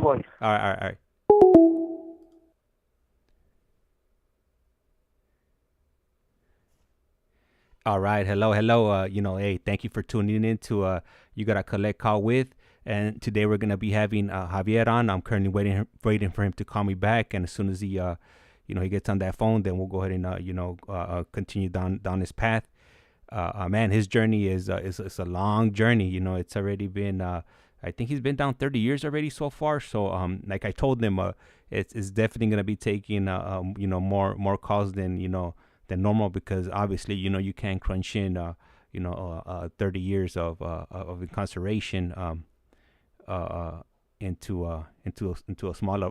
voy. All right, all right, all right. All right, hello, hello. Hey, thank you for tuning in to You Gotta Collect Call with. And today we're gonna be having Javier on. I'm currently waiting for him to call me back. And as soon as he he gets on that phone, then we'll go ahead and continue down his path. Man, his journey is a long journey. It's already been I think he's been down 30 years already so far. So like I told him, it's definitely gonna be taking more calls than normal, because obviously you can't crunch in 30 years of incarceration into a small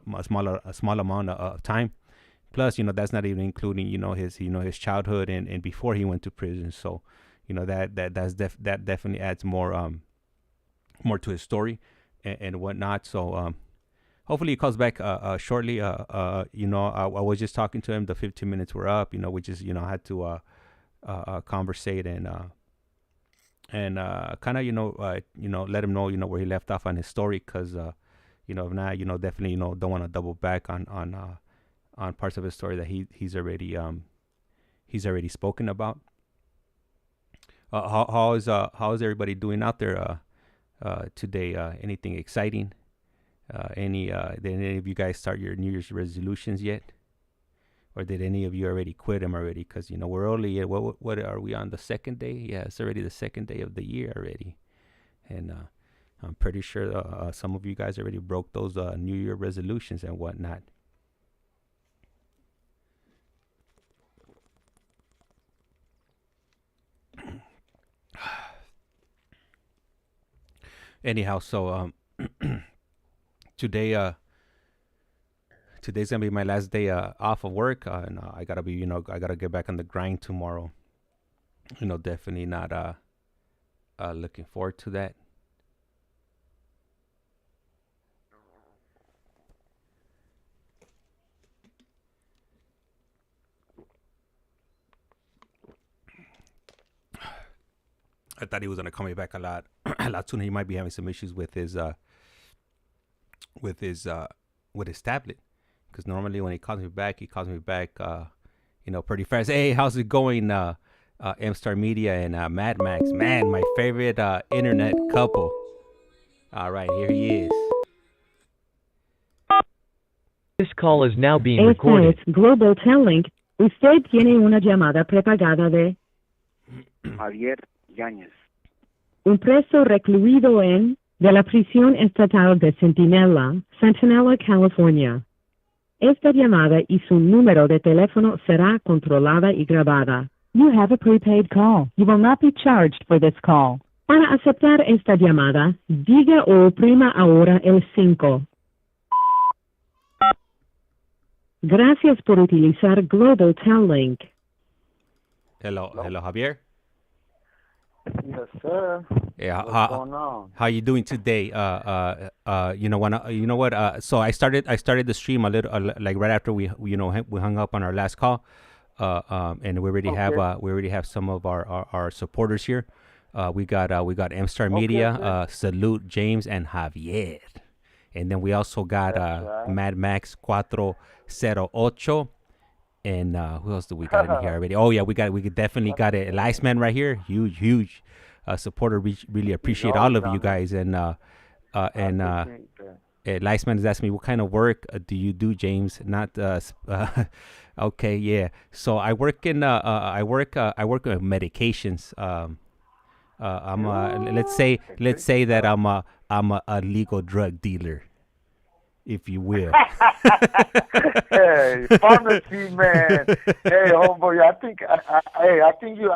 amount of time. Plus, that's not even including his childhood and before he went to prison. So that definitely adds more to his story and whatnot. So hopefully he calls back shortly. I was just talking to him. The 15 minutes were up. We just had to conversate and kind of let him know where he left off on his story, because if not, definitely don't want to double back on parts of his story that he's already spoken about. How is everybody doing out there today? Anything exciting? Did any of you guys start your New Year's resolutions yet, or did any of you already quit them already? Because we're only what are we on, the second day? Yeah, it's already the second day of the year already, and I'm pretty sure some of you guys already broke those New Year resolutions and whatnot. Anyhow, so today's gonna be my last day off of work, and I gotta get back on the grind tomorrow. Definitely not looking forward to that. I thought he was gonna call me back a lot sooner. He might be having some issues with his tablet, because normally when he calls me back pretty fast. Hey, how's it going, M-Star Media and Mad Max? Man, my favorite internet couple. All right, here he is. This call is now being recorded. Este es Global Telling. Usted tiene una llamada prepagada de Javier Yáñez. un preso recluido de la prisión estatal de Centinela, California. Esta llamada y su número de teléfono será controlada y grabada. You have a prepaid call. You will not be charged for this call. Para aceptar esta llamada, diga o oprima ahora el 5. Gracias por utilizar Global Telling. Hello, Javier. Yes, sir. Yeah, What's going on? how you doing today? So I started the stream a little like right after we hung up on our last call, and we already have some of our supporters here. We got M-Star Media, Salute, James, and Javier, and then we also got right. Mad Max 408. And who else do we got in here already? Oh yeah, we definitely got it. ICEMAN right here, huge supporter. We really appreciate all of you guys. And ICEMAN is asking me, what kind of work do you do, James? Not okay, yeah. So I work in I work with medications. Let's say that I'm a legal drug dealer, if you will. Hey, pharmacy man. Hey, homeboy, I think you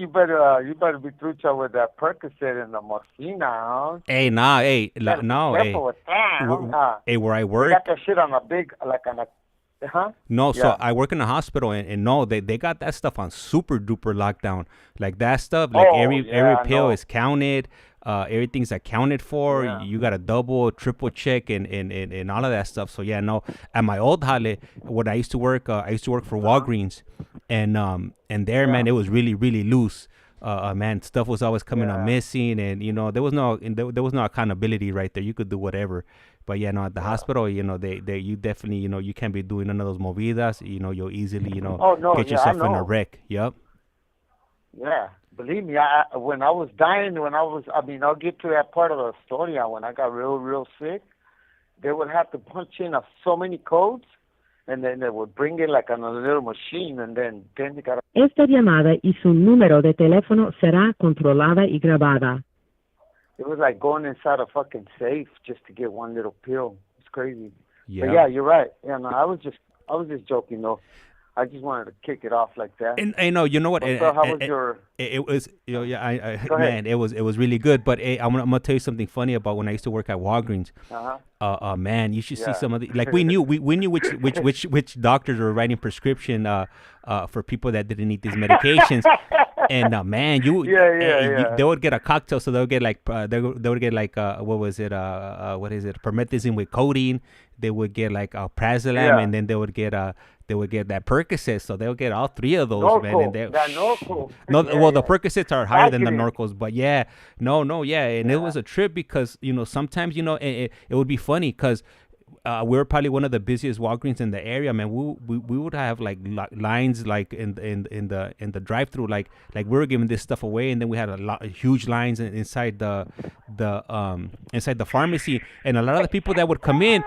better be through with that Percocet and the morphina, huh? Hey, nah, hey, no, hey. With that, Hey, where I work. They got that shit on a big, huh? No, Yeah. so I work in a hospital, and no, they got that stuff on super duper lockdown. Like that stuff, like every pill is counted. Everything's accounted for. Yeah. You got a double, triple check and all of that stuff. So yeah, no. At my old hale, when I used to work for Walgreens, and there, man, it was really loose. Man, stuff was always coming up missing, and there was no accountability right there. You could do whatever, But yeah, no, at the hospital, you know, they you definitely, you know, you can't be doing none of those movidas. You know, you'll easily, you know, Oh no, get yeah, I yourself in a know. wreck. Yep. Yeah, believe me, when I was dying, I'll get to that part of the story. When I got real sick, they would have to punch in so many codes, and then they would bring it like on a little machine, and then they got. Esta llamada y su número de teléfono será controlada y grabada. It was like going inside a fucking safe just to get one little pill. It's crazy. Yeah. But yeah, you're right. Yeah, no, I was just joking though. I just wanted to kick it off like that. And I know, you know what? So how was your? It was, you know, yeah, Go man, ahead. it was really good. But I'm gonna tell you something funny about when I used to work at Walgreens. Man, you should see some of the, like, we knew which doctors were writing prescription for people that didn't need these medications. And man, they would get a cocktail, so they would get like they would get like what was it, what is it, promethazine with codeine. They would get like prazolam, and then they would get that Percocet, so they'll get all three of those, Norco, man. And that Norco. The Percocets are higher than the Norcos, but and it was a trip because, you know, sometimes, you know, it would be funny because we were probably one of the busiest Walgreens in the area, man. We would have like lines like in the drive-through, like we were giving this stuff away, and then we had huge lines inside the pharmacy, and a lot of the people that would come in,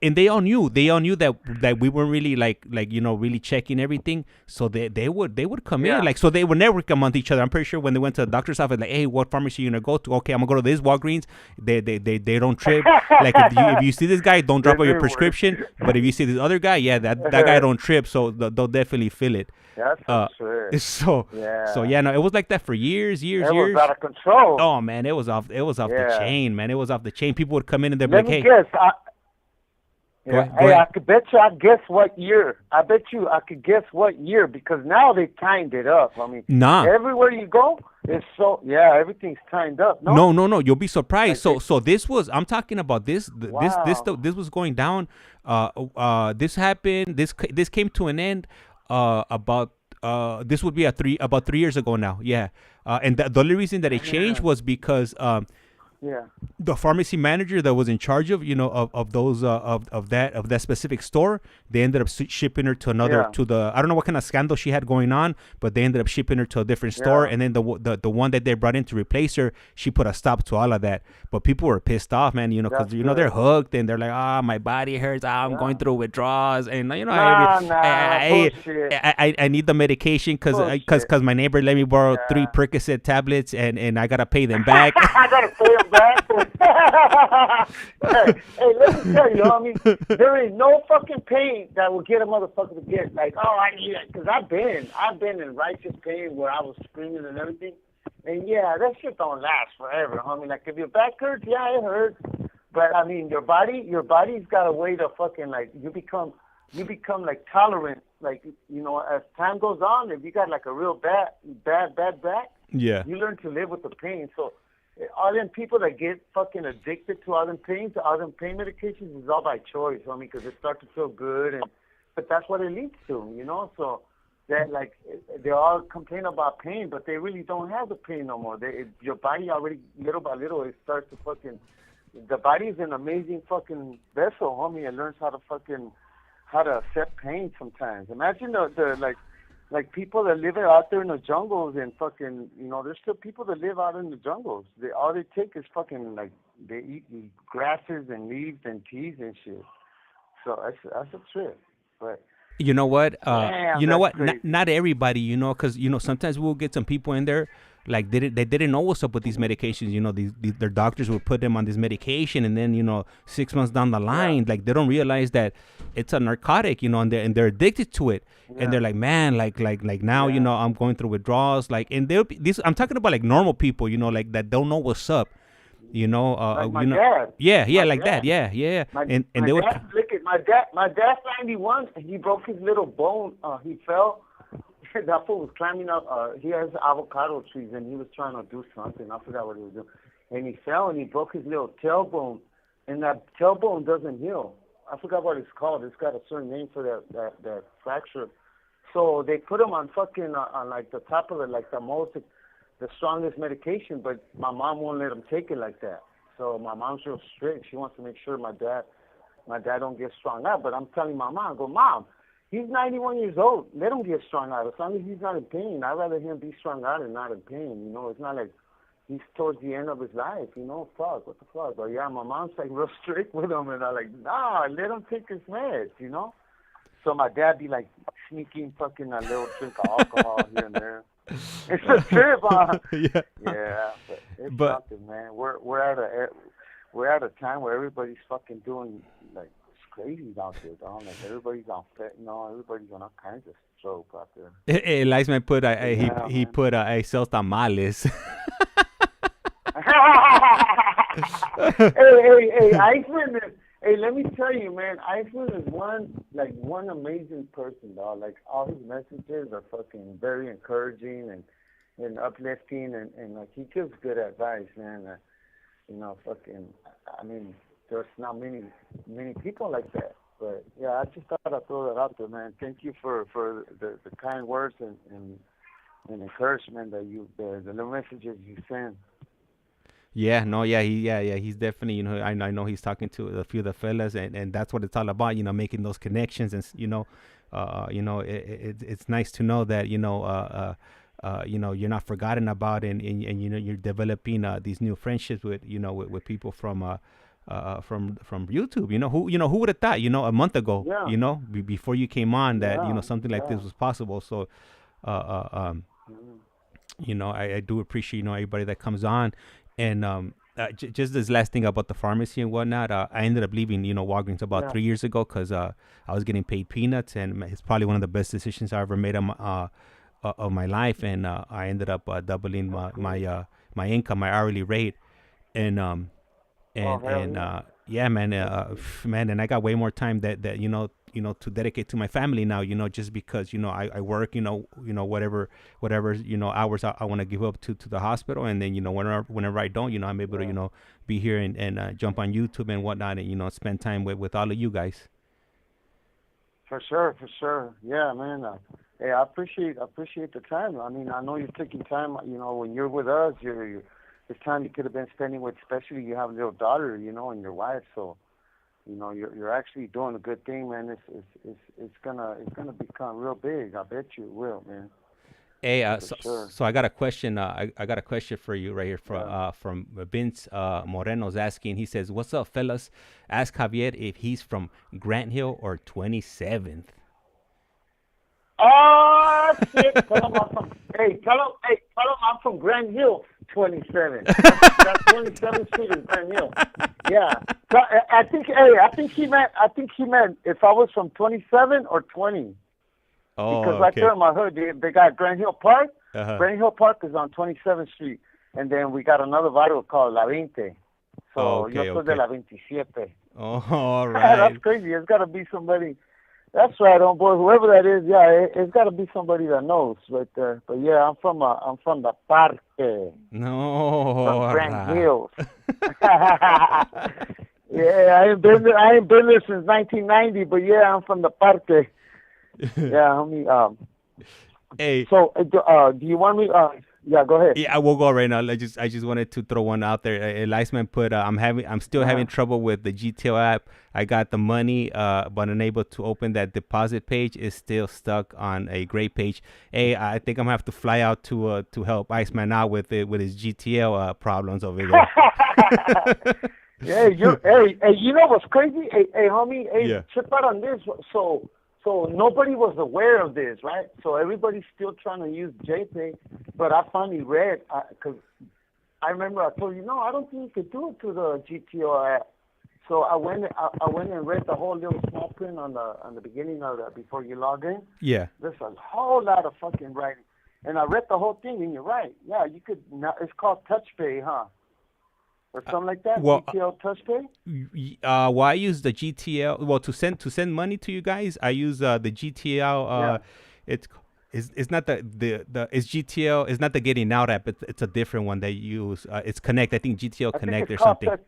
and they all knew that we weren't really like you know, really checking everything, so they would come in, like, so they would network among each other. I'm pretty sure when they went to the doctor's office, like, hey, what pharmacy you gonna go to? Okay, I'm gonna go to this Walgreens. They don't trip. Like, if you see this guy, don't drop out your prescription. But if you see this other guy, that guy don't trip, so they'll definitely fill it. That's for sure. So no, it was like that for years. It was out of control. Oh man, it was off the chain, man. It was off the chain. People would come in and they'd be Let like, me hey. guess. Go ahead. I could bet you I guess what year. I bet you I could guess what year, because now they timed it up. I mean, everywhere you go, it's everything's timed up. No, you'll be surprised. So this was, I'm talking about this was going down. This happened. This came to an end about this would be about 3 years ago now. Yeah. And the only reason that it changed was because the pharmacy manager that was in charge of, you know, of those of that specific store, they ended up shipping her to another to the, I don't know what kind of scandal she had going on, but they ended up shipping her to a different store, and then the one that they brought in to replace her, she put a stop to all of that. But people were pissed off, man, you know, because you know they're hooked and they're like, my body hurts, I'm going through withdrawals, and you know, I need the medication because my neighbor let me borrow 3 Percocet tablets, and I gotta pay them back. I gotta pay them back. hey, let me tell you, I mean, there ain't no fucking pain that will get a motherfucker to get like, I need it, because I've been in righteous pain where I was screaming and everything, and that shit don't last forever, homie. Like, if your back hurts, it hurts, but I mean, your body's got a way to fucking, like, you become like tolerant, like, you know, as time goes on. If you got like a real bad back, you learn to live with the pain. So all them people that get fucking addicted to all them pain medications is all by choice, I mean, because they start to feel good, but that's what it leads to, you know. So that, like, they all complain about pain, but they really don't have the pain no more. Your body already, little by little, it starts to fucking. The body is an amazing fucking vessel, homie. It learns how to accept pain sometimes. Imagine the like people that live out there in the jungles and fucking, you know, there's still people that live out in the jungles. All they take is fucking, like, they eat grasses and leaves and teas and shit. So that's a trip. But you know what? Crazy. Not everybody, you know, because, you know, sometimes we'll get some people in there, like, they didn't know what's up with these medications. You know, their doctors would put them on this medication, and then, you know, 6 months down the line, like, they don't realize that it's a narcotic, you know, and they're addicted to it, and they're like, man, like now, you know, I'm going through withdrawals, like, and they'll be this. I'm talking about like normal people, you know, like that don't know what's up, you know, like my you know, dad. like dad, and they would. My dad's 91. He broke his little bone. He fell. That fool was climbing up. He has avocado trees, and he was trying to do something. I forgot what he was doing. And he fell, and he broke his little tailbone. And that tailbone doesn't heal. I forgot what it's called. It's got a certain name for that fracture. So they put him on fucking on like the top of it, like the strongest medication. But my mom won't let him take it like that. So my mom's real strict. She wants to make sure my dad don't get strung out. But I'm telling my mom, I go, Mom, he's 91 years old. Let him get strung out. As long as he's not in pain, I'd rather him be strung out and not in pain. You know, it's not like he's towards the end of his life. You know, fuck, what the fuck? But yeah, my mom's like real strict with him, and I'm like, nah, let him take his meds. You know. So my dad be like sneaking fucking a little drink of alcohol here and there. It's a trip, huh? Yeah. Yeah, but it's something, man. We're at a time where everybody's fucking doing like it's crazy out there, dog. Like everybody's on fentanyl, everybody's on all kinds of stroke out there. Hey, Leisman put he put sells tamales. hey, Iceman. Hey, let me tell you, man. Iceman is one amazing person, dog. Like all his messages are fucking very encouraging and uplifting, and like he gives good advice, man. You know, fucking. I mean, there's not many people like that. But yeah, I just thought I'd throw that out there, man. Thank you for the kind words and encouragement that the little messages you send. Yeah, no, he's definitely, you know, I know he's talking to a few of the fellas, and that's what it's all about, you know, making those connections, and you know, it's nice to know that, you know, you're not forgotten about, and you know, you're developing these new friendships with, you know, with people from YouTube. You know, who would have thought, you know, a month ago, you know, before you came on that, you know, something like this was possible. So, you know, I do appreciate, you know, everybody that comes on. And just this last thing about the pharmacy and whatnot, I ended up leaving, you know, Walgreens about 3 years ago because I was getting paid peanuts, and it's probably one of the best decisions I ever made of my life. And I ended up doubling my income, my hourly rate, and yeah, man, man, and I got way more time that you know to dedicate to my family now, you know, just because, you know, I work, you know, whatever, you know, hours I want to give up to the hospital. And then, you know, whenever I don't, you know, I'm able to, you know, be here and jump on YouTube and whatnot, and, you know, spend time with all of you guys. For sure. Yeah, man. Hey, I appreciate the time. I mean, I know you're taking time, you know, when you're with us, it's time you could have been spending with, especially you have a little daughter, you know, and your wife. So, you know, you're actually doing a good thing, man. It's gonna become real big. I bet you it will, man. Hey, so I got a question. I got a question for you right here from Vince Moreno's asking. He says, "What's up, fellas? Ask Javier if he's from Grant Hill or 27th." Oh shit! Tell him I'm from Grant Hill, 27. That's 27th Street in Grant Hill. Yeah, so, I think he meant if I was from 27 or 20. Oh, because right there in my hood, they got Grant Hill Park. Uh-huh. Grant Hill Park is on 27th Street, and then we got another barrio called La 20. So yo soy de La 27. Oh, all right. That's crazy. It's got to be somebody. That's right, boy. Whoever that is, yeah, it's got to be somebody that knows right there. But yeah, I'm from the Parque. No, from Grant Hills. Yeah, I ain't been there since 1990. But yeah, I'm from the Parque. Yeah, homie. Hey. So, do you want me? Yeah, go ahead. Yeah, I will go right now. I just wanted to throw one out there. Leisman put, I'm still having trouble with the GTO app. I got the money, but unable to open that deposit page. Is still stuck on a gray page. Hey, I think I'm gonna have to fly out to help Iceman out with his GTL problems over there. Yeah, you know what's crazy? Hey, homie, check out on this. So nobody was aware of this, right? So everybody's still trying to use JPay, but I finally read, because I remember I told you, no, I don't think you could do it through the GTO app. So I went and read the whole little small print on the beginning of that before you log in. Yeah. There's a whole lot of fucking writing. And I read the whole thing, and you're right. Yeah, you could, it's called TouchPay, huh? Or something like that. Well, GTL TouchPay. Well, I use the GTL. Well, to send money to you guys, I use the GTL. It's not it's GTL. It's not the Getting Out app. It's a different one they use. It's Connect. I think GTL Connect or something.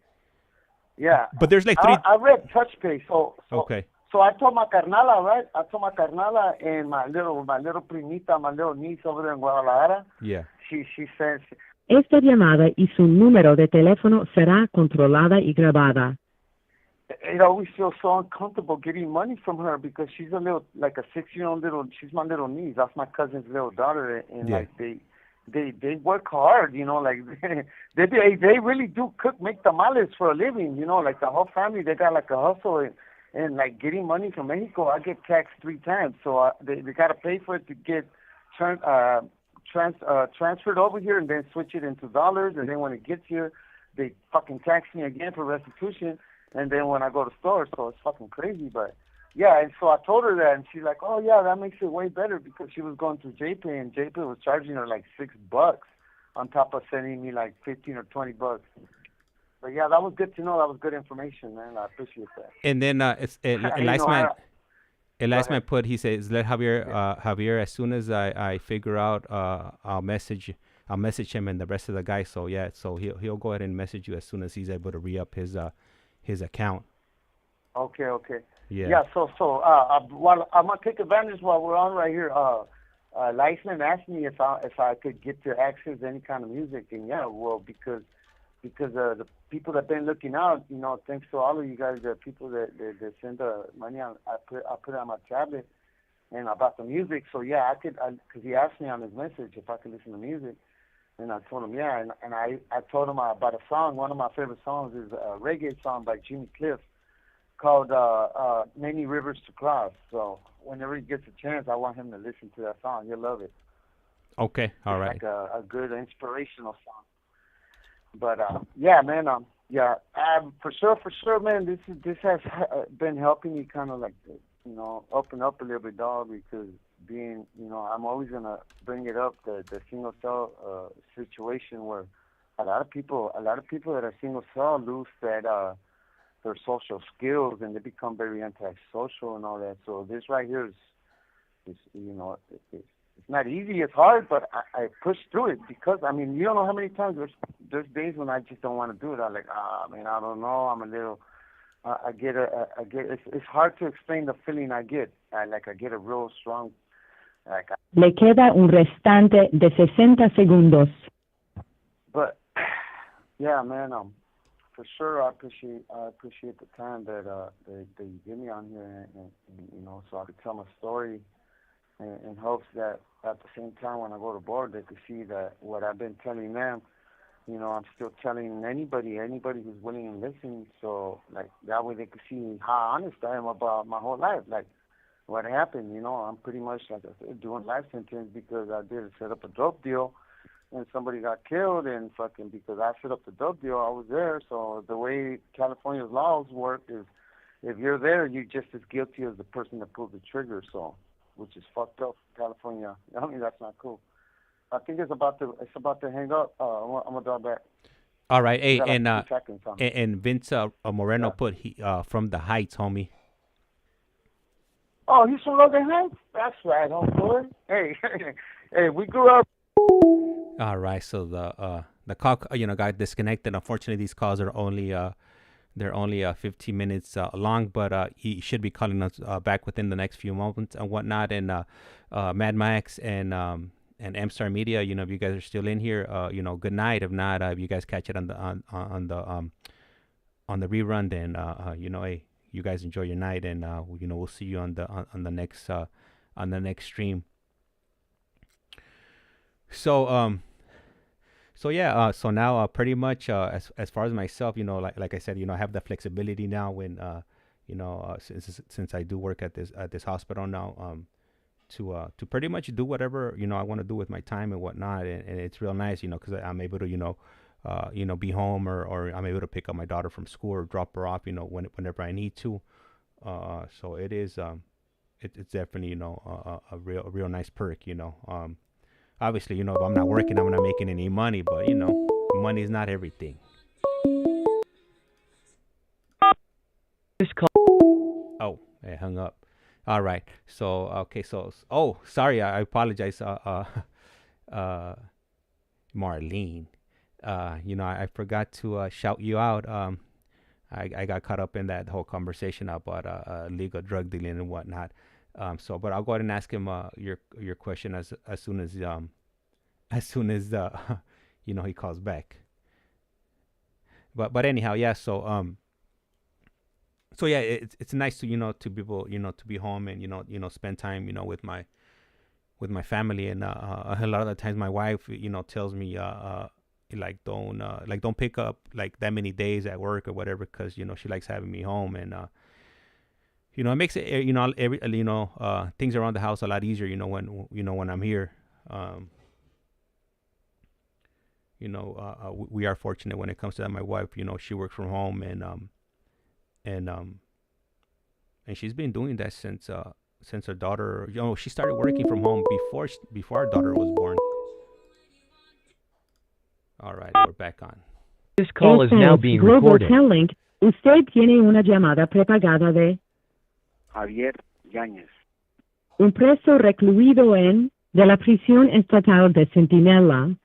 Yeah. But there's like three. I read TouchPay. So okay. So I told my carnala, right? And my little primita, my little niece over there in Guadalajara. Yeah. She says, Esta llamada y su número de teléfono será controlada y grabada. It always feels so uncomfortable getting money from her because she's a little, like a 6-year-old she's my little niece. That's my cousin's little daughter, and Yeah. like they work hard, you know, like they really do make tamales for a living, you know, like the whole family, they got like a hustle, and like getting money from Mexico, I get taxed 3 times, so they got to pay for it to get transferred over here and then switch it into dollars, and then when it gets here, they fucking tax me again for restitution, and then when I go to stores, so it's fucking crazy, but yeah, and so I told her that, and she's like, oh yeah, that makes it way better, because she was going through JPay, and JPay was charging her like $6 on top of sending me like 15 or 20 bucks. But yeah, that was good to know. That was good information, man. I appreciate that. And then it's Elias man put, he says, let Javier, as soon as I figure out, I'll message him and the rest of the guys. So yeah, so he'll go ahead and message you as soon as he's able to re-up his account. Okay. Yeah. Yeah. So while I'm gonna take advantage while we're on right here. Lyceman asked me if I could get to access any kind of music, and yeah, well, because the people that've been looking out, you know, thanks to all of you guys, the people that send the money on, I put it on my tablet, and I bought the music. So yeah, I could, because he asked me on his message if I could listen to music, and I told him yeah, and I told him about a song. One of my favorite songs is a reggae song by Jimmy Cliff called Many Rivers to Cross. So whenever he gets a chance, I want him to listen to that song. You'll love it. Okay, all right. Like a good inspirational song. But yeah, man, for sure, man. This has been helping me kind of like, you know, open up a little bit, dog. Because being, you know, I'm always gonna bring it up, the single cell situation where a lot of people that are single cell lose that their social skills, and they become very antisocial and all that. So this right here is you know, it's not easy, it's hard, but I push through it, because I mean, you don't know how many times there's days when I just don't want to do it. I'm like, man, I don't know, I'm a little, it's hard to explain the feeling I get. I get a real strong, like. Le queda un restante de 60 segundos. But yeah, man, for sure, I appreciate the time that you give me on here, and you know, so I could tell my story, in hopes that at the same time when I go to board, they could see that what I've been telling them, you know, I'm still telling anybody who's willing and listening. So like that way they could see how honest I am about my whole life, like what happened. You know, I'm pretty much, like I said, doing life sentence because I did set up a dope deal, and somebody got killed, and fucking because I set up the dope deal, I was there. So the way California's laws work is, if you're there, you're just as guilty as the person that pulled the trigger. So, which is fucked up, California. I mean, that's not cool. I think it's about to hang up. I'm gonna draw back. All right, hey, like and Vince Moreno put from the Heights, homie. Oh, he's from Logan Heights. That's right, homeboy. Hey, hey, we grew up. All right, so the call, you know, got disconnected. Unfortunately, these calls are only 15 minutes long, but he should be calling us back within the next few moments and whatnot. And Mad Max and M-Star Media, you know, if you guys are still in here, you know, good night. If not, if you guys catch it on the rerun, then you know, hey, you guys enjoy your night, and you know, we'll see you on the next stream. So yeah, so now pretty much as far as myself, you know, like I said, you know, I have the flexibility now when you know, since I do work at this hospital now, to pretty much do whatever, you know, I want to do with my time and whatnot, and it's real nice, you know, because I'm able to, you know, be home, or I'm able to pick up my daughter from school or drop her off, you know, whenever I need to. So it is it's definitely, you know, a real nice perk, you know. Obviously, you know, if I'm not working, I'm not making any money, but, you know, money is not everything. This call. Oh, it hung up. All right. So, okay. So, oh, sorry. I apologize. Marlene, you know, I forgot to shout you out. I got caught up in that whole conversation about illegal drug dealing and whatnot. So, but I'll go ahead and ask him your question as soon as he calls back. But anyhow, yeah. So yeah, it's nice to to be able to be home and spend time with my family. And a lot of the times my wife tells me like don't pick up like that many days at work or whatever, because she likes having me home. And it makes it every things around the house a lot easier when I'm here. We are fortunate when it comes to that. My wife, she works from home, and she's been doing that since her daughter. She started working from home before our daughter was born. All right, we're back on. This call is now being Global recorded. Talent. Usted tiene una llamada prepagada de Javier Yáñez. un preso recluido de la prisión estatal de Centinela,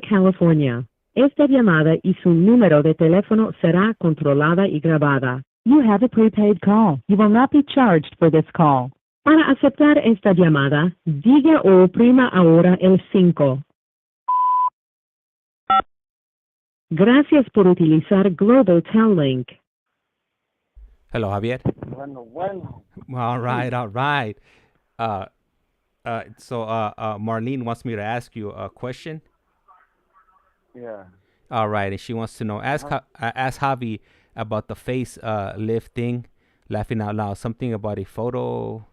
California. Esta llamada y su número de teléfono será controlada y grabada. You have a prepaid call. You will not be charged for this call. Para aceptar esta llamada, diga o oprima ahora el 5. Gracias por utilizar Global Talent. Hello, Javier. Bueno. All right. So Marlene wants me to ask you a question. Yeah. All right, and she wants to know, ask Javi about the face lift thing, laughing out loud, something about a photo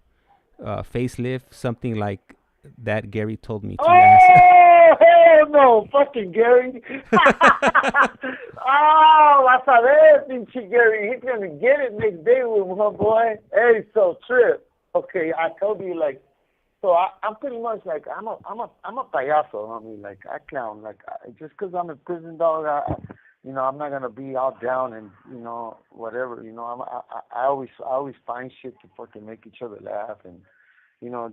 facelift, something like that Gary told me to ask. Oh, hell no, fucking Gary. Oh, I thought pinche Gary, he's going to get it next day with her boy. Hey, so Trip. Okay, I told you, like, so I'm pretty much like, I'm a payaso. I mean, like, I clown. Like, just because I'm a prison dog, I'm not going to be all down and, whatever. I always find shit to fucking make each other laugh and,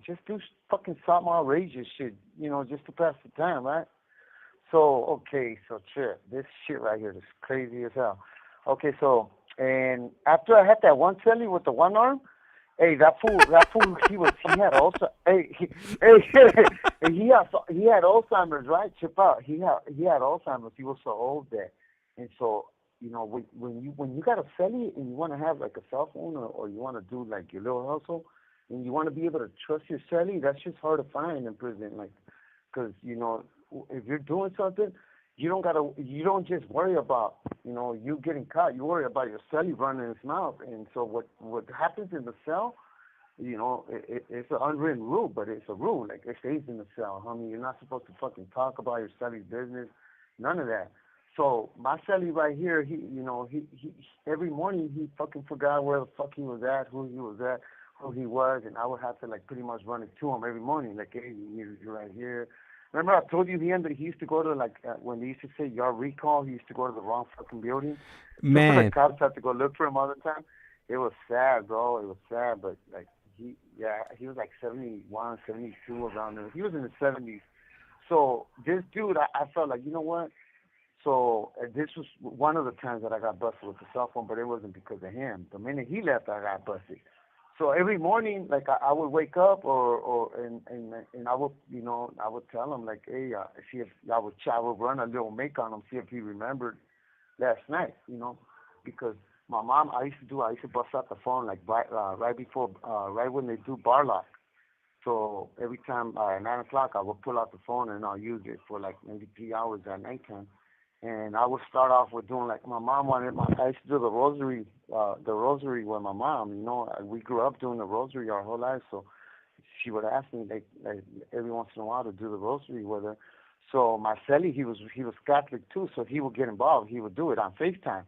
just do fucking something outrageous shit, just to pass the time, right? So, okay, so Trip, this shit right here is crazy as hell. Okay, so, and after I had that one celly with the one arm, hey, that fool, he had also, he had Alzheimer's, right? Chip out. He had Alzheimer's. He was so old that, and so, when you got a celly and you want to have like a cell phone or you want to do like your little hustle, and you want to be able to trust your celly, that's just hard to find in prison, like, because if you're doing something, you don't just worry about you getting caught. You worry about your celly running his mouth. And so what happens in the cell, it's an unwritten rule, but it's a rule. Like, it stays in the cell, homie. You're not supposed to fucking talk about your celly's business, none of that. So my celly right here, he every morning he fucking forgot where the fuck he was at, who he was at, who he was, and I would have to like pretty much run it to him every morning. Like, hey, you're right here. Remember I told you he used to go to like when they used to say yard recall, he used to go to the wrong fucking building. Man, the cops had to go look for him all the time. It was sad, bro. It was sad, but like he was like 71, 72 around there. He was in the 70s. So this dude, I felt like, you know what? So this was one of the times that I got busted with the cell phone, but it wasn't because of him. The minute he left, I got busted. So every morning, like I would wake up, and I would, I would tell him like, hey, see if I would run a little make on him, see if he remembered last night, because my mom, I used to bust out the phone like right before, right when they do bar lock. So every time at 9 o'clock, I would pull out the phone and I'll use it for like maybe 3 hours at nighttime. And I would start off with doing like my mom wanted. I used to do the rosary with my mom. We grew up doing the rosary our whole life, so she would ask me like every once in a while to do the rosary with her. So my celly, he was Catholic too, so he would get involved. He would do it on FaceTime.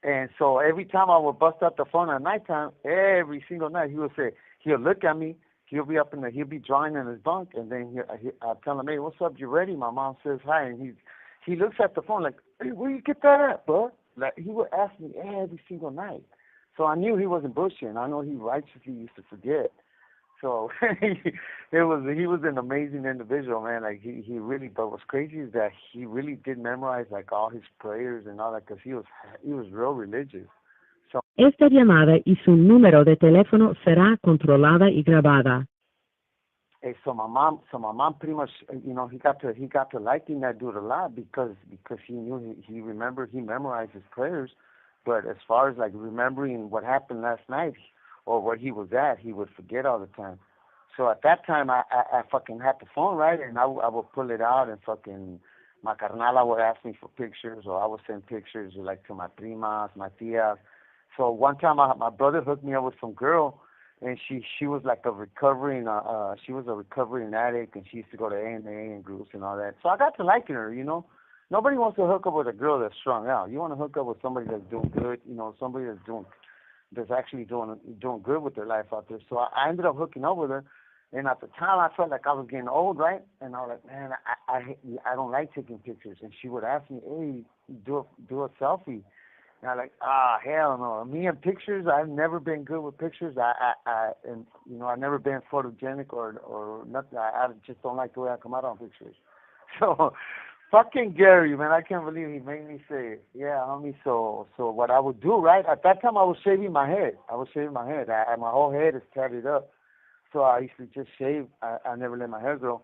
And so every time I would bust out the phone at nighttime, every single night he would say, he'll look at me, he'll be drawing in his bunk, and then I'll tell him, hey, what's up? You ready? My mom says hi, and he looks at the phone like, hey, where you get that at, bro? Like, he would ask me every single night. So I knew he wasn't bullshitting. I know he righteously used to forget. So he was an amazing individual, man. Like, he really, but what's crazy is that he really did memorize, like, all his prayers and all that, because he was real religious. So, esta llamada y su número de teléfono será controlada y grabada. Hey, so my mom pretty much, he got to liking that dude a lot because he knew he memorized his prayers, but as far as like remembering what happened last night or where he was at, he would forget all the time. So at that time, I fucking had the phone, right, and I would pull it out and fucking my carnala would ask me for pictures, or I would send pictures like to my primas, my tias. So one time my brother hooked me up with some girl. And she was like a recovering addict, and she used to go to A&A and groups and all that. So I got to liking her, Nobody wants to hook up with a girl that's strung out. You want to hook up with somebody that's doing good, somebody that's actually doing good with their life out there. So I ended up hooking up with her, and at the time I felt like I was getting old, right? And I was like, man, I don't like taking pictures. And she would ask me, hey, do a selfie. And I'm like, hell no. Me and pictures, I've never been good with pictures. I've never been photogenic or nothing. I just don't like the way I come out on pictures. So, fucking Gary, man, I can't believe he made me say it. Yeah, homie, so what I would do, right? At that time, I was shaving my head. My whole head is tatted up. So I used to just shave. I never let my hair grow.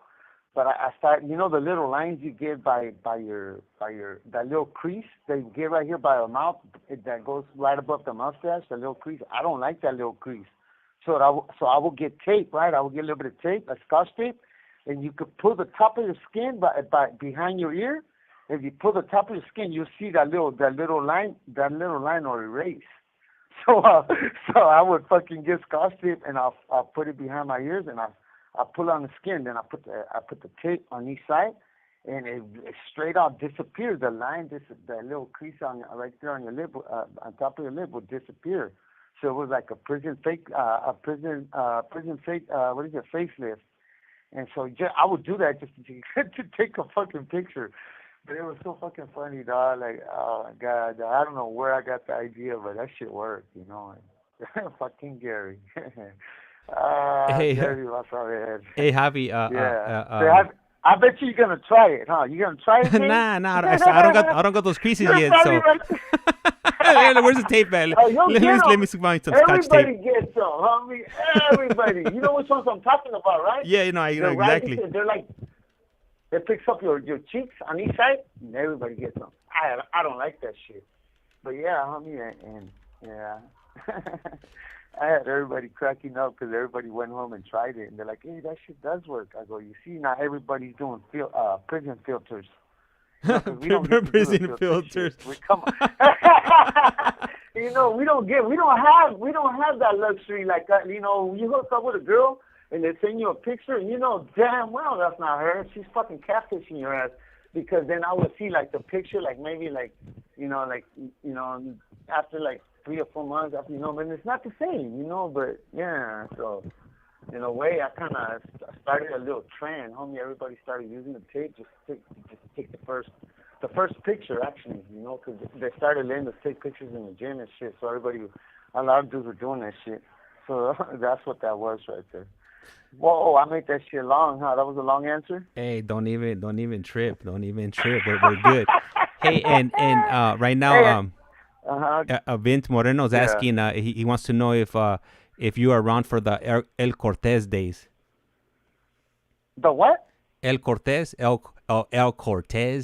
But I started, the little lines you get by that little crease that you get right here by your mouth that goes right above the mustache, the little crease. I don't like that little crease. So I will get tape, right? I will get a little bit of tape, a Scotch tape, and you could pull the top of your skin by behind your ear. If you pull the top of your skin, you'll see that little line will erase. So I would fucking get Scotch tape and I'll put it behind my ears and I pull on the skin, then I put the tape on each side, and it straight out disappears. The line, the little crease right there on your lip, on top of your lip, would disappear. So it was like a prison facelift. And so I would do that just to take a fucking picture. But it was so fucking funny, dog. Like, oh my god, I don't know where I got the idea, but that shit worked, Fucking Gary. Hey, hey, Javi. I bet you're gonna try it, huh? You gonna try it? Nah. I don't got those creases yet. So where's the tape, man? Let me find some Scotch tape. Everybody gets some, homie. Everybody. You know which ones I'm talking about, right? Yeah, I know exactly. They're like, it picks up your cheeks on each side, and everybody gets them. I don't like that shit. But yeah, homie, and yeah. I had everybody cracking up because everybody went home and tried it, and they're like, "Hey, that shit does work." I go, "You see, now everybody's doing prison filters." We don't prison filters. We come on. We don't have that luxury like that. You hook up with a girl and they send you a picture, and damn well that's not her. She's fucking catfishing your ass. Because then I would see like the picture, like maybe after like 3 or 4 months after, and it's not the same, but yeah, so in a way I kind of started a little trend, homie. Everybody started using the tape just to take the first picture, actually, because they started letting us take pictures in the gym and shit, so a lot of dudes were doing that shit, so that's what that was right there. Whoa, I made that shit long, huh? That was a long answer? Hey, don't even trip. We're good. Hey, and right now, Vince Moreno's asking. He wants to know if you are around for the El Cortez days. The what? El Cortez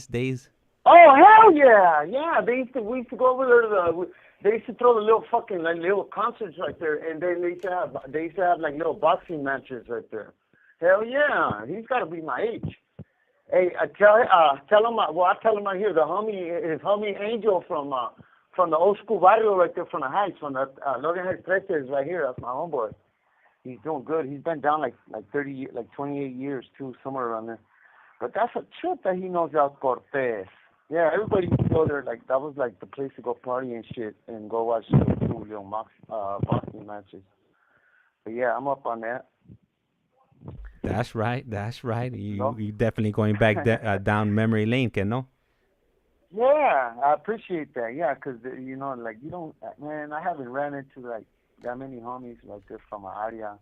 days. Oh hell yeah, yeah. We used to go over there. They used to throw the little fucking little concerts right there, and then they used to have like little boxing matches right there. Hell yeah, he's got to be my age. Hey, tell him. I tell him right here. His homie Angel from the old school barrio right there from the Heights, from the Logan Heights 13 is right here. That's my homeboy. He's doing good. He's been down like 28 years too, somewhere around there. But that's a trip that he knows El Cortez. Yeah, everybody used to go there. Like that was like the place to go party and shit and go watch little boxing matches. But yeah, I'm up on that. That's right. You definitely going back down memory lane, no? Yeah, I appreciate that. Yeah, because you don't, man. I haven't ran into like that many homies like this from my area.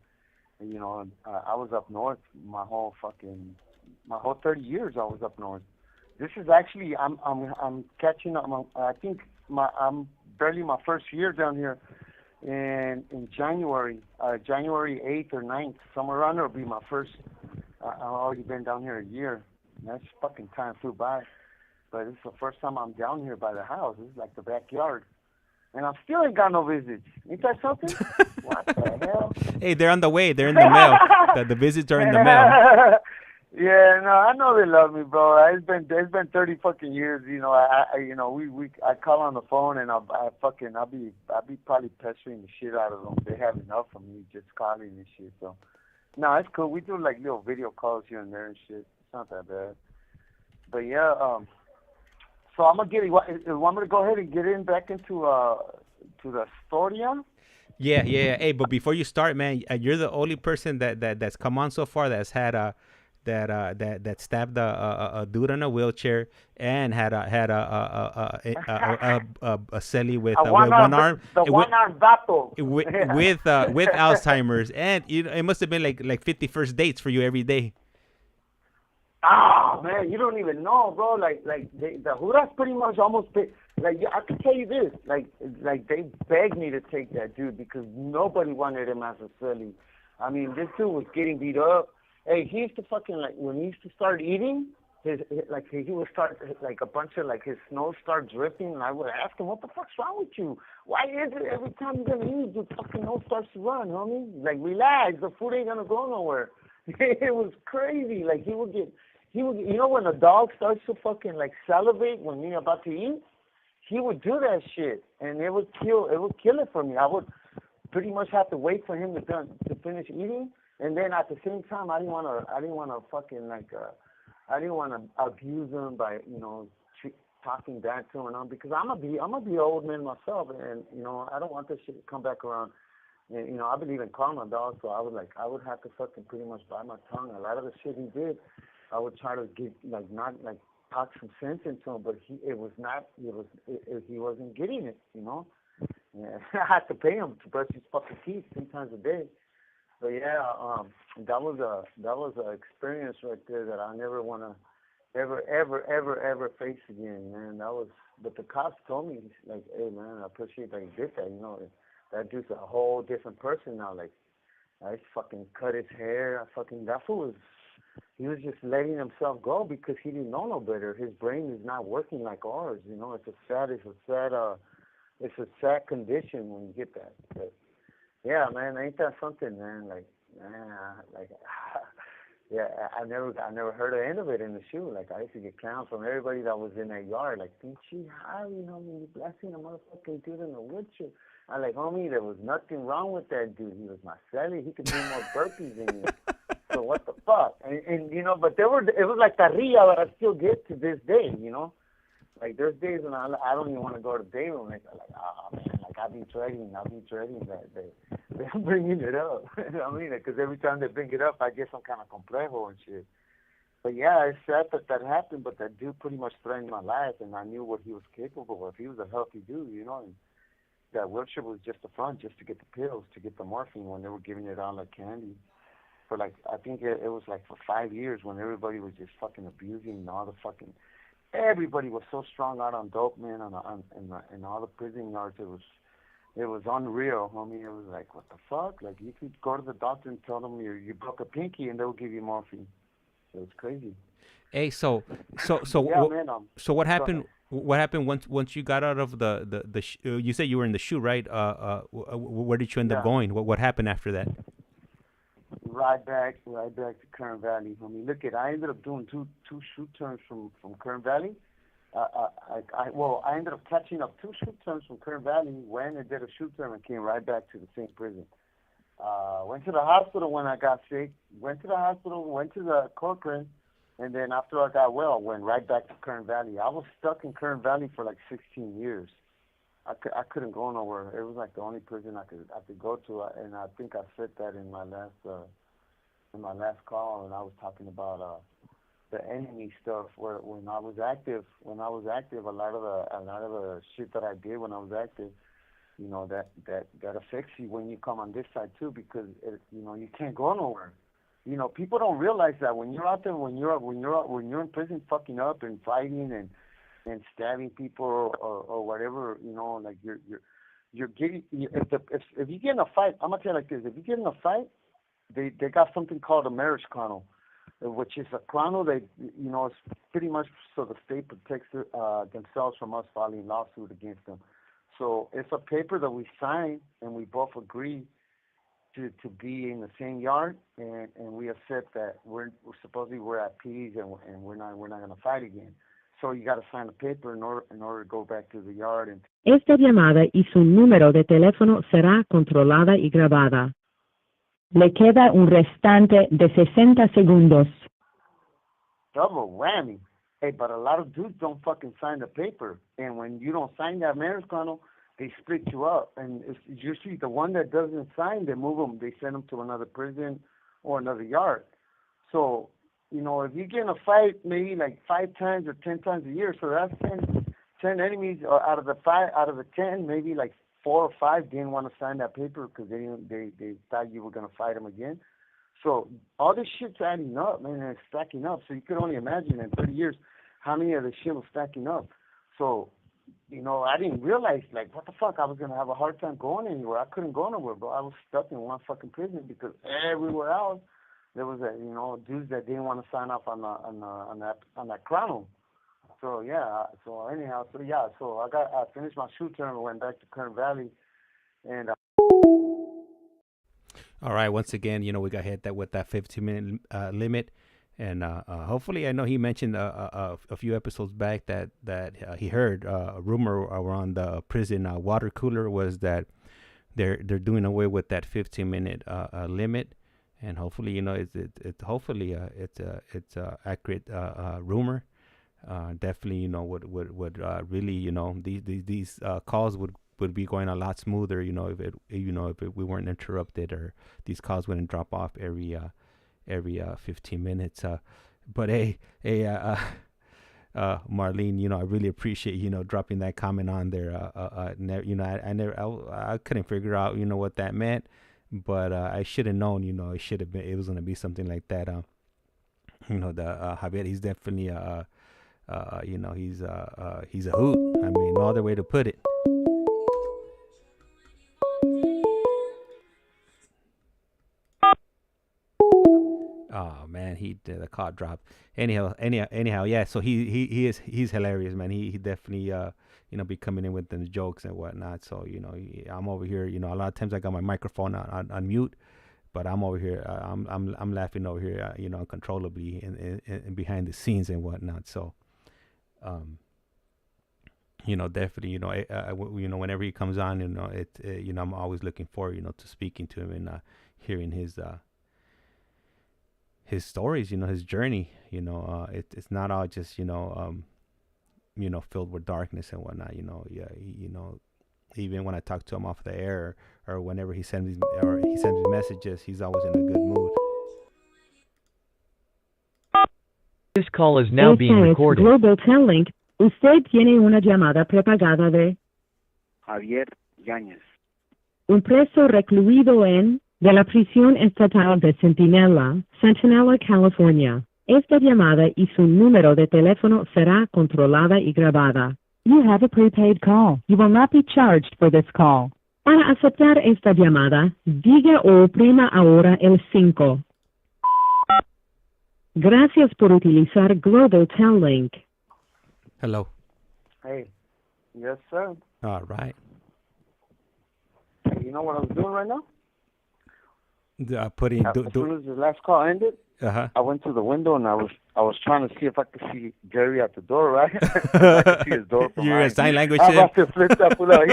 I was up north my whole 30 years. I was up north. This is actually I'm catching up. I think I'm barely my first year down here, and in January 8th or 9th, somewhere around there will be my first I've already been down here a year. That's fucking time flew by. But this is the first time I'm down here by the house. This is like the backyard. And I still ain't got no visits. Ain't that something? What the hell? Hey, they're on the way. They're in the mail. The visits are in the mail. Yeah, no, I know they love me, bro. It's been 30 fucking years. You know, I call on the phone and I'll be probably pestering the shit out of them. They have enough of me just calling and shit. So, no, it's cool. We do like little video calls here and there and shit. It's not that bad. But yeah, so I'm gonna get. You want me to go ahead and get in back into to the Storia? Yeah. Hey, but before you start, man, you're the only person that's come on so far that's had that stabbed a dude in a wheelchair and had a celly with one arm, one arm vato with Alzheimer's, and it must have been like 50 first dates for you every day. Ah, man, you don't even know, bro. Like the Juras pretty much almost like I can tell you this, like they begged me to take that dude because nobody wanted him as a celly. I mean, this dude was getting beat up. Hey, he used to fucking, like, when he used to start eating, he would start, like, a bunch of, like, his nose start dripping, and I would ask him, what the fuck's wrong with you? Why is it every time you're going to eat, your fucking nose starts to run, homie? Like, relax, the food ain't going to go nowhere. It was crazy. Like, he would, you know when a dog starts to fucking, like, salivate when you're about to eat? He would do that shit, and it would kill it for me. I would pretty much have to wait for him to finish eating. And then at the same time, I didn't want to fucking I didn't want to abuse him by talking back to him because I'm gonna be an old man myself, and I don't want this shit to come back around. And I believe in karma, dog. So I would have to fucking pretty much bite my tongue. A lot of the shit he did, I would try to get not talk some sense into him, but he wasn't getting it, Yeah, I had to pay him to brush his fucking teeth 3 times a day. So yeah, that was a experience right there that I never want to ever face again, man. But the cops told me, like, hey man, I appreciate that you did that. That dude's a whole different person now. Like, I fucking cut his hair. That fool he was just letting himself go because he didn't know no better. His brain is not working like ours. It's a sad condition when you get that. But, yeah, man, ain't that something, man? Yeah, I never heard the end of it in the shoe. Like, I used to get clowns from everybody that was in that yard. Like, pinche Harry, homie, you blasting a motherfucking dude in a wheelchair. I'm like, homie, there was nothing wrong with that dude. He was my celly. He could do more burpees than you. So what the fuck? And but it was like Tarria that I still get to this day, Like, there's days when I don't even want to go to the day room. Like, oh, man, like, I'll be dreading that they're bringing it up. I mean, because every time they bring it up, I get some kind of complejo and shit. But, yeah, it's sad that happened, but that dude pretty much threatened my life, and I knew what he was capable of. He was a healthy dude, and that wheelchair was just a front just to get the pills, to get the morphine when they were giving it out like candy. For, like, I think it was, like, for 5 years when everybody was just fucking abusing all the fucking... Everybody was so strong out on dope, man, in all the prison yards. It was unreal, homie. It was like, what the fuck? Like, you could go to the doctor and tell them you broke a pinky, and they'll give you morphine. It was crazy. Hey, so yeah, man, so what happened? What happened once you got out of the you said you were in the shoe, right? Where did you end up going? What happened after that? Right back to Kern Valley. I ended up doing two shoot turns from Kern Valley. I ended up catching up 2 shoot turns from Kern Valley, went and did a shoot turn and came right back to the same prison. Went to the hospital when I got sick. Went to the Corcoran, and then after I got well, went right back to Kern Valley. I was stuck in Kern Valley for like 16 years. I couldn't go nowhere. It was like the only prison I could go to, and I think I said that in my last call, and I was talking about the enemy stuff. Where when I was active, a lot of the shit that I did when I was active, that affects you when you come on this side too, because you can't go nowhere. People don't realize that when you're out there, when you're in prison, fucking up and fighting and stabbing people or whatever, like you're getting, if you get in a fight, I'm gonna tell you like this, if you get in a fight, they got something called a marriage condo. which is a chrono that, it's pretty much so the state protects themselves from us filing lawsuit against them. So it's a paper that we sign, and we both agree to be in the same yard, and we accept that we're supposedly we're at peace, and we're not going to fight again. So you got to sign a paper in order to go back to the yard. And Esta llamada y su número de teléfono será controlada y grabada. Le queda un restante de 60 segundos. double whammy. Hey, but a lot of dudes don't fucking sign the paper, and when you don't sign that marriage chrono, they split you up. And it's usually the one that doesn't sign, they move them, they send them to another prison or another yard. So, if you get in a fight maybe like 5 times or 10 times a year, so that's 10 enemies out of the 10, maybe like 4 or 5 didn't want to sign that paper because they thought you were going to fight them again. So all this shit's adding up, man, and it's stacking up. So you could only imagine in 30 years how many of this shit was stacking up. So, I didn't realize, like, what the fuck, I was going to have a hard time going anywhere. I couldn't go nowhere, bro. I was stuck in one fucking prison because everywhere else there was dudes that didn't want to sign up on that chrono. So yeah, so I finished my shoe term and went back to Kern Valley, and all right, once again, we got hit with that 15-minute limit, and hopefully, I know he mentioned a few episodes back that he heard a rumor around the prison water cooler was that they're doing away with that 15-minute limit. And hopefully, it's a accurate rumor. Definitely, would really, these calls would be going a lot smoother. If we weren't interrupted, or these calls wouldn't drop off every 15 minutes. But hey, Marlene, I really appreciate dropping that comment on there. I couldn't figure out what that meant. But I should have known, it was going to be something like that. Javier, he's definitely, he's a hoot. I mean, no other way to put it. Oh man, the call dropped. Anyhow, yeah. So he's hilarious, man. He definitely be coming in with the jokes and whatnot. So I'm over here. A lot of times I got my microphone on mute, but I'm over here. I'm laughing over here. Uncontrollably and behind the scenes and whatnot. So, definitely. Whenever he comes on, I'm always looking forward, to speaking to him and hearing his stories, his journey. It's not all just filled with darkness and whatnot. Even when I talk to him off the air or whenever he sends me messages, he's always in a good mood. This call is now being recorded. Global Telling. Usted tiene una llamada prepagada de Javier Yáñez, un preso recluido de la prisión estatal de Centinela, California. Esta llamada y su número de teléfono será controlada y grabada. You have a prepaid call. You will not be charged for this call. Para aceptar esta llamada, diga o oprima ahora el 5. Gracias por utilizar Global Tel Link. Hello. Hey. Yes, sir. All right. You know what I'm doing right now? As soon as the last call ended, I went to the window and I was trying to see if I could see Gary at the door, right? I could see his door from You're a sign language. I'm about to flip that fool out.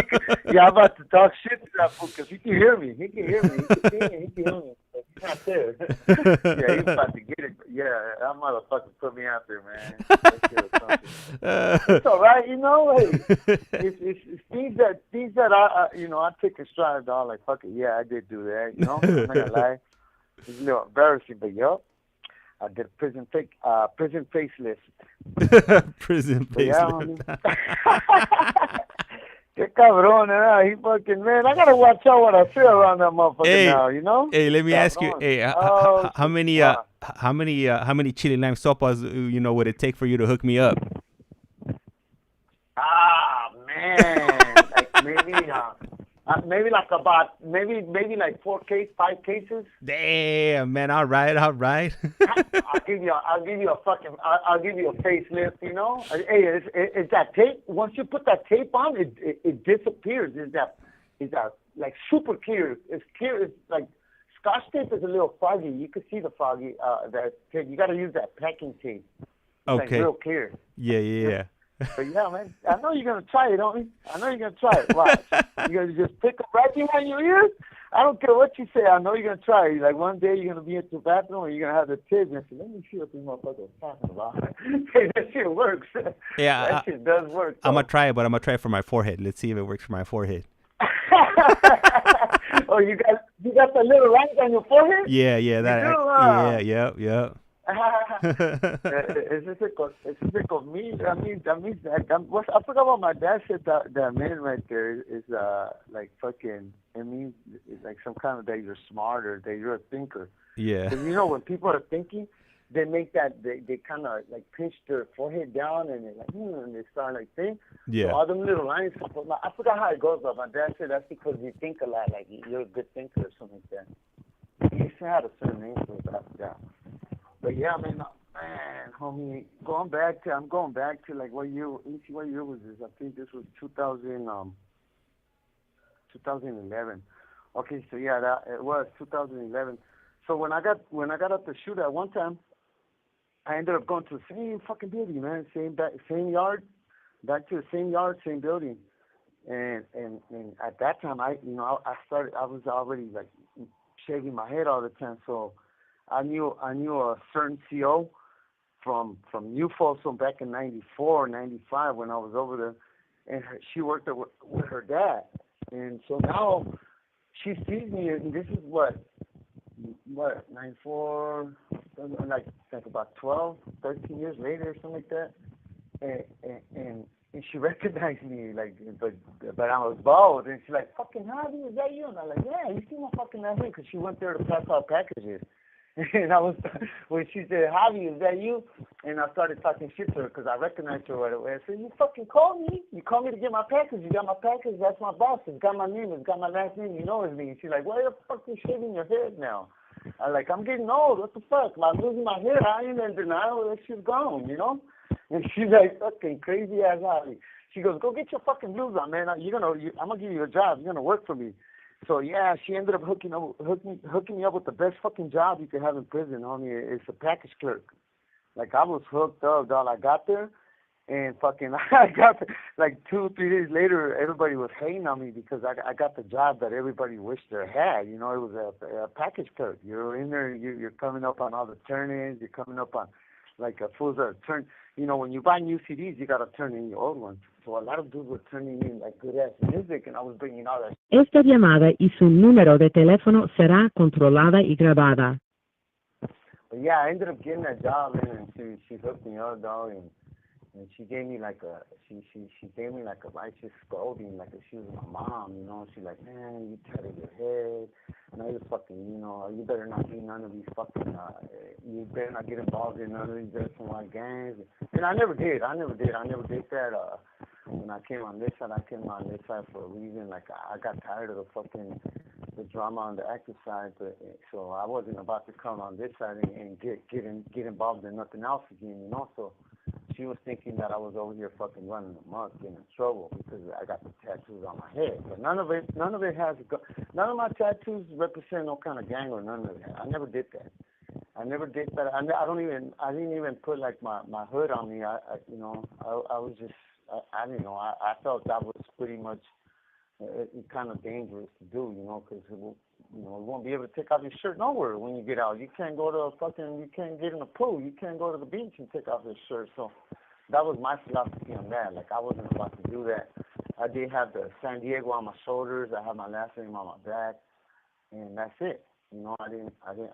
I'm about to talk shit to that fool because he can hear me. He can hear me. He can see me. He can hear me. But he's not there. Yeah, he's about to get it. Yeah, that motherfucker put me out there, man. It's all right, Hey, it's things that I take a stride, dog. Like, fuck it, yeah, I did do that. I'm not gonna lie. It's a little embarrassing, but I did a prison facelift. Prison facelift. Qué cabrón, He fucking, man, I gotta watch out what I say around that motherfucker now, Hey, let me ask you, how many chili lime sopas, would it take for you to hook me up? Ah, man, like maybe Maybe like about maybe like 5 cases. Damn, man. All right. I'll give you a facelift. You know. Hey, is that tape? Once you put that tape on, it disappears. Is that like super clear? It's clear. It's like Scotch tape is a little foggy. You can see the foggy. That tape. You got to use that packing tape. It's like real clear. Yeah. But yeah, man, I know you're gonna try it, don't you? I know you're gonna try it. Watch. You're gonna just pick up right behind your ears. I don't care what you say. I know you're gonna try it. Like one day you're gonna be into the bathroom and you're gonna have the tip and say, "Let me see what this motherfucker is talking about." Hey, that shit works. Yeah, that shit does work. I'm gonna try it, but I'm gonna try it for my forehead. Let's see if it works for my forehead. Oh, you got the little lines on your forehead? Yeah. It's just conmigo. I forgot what my dad said. That man right there is like fucking. It means it's like some kind of that you're smart or that you're a thinker. Yeah. Because you know when people are thinking, they make that they kind of like pinch their forehead down and they like and they start like think. Yeah. So all them little lines. I forgot how it goes, but my dad said that's because you think a lot. Like you're a good thinker or something like that. He had a certain name for it, but I forgot. But yeah, man, homie, I'm going back to like what year was this? I think this was 2011. Okay, so yeah, it was 2011. So when I got up the shoot at one time, I ended up going to the same fucking building, man, same yard, back to the same yard, same building. And at that time, I was already like shaving my head all the time, so I knew a certain CO from New Folsom back in 94, 95 when I was over there, and she worked there with her dad. And so now she sees me, and this is what 94, like about 12, 13 years later or something like that. And she recognized me, like, but I was bald, and she's like, "Fucking Javi, is that you?" And I'm like, "Yeah, you see my fucking ass here," because she went there to pass out packages. And when she said, "Javi, is that you?" And I started talking shit to her because I recognized her right away. I said, "You fucking called me. You called me to get my package. You got my package. That's my boss. It's got my name. It's got my last name. You know it's me." And she's like, "Why the fuck you shaving your head now?" I'm getting old. What the fuck? I'm losing my hair. I ain't in denial. That shit's gone, you know? And she's like, fucking crazy ass Javi. She goes, "Go get your fucking blues on, man. I'm gonna give you a job. You're gonna work for me." So yeah, she ended up hooking me up with the best fucking job you could have in prison, homie. It's a package clerk. Like I was hooked up, dog. I got there, and fucking like 2-3 days later, everybody was hating on me because I got the job that everybody wished they had. You know, it was a package clerk. You're in there, you're coming up on all the turn-ins. You're coming up on like a fools that turn. You know, when you buy new CDs, you gotta turn in your old ones. So a lot of dudes were turning in like good ass music, and I was bringing all that. Esta llamada y su número de teléfono será controlada y grabada. But yeah, I ended up getting that job, and she hooked me up, dog, and she gave me like a righteous scolding, like if she was my mom, you know. She's like, "Man, you tatted your head. Now you're fucking, you better not be none of these fucking, you better not get involved in none of these white gangs." And I never did that. When I came on this side, for a reason. Like I got tired of the drama on the active side, so I wasn't about to come on this side and get involved in nothing else again, you know. So she was thinking that I was over here fucking running amok, getting in trouble because I got the tattoos on my head. But none of my tattoos represent no kind of gang or none of that. I never did that. I didn't even put like my hood on me. I didn't know. I felt that was pretty much kind of dangerous to do, you know, because you won't be able to take off your shirt nowhere when you get out. You can't you can't get in the pool. You can't go to the beach and take off your shirt. So that was my philosophy on that. Like I wasn't about to do that. I did have the San Diego on my shoulders. I had my last name on my back, and that's it. You know, I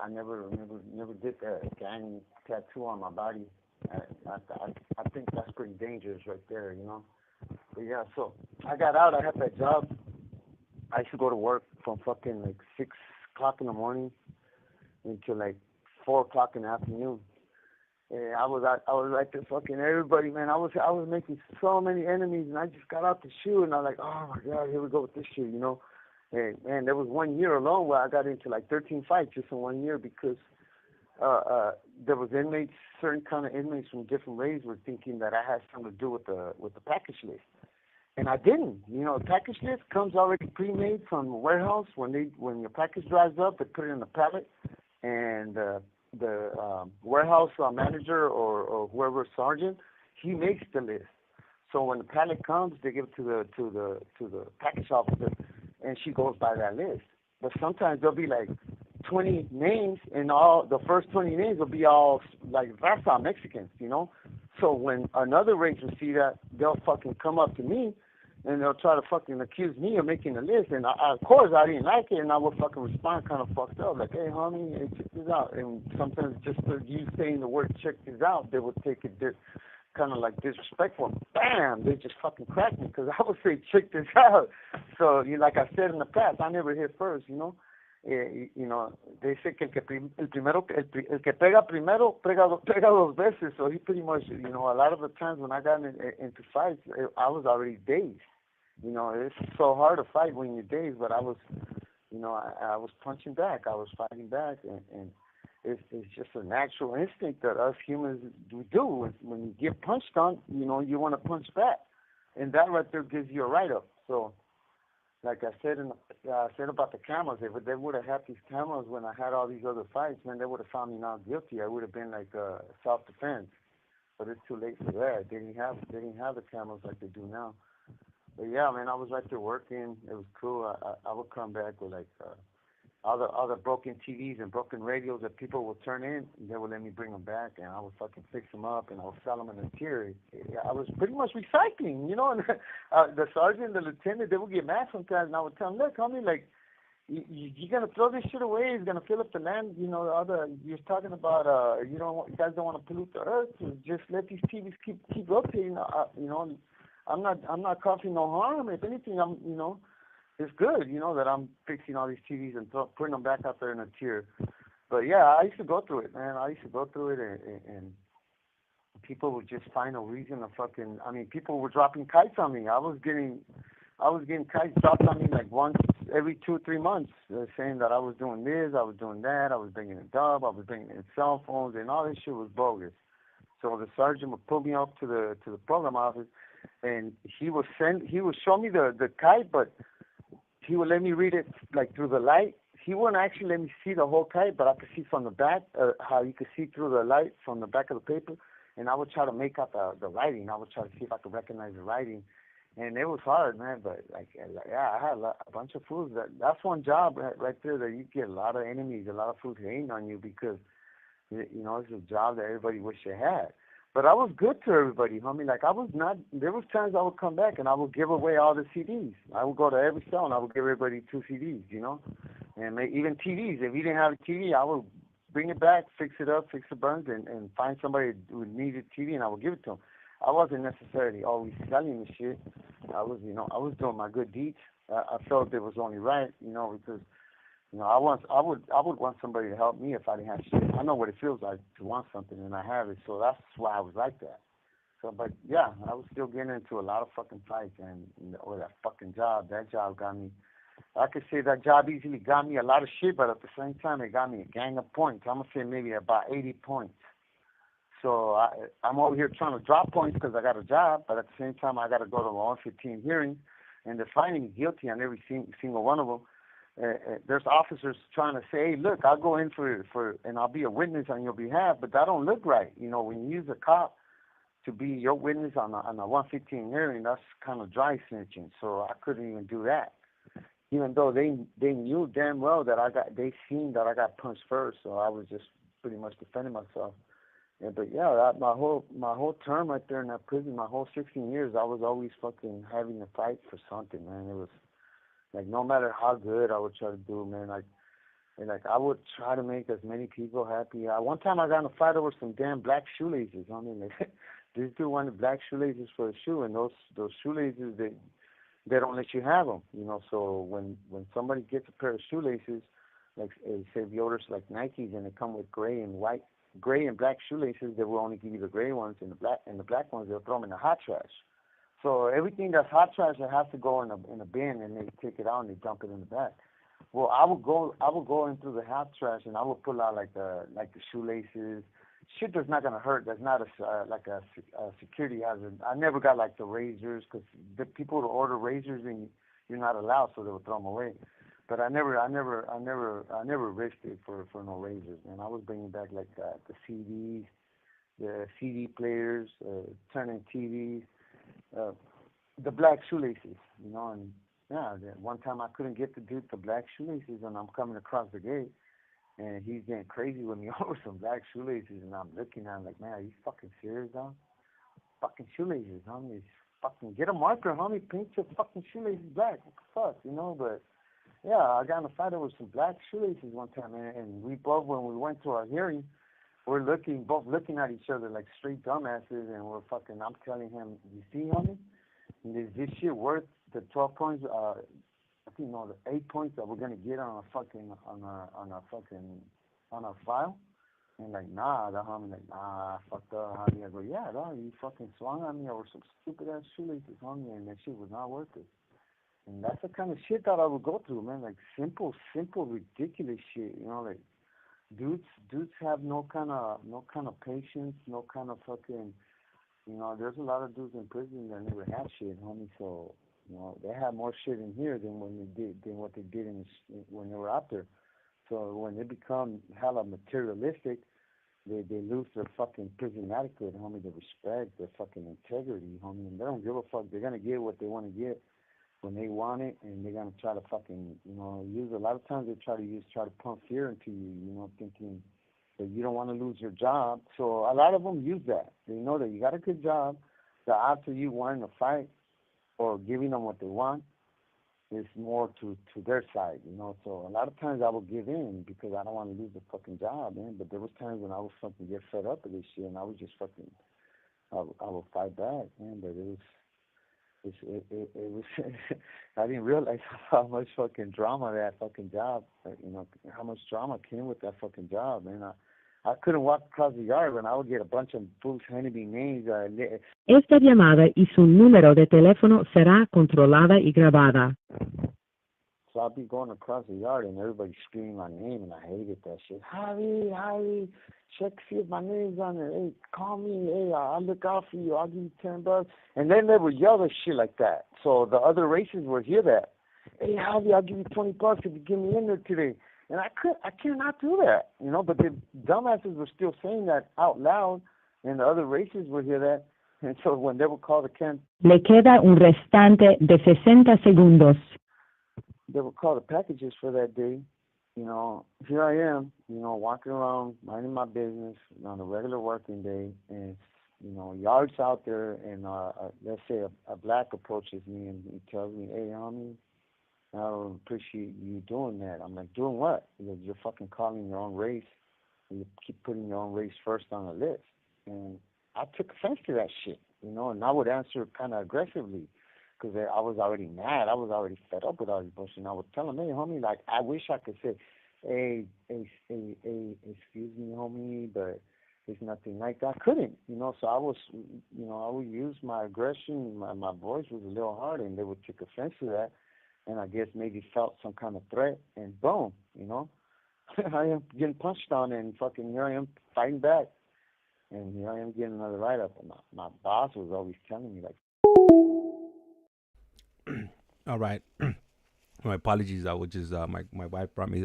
never did that gang tattoo on my body. I think that's pretty dangerous right there, you know. But yeah, so I got out. I had that job. I used to go to work from fucking like 6 o'clock in the morning until like 4 o'clock in the afternoon. And I was like this fucking everybody, man. I was making so many enemies, and I just got out the shoe, and I'm like, oh my god, here we go with this shit, you know. And there was 1 year alone where I got into like 13 fights just in 1 year because there was inmates, certain kind of inmates from different races were thinking that I had something to do with the package list. And I didn't. The package list comes already pre-made from the warehouse. When your package drives up, they put it in a pallet, and the warehouse manager or whoever sergeant, he makes the list. So when the pallet comes, they give it to the package officer, and she goes by that list. But sometimes there'll be like 20 names, and all the first 20 names will be all like Raza Mexicans, So when another race will see that, they'll fucking come up to me, and they'll try to fucking accuse me of making a list. And of course, I didn't like it, and I would fucking respond kind of fucked up, like, hey, homie, hey, check this out. And sometimes just for you saying the word check this out, they would take it kind of like disrespectful. Bam! They just fucking cracked me because I would say check this out. So, like I said in the past, I never hit first, they say que el que pega primero pega dos veces. So he pretty much, a lot of the times when I got into fights, I was already dazed. It's so hard to fight when you're dazed, but I was, I was punching back. I was fighting back, and it's just a natural instinct that us humans do. When you get punched on, you want to punch back, and that right there gives you a write-up. So, like I said, about the cameras, if they would have had these cameras when I had all these other fights, man, they would have found me not guilty. I would have been like self-defense, but it's too late for that. They didn't have the cameras like they do now. But yeah, man, I was right there working. It was cool. I would come back with like all the broken TVs and broken radios that people would turn in. And they would let me bring them back, and I would fucking fix them up, and I would sell them in a tier. I was pretty much recycling, And the sergeant, the lieutenant, they would get mad sometimes, and I would tell them, look, homie, like, you're gonna throw this shit away. It's gonna fill up the land. You're talking about you guys don't want to pollute the earth. So just let these TVs keep rotating. I'm not causing no harm. If anything, it's good, that I'm fixing all these TVs and putting them back out there in a tier. But yeah, I used to go through it, man. And people would just find a reason to fucking. People were dropping kites on me. I was getting kites dropped on me like once every 2-3 months, saying that I was doing this, I was doing that, I was bringing in dub, I was bringing in cell phones, and all this shit was bogus. So the sergeant would pull me up to the program office, and he would show me the kite, but he would let me read it like through the light. He wouldn't actually let me see the whole kite, but I could see from the back, how you could see through the light from the back of the paper. And I would try to make out the writing. I would try to see if I could recognize the writing. And it was hard, man. But yeah, I had a bunch of fools. That's one job right there that you get a lot of enemies, a lot of fools hating on you because, it's a job that everybody wish they had. But I was good to everybody, homie. Like, there was times I would come back and I would give away all the CDs. I would go to every cell and I would give everybody 2 CDs, And even TVs. If you didn't have a TV, I would bring it back, fix it up, fix the burns, and find somebody who needed TV and I would give it to them. I wasn't necessarily always selling the shit. I was doing my good deeds. I felt it was only right, because I would want somebody to help me if I didn't have shit. I know what it feels like to want something, and I have it, so that's why I was like that. So, but yeah, I was still getting into a lot of fucking fights, and that fucking job, that job got me. I could say that job easily got me a lot of shit, but at the same time, it got me a gang of points. I'm gonna say maybe about 80 points. So I'm over here trying to drop points because I got a job, but at the same time, I got to go to the 115 hearings, and they're finding me guilty on every single one of them. There's officers trying to say, hey, look, I'll go in for and I'll be a witness on your behalf, but that don't look right. When you use a cop to be your witness on a 115 hearing, that's kind of dry snitching. So I couldn't even do that, even though they knew damn well that they seen that I got punched first. So I was just pretty much defending myself. Yeah, but yeah, my whole term right there in that prison, my whole 16 years, I was always fucking having to fight for something, man. It was like no matter how good I would try to do, man. I would try to make as many people happy. One time I got in a fight over some damn black shoelaces. This dude wanted black shoelaces for a shoe, and those shoelaces they don't let you have them, So when somebody gets a pair of shoelaces, like say the orders like Nikes, and they come with gray and black shoelaces, they will only give you the gray ones, and the black ones they'll throw them in the hot trash. So everything that's hot trash, it has to go in a bin, and they take it out and they dump it in the back. Well, I would go into the hot trash and I would pull out like the shoelaces, shit that's not gonna hurt. That's not a security hazard. I never got like the razors, because the people would order razors and you're not allowed, so they would throw them away. But I never risked it for no razors. And I was bringing back like the CDs, the CD players, turning TVs, the black shoelaces, you know. And yeah, one time I couldn't get the dude the black shoelaces, and I'm coming across the gate, and he's getting crazy with me over some black shoelaces, and I'm looking at him like, man, are you fucking serious, dog? Fucking shoelaces, homie. Fucking get a marker, homie. Paint your fucking shoelaces black. What the fuck, you know? But yeah, I got in a fight over some black shoelaces one time, and we both, when we went to our hearing, we're both looking at each other like straight dumbasses, and I'm telling him, you see, homie, is this shit worth the 12 points, I think, no, the 8 points that we're gonna get on our file? And like, nah, the homie like, nah, fucked up, homie. I go, yeah, dog, you fucking swung on me over some stupid ass shoelaces, homie, and that shit was not worth it. And that's the kind of shit that I would go through, man. Like simple, ridiculous shit, you know, like dudes have no kind of patience, no kind of fucking, you know. There's a lot of dudes in prison that never had shit, homie. So, you know, they have more shit in here than what they did when they were out there. So when they become hella materialistic, they lose their fucking prison etiquette, homie, their respect, their fucking integrity, homie, and they don't give a fuck. They're gonna get what they want to get when they want it, and they're gonna try to fucking, you know, use. A lot of times they try to pump fear into you, you know, thinking that you don't want to lose your job. So a lot of them use that. They know that you got a good job. The odds of you wanting to fight or giving them what they want is more to their side, you know. So a lot of times I would give in because I don't want to lose the fucking job, man. But there was times when I was fucking get fed up with this shit, and I was just fucking, I would fight back, man. But it was I didn't realize how much fucking drama that fucking job, you know, how much drama came with that fucking job, man. I couldn't walk across the yard when I would get a bunch of fools handing me names. Esta llamada y su número de teléfono será controlada y grabada. So I'd be going across the yard and everybody screaming my name, and I hated that shit. Javi, check, see if my name's on there. Hey, call me. Hey, I'll look out for you. I'll give you $10. And then they would yell at shit like that. So the other races would hear that. Hey, Javi, I'll give you $20 if you get me in there today. And I cannot do that, you know. But the dumbasses were still saying that out loud, and the other races would hear that. And so when they would call the camp, Le queda un restante de 60 segundos. they would call the packages for that day. You know, here I am, you know, walking around, minding my business on a regular working day, and, you know, yards out there, and let's say a black approaches me and he tells me, hey, homie, I don't appreciate you doing that. I'm like, doing what? Because you're fucking calling your own race. You keep putting your own race first on the list. And I took offense to that shit, you know, and I would answer kind of aggressively because I was already mad. I was already fed up with all this bullshit. And I would tell him, hey, homie, like, I wish I could say, hey, excuse me, homie, but it's nothing like that. I couldn't, you know, so I would use my aggression. My voice was a little hard, and they would take offense to that. And I guess maybe felt some kind of threat, and boom, you know, I am getting punched on, and fucking here I am fighting back, and here I am getting another write-up. And my boss was always telling me, like, all right. My apologies. I was just my wife brought me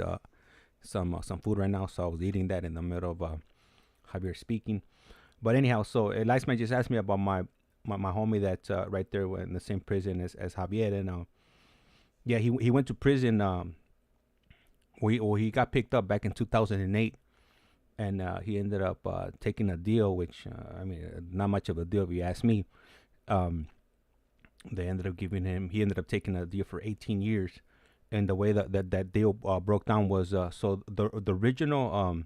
some food right now, so I was eating that in the middle of Javier speaking. But anyhow, so Eliasman just asked me about my homie that's right there in the same prison as Javier, and yeah, he went to prison. He got picked up back in 2008, and he ended up taking a deal, which I mean, not much of a deal if you ask me. They ended up giving him. He ended up taking a deal for 18 years, and the way that deal broke down was so the original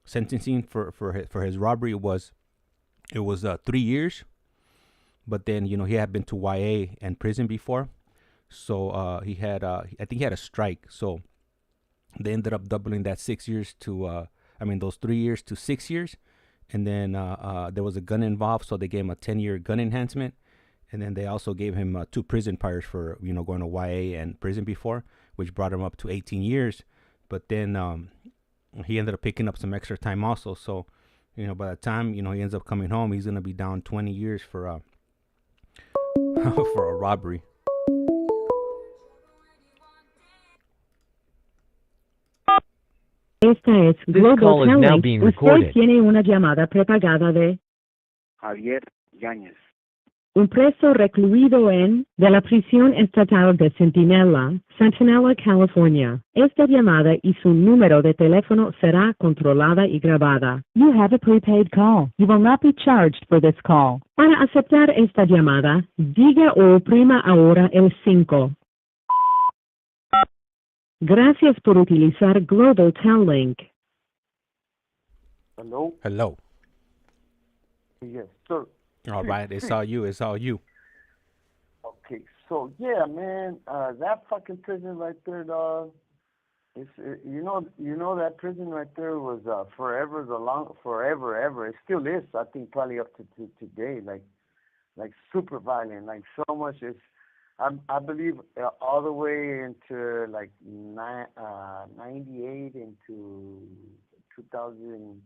sentencing for his robbery was 3 years, but then, you know, he had been to YA and prison before. So he had, I think he had a strike. So they ended up doubling that 6 years to, those 3 years to 6 years. And then there was a gun involved. So they gave him a 10-year gun enhancement. And then they also gave him 2 prison priors for going to YA and prison before, which brought him up to 18 years. But then he ended up picking up some extra time also. So by the time he ends up coming home, he's gonna be down 20 years for for a robbery. Esta es This Global call is now Talent. being Usted recorded. tiene una llamada prepagada de Javier Yáñez. un preso recluido de la prisión estatal de Centinela, California. Esta llamada y su número de teléfono será controlada y grabada. You have a prepaid call. You will not be charged for this call. Para aceptar esta llamada, diga o oprima ahora el 5. Gracias por utilizar Global Talent. Hello? Hello. Yes, sir. All right, it's all you. It's all you. Okay, so yeah, man, that fucking prison right there, dog. It's that prison right there was forever ever. It still is. I think probably up to today, like super violent, like so much. I believe all the way into like 98 into 2000,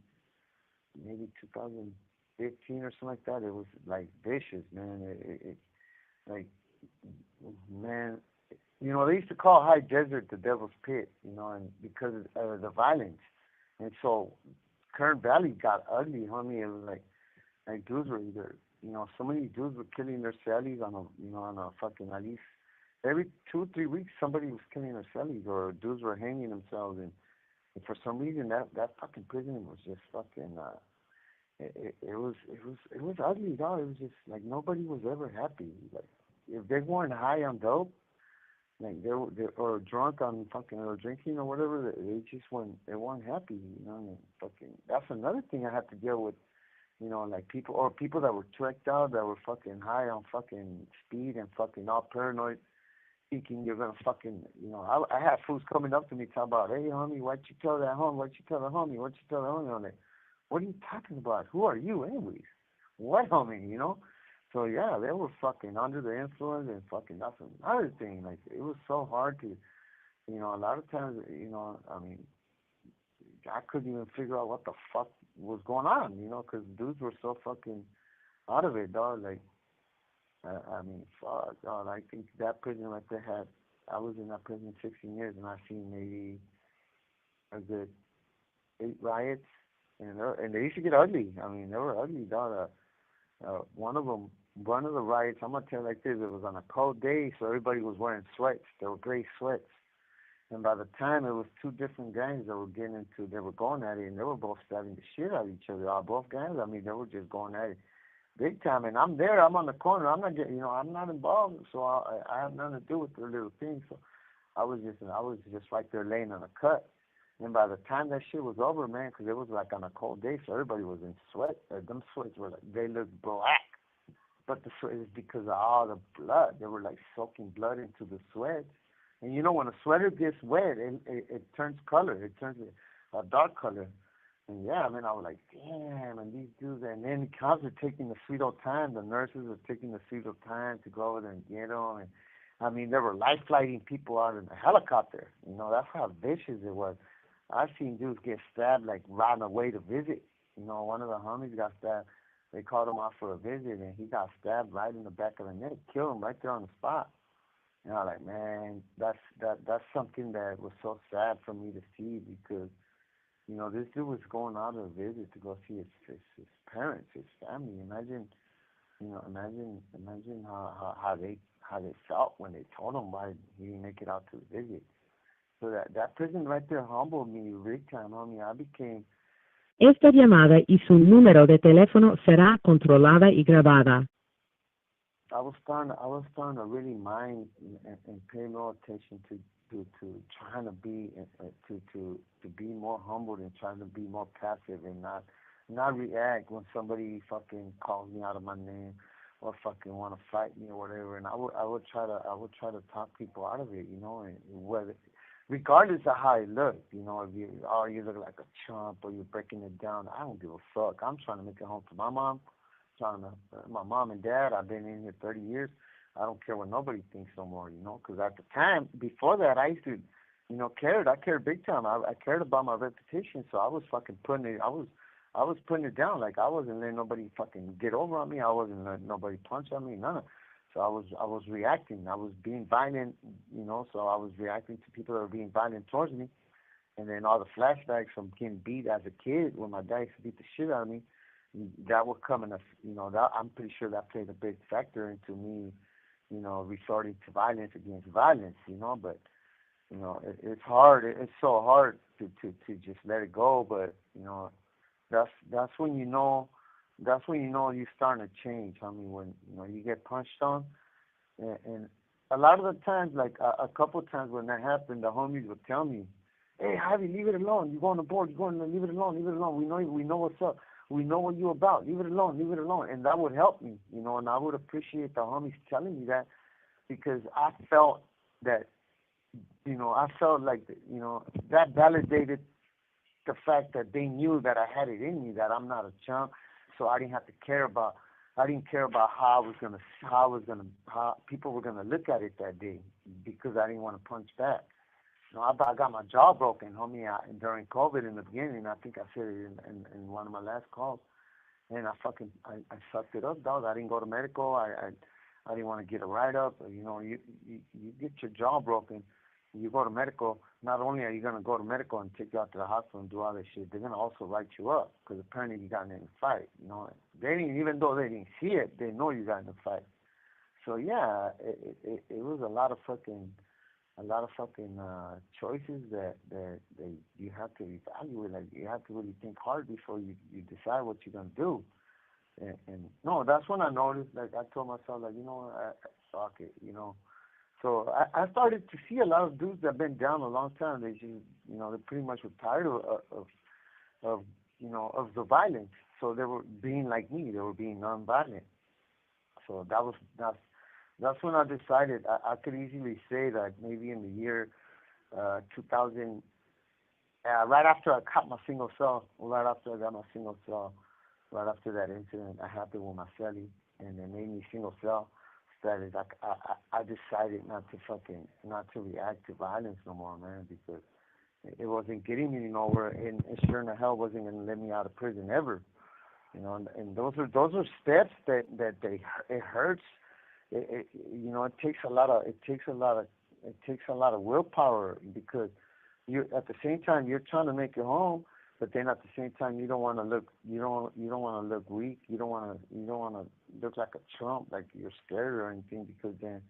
maybe 2015 or something like that. It was like vicious, man. It like, man, they used to call High Desert the Devil's Pit, and because of the violence. And so Kern Valley got ugly, homie. It was like dudes were either, so many dudes were killing their cellies on a fucking, at least every 2-3 weeks somebody was killing their cellies, or dudes were hanging themselves. And for some reason that fucking prison was just fucking, it was ugly, dog. It was just like nobody was ever happy. Like if they weren't high on dope, like they or drunk on fucking or drinking or whatever, they just weren't happy, And fucking that's another thing I had to deal with, like people that were tricked out, that were fucking high on fucking speed and fucking all paranoid, thinking you're gonna fucking, I had fools coming up to me talking about, hey homie, why'd you tell that homie? Why'd you tell the homie? Why'd you tell the homie on it? What are you talking about? Who are you anyways? What homie, So yeah, they were fucking under the influence, and fucking that's another thing. Like it was so hard to, a lot of times, I mean, I couldn't even figure out what the fuck was going on, because dudes were so fucking out of it, dog. Like, I mean, fuck, dog. I think that prison right there I was in that prison 16 years, and I've seen maybe a good 8 riots, and they used to get ugly. I mean, they were ugly, dog. One of the riots, I'm gonna tell you like this: it was on a cold day, so everybody was wearing sweats. They were gray sweats, and by the time it was 2 different gangs that were they were going at it, and they were both stabbing the shit out of each other. Both gangs, I mean, they were just going at it big time. And I'm there, I'm on the corner, I'm not getting, I'm not involved, so I have nothing to do with their little thing. So I was just right there laying on a cut. And by the time that shit was over, man, because it was like on a cold day, so everybody was in sweat. Them sweats were like, they looked black. But the sweat is because of all the blood. They were like soaking blood into the sweat. And when a sweater gets wet, it turns color. It turns a dark color. And yeah, I mean, I was like, damn, and these dudes, and then the cops are taking the sweet old time. The nurses are taking the sweet old time to go over there and get them. And I mean, they were life flighting people out in a helicopter. That's how vicious it was. I've seen dudes get stabbed like right on the way to visit. One of the homies got stabbed. They called him out for a visit, and he got stabbed right in the back of the neck, killed him right there on the spot. And I was like, man, that's something that was so sad for me to see, because, this dude was going out on a visit to go see his parents, his family. Imagine how they felt when they told him why he didn't make it out to the visit. So that prison right there humbled me big time, homie. I became. Esta llamada y su número de teléfono será controlada y grabada. I was starting to really mind and pay more attention to trying to be to be more humbled, and trying to be more passive, and not react when somebody fucking calls me out of my name or fucking want to fight me or whatever. And I would try to talk people out of it, and whether, regardless of how it looked, if you look like a chump or you're breaking it down, I don't give a fuck. I'm trying to make it home to my mom, trying to, my mom and dad, I've been in here 30 years. I don't care what nobody thinks no more, you know, because at the time, before that, I used to, you know, I cared big time. I cared about my reputation, so I was fucking putting it, I was putting it down. Like, I wasn't letting nobody fucking get over on me. I wasn't letting nobody punch on me, none of. So I was reacting. I was being violent, you know, so I was reacting to people that were being violent towards me. And then all the flashbacks from getting beat as a kid when my dad used to beat the shit out of me, that would come in a, you know, that I'm pretty sure that played a big factor into me, you know, resorting to violence against violence, you know. But, you know, it's hard. It's so hard to just let it go. But, you know, that's when you know you're starting to change. I mean, when, you know, you get punched on, and a lot of the times, like a couple of times when that happened, the homies would tell me, "Hey, Javi, leave it alone. You're going to board. You're going to leave it alone. Leave it alone. We know what's up. We know what you're about. Leave it alone. Leave it alone." And that would help me, you know. And I would appreciate the homies telling me that, because I felt that, you know, I felt like, you know, that validated the fact that they knew that I had it in me, that I'm not a chump. So I didn't have to care about. I didn't care about how people were gonna look at it that day, because I didn't want to punch back. You know, I got my jaw broken, homie, during COVID in the beginning. I think I said it in one of my last calls, and I sucked it up, dog. I didn't go to medical. I didn't want to get a write up. You know, you get your jaw broken. You go to medical, not only are you going to go to medical and take you out to the hospital and do all this shit, they're going to also write you up, because apparently you got in a fight, you know. They didn't, even though they didn't see it, they know you got in a fight. So yeah, it was a lot of fucking choices that you have to evaluate. Like, you have to really think hard before you decide what you're going to do. And no, that's when I noticed, like, I told myself, like, you know, fuck it, you know. So I started to see a lot of dudes that have been down a long time. They just, you know, they pretty much were tired of you know, of the violence. So they were being like me. They were being nonviolent. So that's when I decided I could easily say that maybe in the year 2000, right after I got my single cell, right after that incident that happened with my celly, and they made me single cell. That is, I decided not to react to violence no more, man, because it wasn't getting me nowhere, and it sure in the hell wasn't going to let me out of prison ever, you know. And those are steps that it hurts. You know, it takes a lot of willpower, because you, at the same time, you're trying to make it home, but then at the same time, you don't want to look weak. You don't want to look like a Trump, like you're scared or anything, because then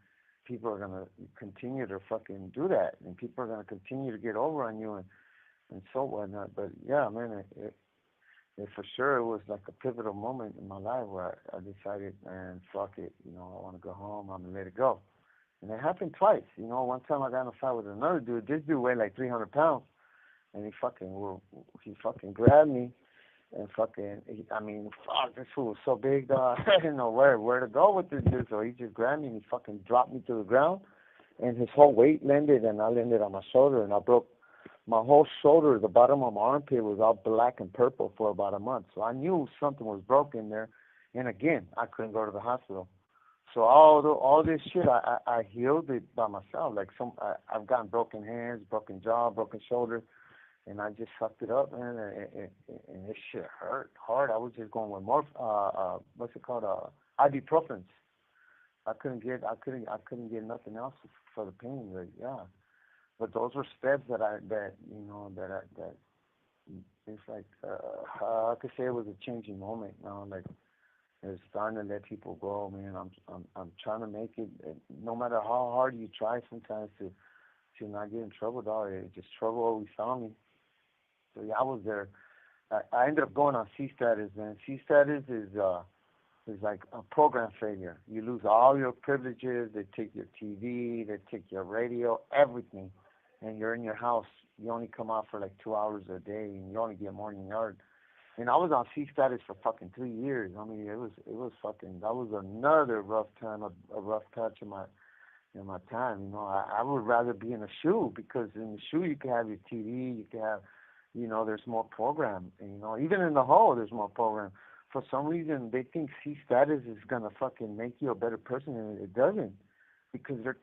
people are gonna continue to fucking do that, and people are gonna continue to get over on you and so whatnot. But yeah, man, it for sure it was like a pivotal moment in my life where I decided, man, fuck it, you know, I want to go home. I'm gonna let it go. And it happened twice. You know, one time I got in a fight with another dude. This dude weighed like 300 pounds. And he fucking grabbed me, and fuck, this fool was so big, dog. I didn't know where to go with this dude. So he just grabbed me and he fucking dropped me to the ground, and his whole weight landed, and I landed on my shoulder, and I broke my whole shoulder. The bottom of my armpit was all black and purple for about a month. So I knew something was broken there. And again, I couldn't go to the hospital. So all this shit, I healed it by myself. Like, I've gotten broken hands, broken jaw, broken shoulder. And I just sucked it up, man, and this shit hurt hard. I was just going with more, ibuprofens. I couldn't get nothing else for the pain, but yeah. But those were steps that it's like, I could say it was a changing moment. You know, like, it's starting to let people go, man. I'm trying to make it, no matter how hard you try sometimes to not get in trouble, dog. Just trouble always found me. So yeah, I was there. I ended up going on C status, man. C status is like a program failure. You lose all your privileges. They take your TV, they take your radio, everything, and you're in your house. You only come out for like 2 hours a day, and you only get morning yard. And I was on C status for fucking 3 years. I mean, it was fucking. That was another rough time, a rough patch in my time. You know, I would rather be in a shoe, because in the shoe you can have your TV, you can have, you know, there's more program. And, you know, even in the hole, there's more program. for some reason they think C status is gonna fucking make you a better person, and it doesn't, because they're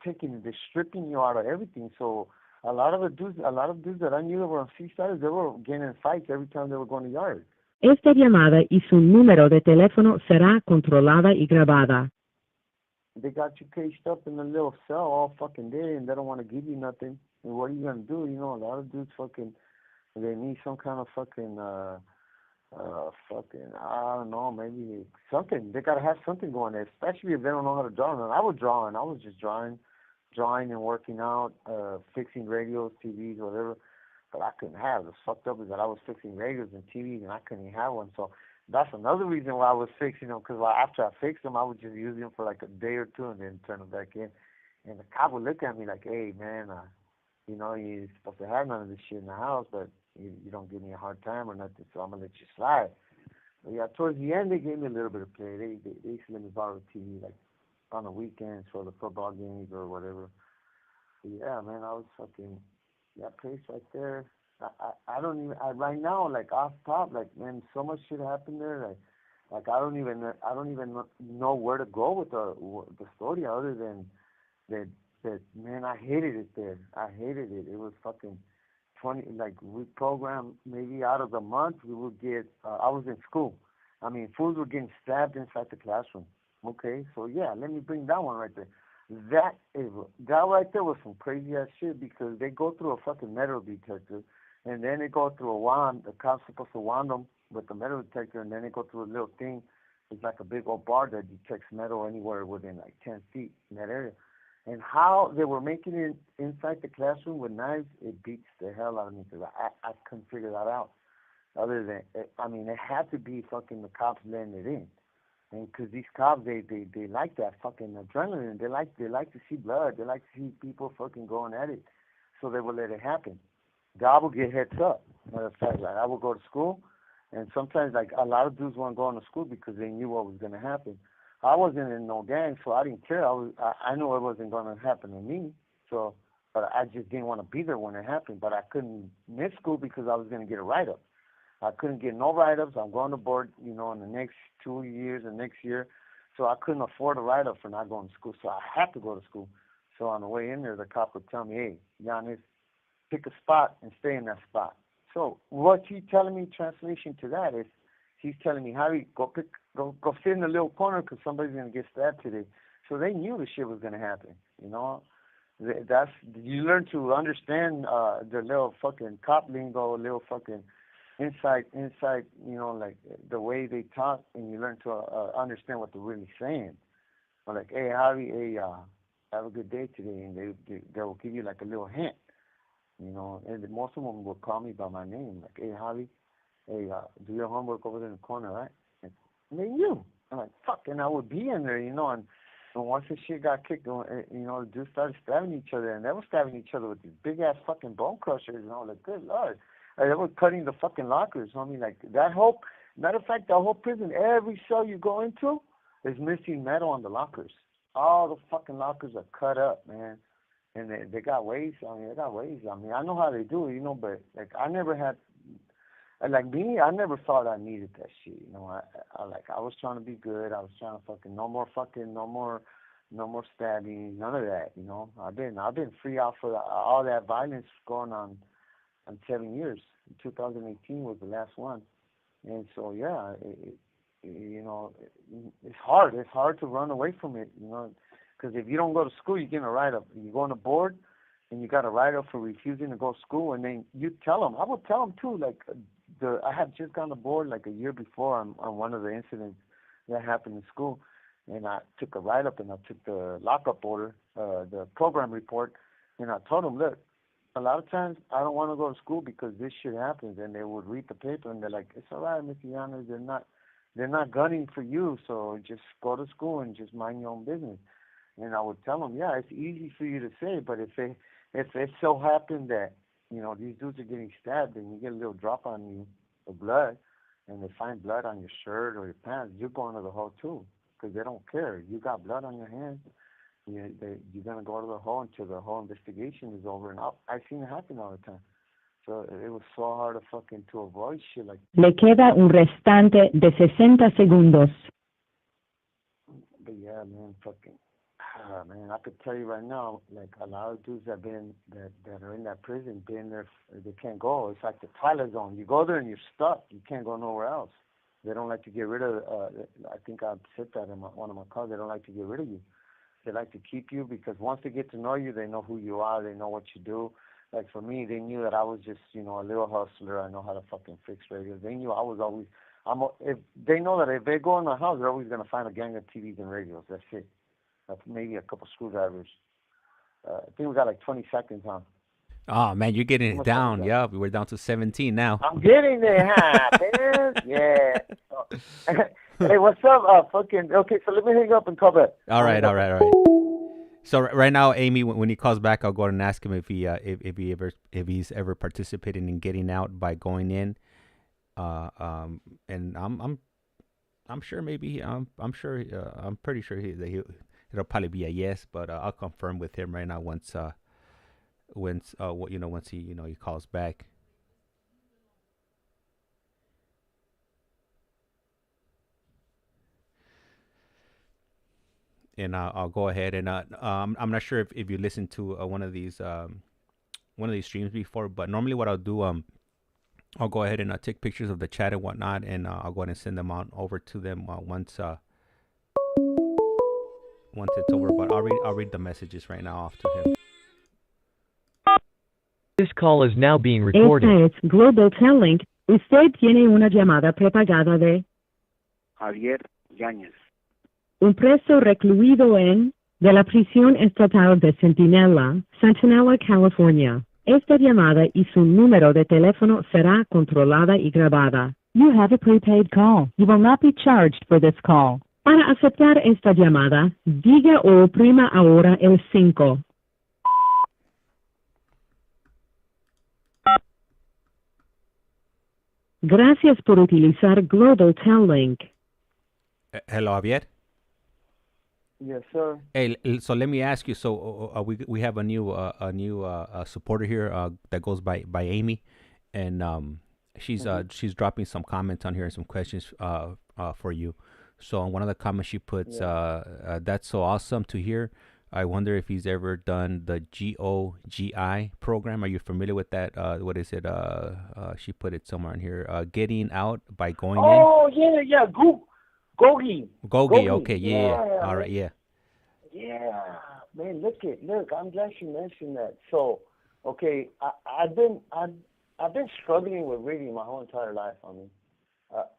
stripping you out of everything. So a lot of dudes that I knew that were on C status, they were getting in fights every time they were going to yard. Esta llamada y su número de teléfono será controlada y grabada. They got you caged up in a little cell all fucking day, and they don't want to give you nothing. And what are you gonna do? You know, a lot of dudes fucking, they need some kind of fucking, I don't know, maybe something. They gotta have something going there, especially if they don't know how to draw. And I was drawing. I was just drawing and working out, fixing radios, TVs, whatever. But I couldn't have. What's fucked up is that I was fixing radios and TVs, and I couldn't even have one. So that's another reason why I was fixing them, because after I fixed them, I would just use them for like a day or two and then turn them back in. And the cop would look at me like, hey, man, you know, you're supposed to have none of this shit in the house, but you don't give me a hard time or nothing, so I'm going to let you slide. But yeah, towards the end, they gave me a little bit of play. They used to let me borrow the TV, like, on the weekends for the football games or whatever. But yeah, man, I was fucking, that place right there. I don't even, right now, like, off top, like, man, so much shit happened there. Like I don't even know where to go with the story other than that, man, I hated it there. I hated it. It was fucking 20, like, we programmed maybe out of the month, we would get, I was in school. I mean, fools were getting stabbed inside the classroom. Okay, so yeah, let me bring that one right there. That right there was some crazy ass shit, because they go through a fucking metal detector, and then they go through a wand. The cop's supposed to wand them with the metal detector, and then they go through a little thing. It's like a big old bar that detects metal anywhere within like 10 feet in that area. And how they were making it inside the classroom with knives, it beats the hell out of me, because I couldn't figure that out. Other than, I mean, it had to be fucking the cops letting it in. And because these cops, they like that fucking adrenaline. They like to see blood. They like to see people fucking going at it. So they will let it happen. I would get heads up. Matter of fact, like, I would go to school, and sometimes, like, a lot of dudes weren't going to school because they knew what was going to happen. I wasn't in no gang, so I didn't care. I knew it wasn't going to happen to me. So, but I just didn't want to be there when it happened. But I couldn't miss school because I was going to get a write-up. I couldn't get no write-ups. I'm going to board, you know, in the next 2 years and next year. So I couldn't afford a write-up for not going to school. So I had to go to school. So on the way in there, the cop would tell me, hey, YANEZ, pick a spot and stay in that spot. So what he's telling me, translation to that, is he's telling me, Harry, go sit in the little corner because somebody's going to get stabbed today. So they knew the shit was going to happen, you know. You learn to understand the little fucking cop lingo, little fucking inside, you know, like the way they talk, and you learn to understand what they're really saying. Or like, hey, Harry, hey, have a good day today, and they will give you like a little hint, you know. And most of them will call me by my name, like, hey, Harry, hey, do your homework over there in the corner, right? And they knew. I'm like, fuck, and I would be in there, you know, and once the shit got kicked, you know, the dudes started stabbing each other, and they were stabbing each other with these big-ass fucking bone crushers, and I was like, good Lord. They were cutting the fucking lockers. I mean, like, that whole, matter of fact, the whole prison, every cell you go into is missing metal on the lockers. All the fucking lockers are cut up, man. And they got ways. I mean, I know how they do it, you know, but, like, I never had, like me, I never thought I needed that shit, you know. I was trying to be good. I was trying to fucking, no more stabbing, none of that, you know. I've been free out for all that violence going on 7 years. 2018 was the last one. And so, yeah, you know, it's hard. It's hard to run away from it, you know, because if you don't go to school, you're getting a write-up. You go on a board, and you got a write-up for refusing to go to school, and then you tell them. I would tell them, too, like, I had just gone to board, like, a year before on one of the incidents that happened in school, and I took a write-up, and I took the lockup order, the program report, and I told them, look, a lot of times I don't want to go to school because this shit happens, and they would read the paper and they're like, it's all right, Mr. YANEZ, they're not gunning for you, so just go to school and just mind your own business. And I would tell them, yeah, it's easy for you to say, but if it so happened that, you know, these dudes are getting stabbed and you get a little drop on you of blood, and they find blood on your shirt or your pants, you're going to the hole too, because they don't care. You got blood on your hands. You're going to go to the hole until the whole investigation is over. And I've seen it happen all the time. So it was so hard to avoid shit like. Le queda un restante de 60 segundos. But yeah, man, man, I could tell you right now, like a lot of dudes that are in that prison, been there, they can't go. It's like the Twilight Zone. You go there and you're stuck. You can't go nowhere else. They don't like to get rid of. I think I said that in one of my calls. They don't like to get rid of you. They like to keep you because once they get to know you, they know who you are. They know what you do. Like for me, they knew that I was just, a little hustler. I know how to fucking fix radios. They knew I was always. If they know that if they go in the house, they're always gonna find a gang of TVs and radios. That's it. Maybe a couple screwdrivers. I think we got like 20 seconds, huh? Oh man, you're getting it down. Yeah, we're down to 17 now. I'm getting there, huh, man? Yeah. Hey, what's up? Okay, so let me hang up and call back. All right. So right now, Amy, when he calls back, I'll go and ask him if he's ever participated in getting out by going in. And I'm sure maybe I'm pretty sure it'll probably be a yes, but I'll confirm with him right now once he calls back. And I'll go ahead and I'm not sure if you listened to one of these streams before, but normally what I'll do I'll go ahead and take pictures of the chat and whatnot, and I'll go ahead and send them on over to them once it's over. But I'll read the messages right now off to him. This call is now being recorded. Esta es Global Telling. Usted tiene una llamada prepagada de Javier Yáñez. un preso recluido de la prisión estatal de Centinela, California. Esta llamada y su número de teléfono será controlada y grabada. You have a prepaid call. You will not be charged for this call. Para aceptar esta llamada, diga o oprima ahora el 5. Gracias por utilizar Global Telling. Hello, Javier. Yes, sir. Hey, so let me ask you. So we have a new supporter here that goes by Amy, and she's dropping some comments on here and some questions for you. So on one of the comments she puts, that's so awesome to hear. I wonder if he's ever done the GOGI program. Are you familiar with that? What is it? She put it somewhere in here. Getting out by going in. Oh yeah. Gogi. Okay, yeah. All right, yeah. Yeah, man. Look. I'm glad you mentioned that. So, okay, I've been struggling with reading my whole entire life. I mean,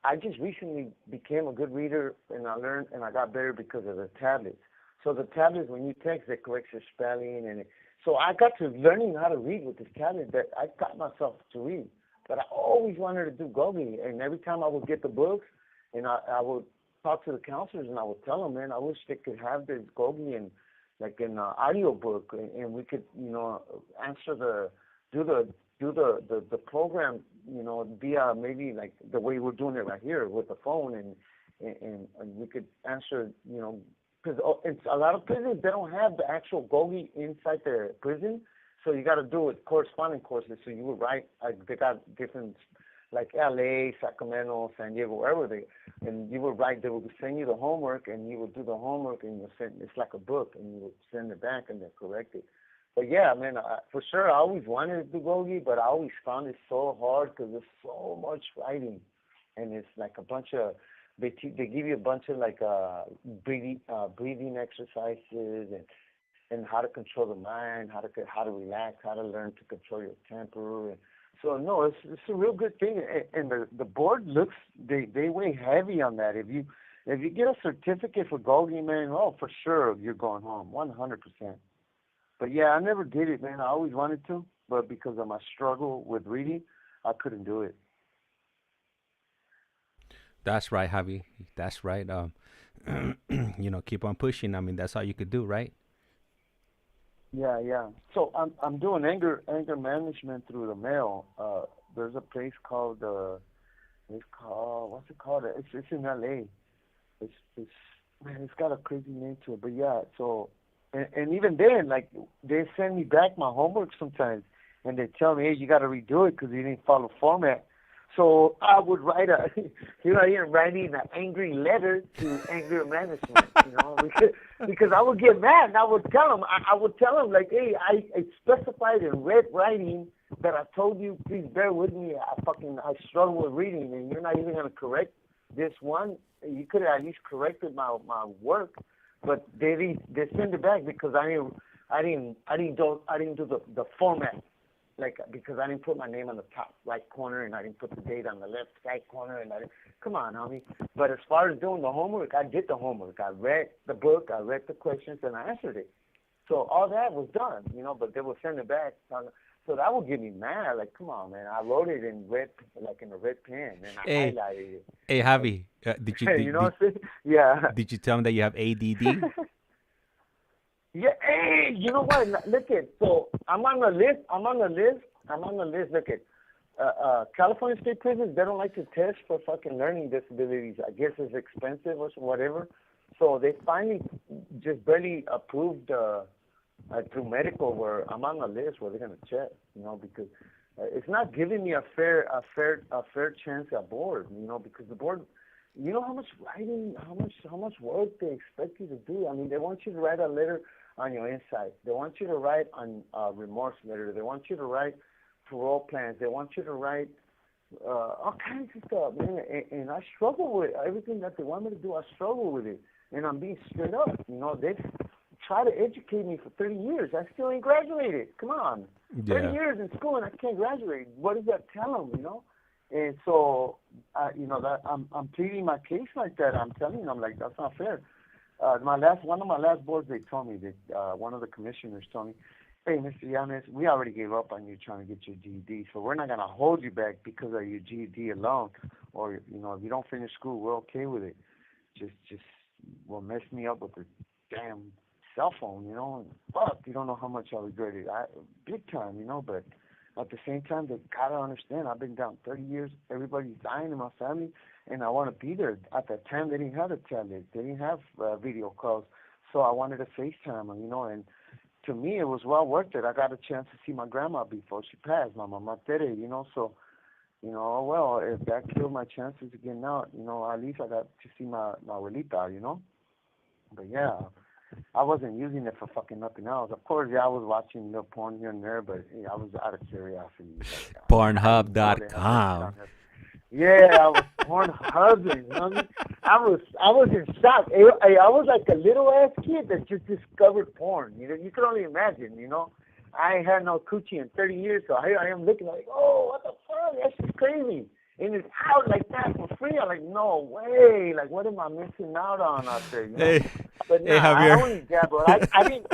I just recently became a good reader, and I learned and I got better because of the tablets. So the tablets, when you text, it corrects your spelling, so I got to learning how to read with this tablet. That I taught myself to read, but I always wanted to do Gogi, and every time I would get the books, and I would talk to the counselors, and I would tell them, man, I wish they could have this Gogi in like an audio book, and we could, answer do the program, via maybe like the way we're doing it right here with the phone, and we could answer, because a lot of prisons, they don't have the actual Gogi inside the prison, so you got to do it corresponding courses. So you would write, they got different, like L.A., Sacramento, San Diego, wherever and you would write, they would send you the homework, and you would do the homework, and it's like a book, and you would send it back, and they correct it. But yeah, man, for sure, I always wanted to do Gogi, but I always found it so hard because there's so much writing, and it's like a bunch of, they give you a bunch of like breathing exercises and how to control the mind, how to relax, how to learn to control your temper. And so no, it's a real good thing, and the board looks, they weigh heavy on that. If you get a certificate for Gogi, man, for sure you're going home, 100%. But yeah, I never did it, man. I always wanted to, but because of my struggle with reading, I couldn't do it. That's right, Javi. That's right. Keep on pushing. I mean, that's all you could do, right? Yeah. So I'm doing anger management through the mail. There's a place called what's it called? It's in LA. It's got a crazy name to it, but yeah. So and even then, like, they send me back my homework sometimes, and they tell me, hey, you got to redo it because you didn't follow format. So I would write here I am writing an angry letter to anger management, because I would get mad and I would tell them, like, hey, I specified in red writing that I told you, please bear with me. I struggle with reading, and you're not even going to correct this one. You could have at least corrected my work, but they send it back because I didn't do the format. Like, because I didn't put my name on the top right corner and I didn't put the date on the left right corner, and come on, homie. But as far as doing the homework, I did the homework. I read the book, I read the questions, and I answered it. So all that was done, but they will send it back. So that would get me mad. Like, come on, man. I wrote it in red, like in a red pen, and I highlighted it. Hey, Javi, Yeah. Did you tell them that you have ADD? Yeah, hey, you know what? Look at, so I'm on the list. Look at, California State prisons, they don't like to test for fucking learning disabilities. I guess it's expensive or whatever. So they finally just barely approved through medical where I'm on the list where they're gonna check, because it's not giving me a fair chance at board, because the board. You know how much writing, how much work they expect you to do. I mean, they want you to write a letter on your insight. They want you to write on remorse letter. They want you to write parole plans. They want you to write all kinds of stuff, man. And I struggle with everything that they want me to do. I struggle with it, and I'm being straight up. They try to educate me for 30 years. I still ain't graduated. Come on, 30 years in school and I can't graduate. What does that tell them? And so, that I'm pleading my case like that. I'm telling them, like, that's not fair. One of my last boards, they told me that one of the commissioners told me, hey, Mr. YANEZ, we already gave up on you trying to get your GED, so we're not going to hold you back because of your GED alone. Or, if you don't finish school, we're okay with it. Just will mess me up with the damn cell phone, and fuck, you don't know how much I regret it. Big time, but at the same time, they gotta understand, I've been down 30 years. Everybody's dying in my family, and I want to be there. At that time, they didn't have a tablet. They didn't have video calls, so I wanted to FaceTime them, and to me, it was well worth it. I got a chance to see my grandma before she passed, my mama Tere, so, well, if that killed my chances of getting out, at least I got to see my abuelita, But yeah, I wasn't using it for fucking nothing else. Of course, I was watching little porn here and there, but I was out of curiosity. Pornhub.com. Yeah, I was Pornhubbing. I was in shock. I was like a little ass kid that just discovered porn. You can only imagine. I ain't had no coochie in 30 years, so I am looking like, oh, what the fuck? That's just crazy. And it's out like that for free. I'm like, no way. Like, what am I missing out on out there? Hey, but hey, Javier. I only dabbled. I didn't.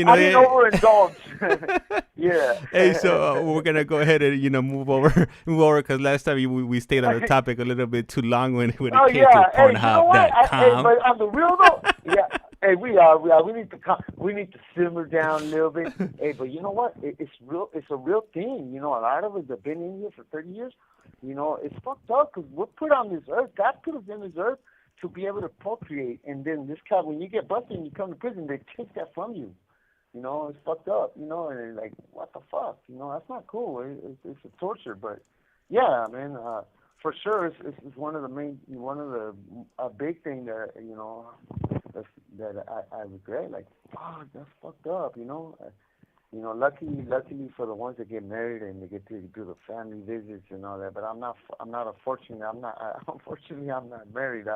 I didn't overindulge. Yeah. Hey, so we're gonna go ahead and move over because last time we stayed on the topic a little bit too long when it came to Pornhub.com. But on the real though, yeah. Hey, we need to simmer down a little bit. Hey, but you know what? It's real. It's a real thing. A lot of us have been in here for 30 years. It's fucked up because we're put on this earth. God put us in this earth to be able to procreate. And then this guy, when you get busted and you come to prison, they take that from you. It's fucked up. And like, what the fuck? That's not cool. It's a torture. But yeah, man. For sure, it's one of the big thing that that I regret. Like, fuck, that's fucked up. Luckily for the ones that get married and they get to do the family visits and all that. But unfortunately, I'm not married.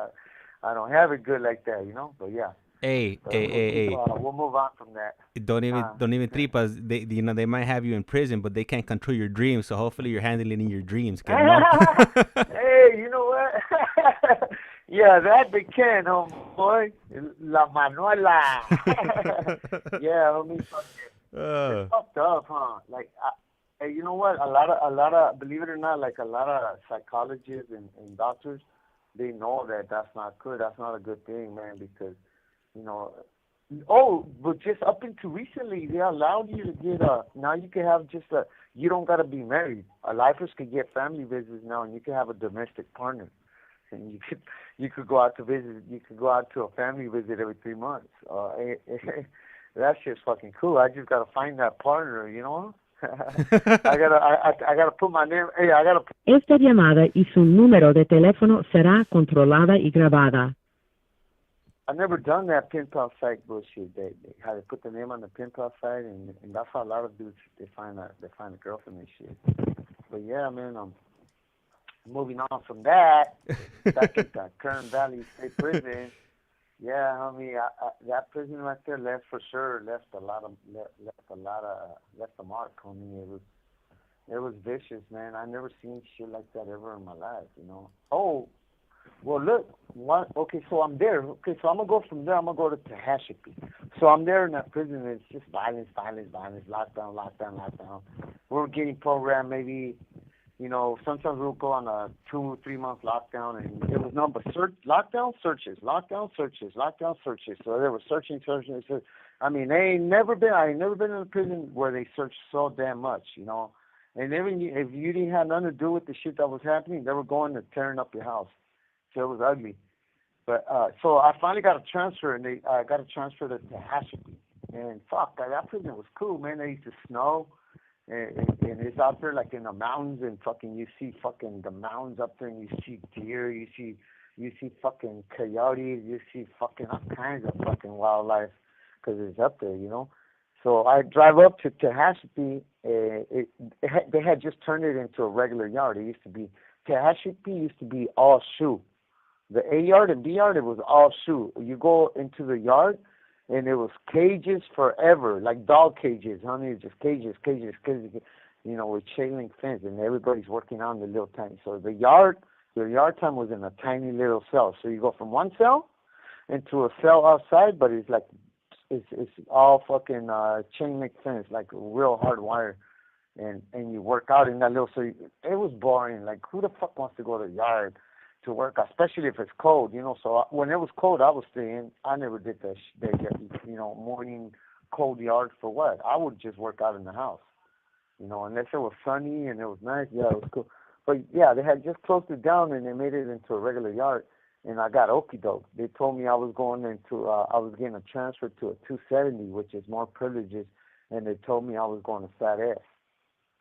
I don't have it good like that. But yeah. Hey. We'll move on from that. Don't even trip us. They might have you in prison, but they can't control your dreams. So hopefully you're handling in your dreams. Hey, you know what? Yeah, that they can, homeboy. La Manuela. Yeah, homie. It's fucked up, huh? Like, you know what? A lot of, believe it or not, like a lot of psychologists and doctors, they know that that's not good. That's not a good thing, man, because, but just up until recently, they allowed you to get now you can have you don't got to be married. Lifers can get family visits now, and you can have a domestic partner. And you could go out to visit. You could go out to a family visit every 3 months. That shit's fucking cool. I just gotta find that partner, you know. I gotta put my name. Hey, I gotta. Esta llamada y su número de teléfono será controlada y grabada. I've never done that pen pal site bullshit. They how they put the name on the pen pal site, and that's how a lot of dudes they find a girlfriend and shit. But yeah, man, moving on from that, back at the Kern Valley State Prison. Yeah, homie, that prison right there left a mark, homie. It was vicious, man. I never seen shit like that ever in my life, you know. Oh, well, look, okay, so I'm there. Okay, so I'm gonna go from there. I'm gonna go to Tehachapi. So I'm there in that prison, and it's just violence, lockdown. We're getting programmed, maybe. You know, sometimes we'll go on a 2 or 3 month lockdown, and it was nothing but lockdown searches. So they were searching. I mean, I ain't never been in a prison where they searched so damn much, you know. And even if you didn't have nothing to do with the shit that was happening, they were going and tearing up your house. So it was ugly. But so I finally got a transfer, and I got a transfer to Tehachapi. And fuck, that prison was cool, man. They used to snow. And it's out there like in the mountains, and fucking you see fucking the mountains up there, and you see deer, you see fucking coyotes, you see fucking all kinds of fucking wildlife because it's up there, you know. So I drive up to Tehachapi. They had just turned it into a regular yard. It used to be Tehachapi used to be all shoe. The A yard and B yard, it was all shoe. You go into the yard, and it was cages forever, like dog cages, honey, just cages, you know, with chain link fence, and everybody's working on the little tiny. So the yard time was in a tiny little cell. So you go from one cell into a cell outside, but it's like it's all fucking chain link fence, like real hard wire, and you work out in that little. So it was boring. Like, who the fuck wants to go to the yard to work, especially if it's cold, you know. So when it was cold, I was staying. I never did that, you know, morning cold yard for what? I would just work out in the house, you know, unless it was sunny and it was nice. Yeah, it was cool. But yeah, they had just closed it down, and they made it into a regular yard, and I got okie doke. They told me I was going into, I was getting a transfer to a 270, which is more privileges, and they told me I was going to Fat S.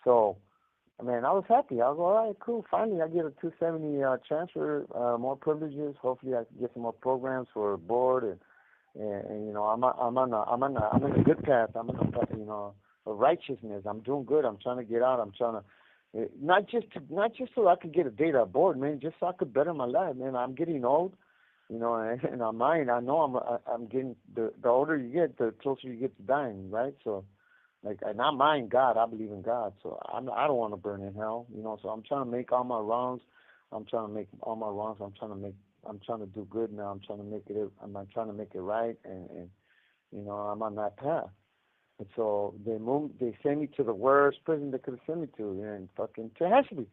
So, man, I was happy. I was all right, cool. Finally, I get a 270 transfer, more privileges. Hopefully, I can get some more programs for board, and you know, I'm in a good path. I'm in a, you know, of righteousness. I'm doing good. I'm trying to get out. I'm trying to not just so I could get a date at board, man. Just so I could better my life, man. I'm getting old, you know, and I know I'm getting the older you get, the closer you get to dying, right? So. Like, and I mind God, I believe in God, so I don't want to burn in hell, you know. So I'm trying to make all my wrongs. I'm trying to do good now. I'm trying to make it right, and you know, I'm on that path. And so they send me to the worst prison they could have sent me to, in fucking Tehachapi.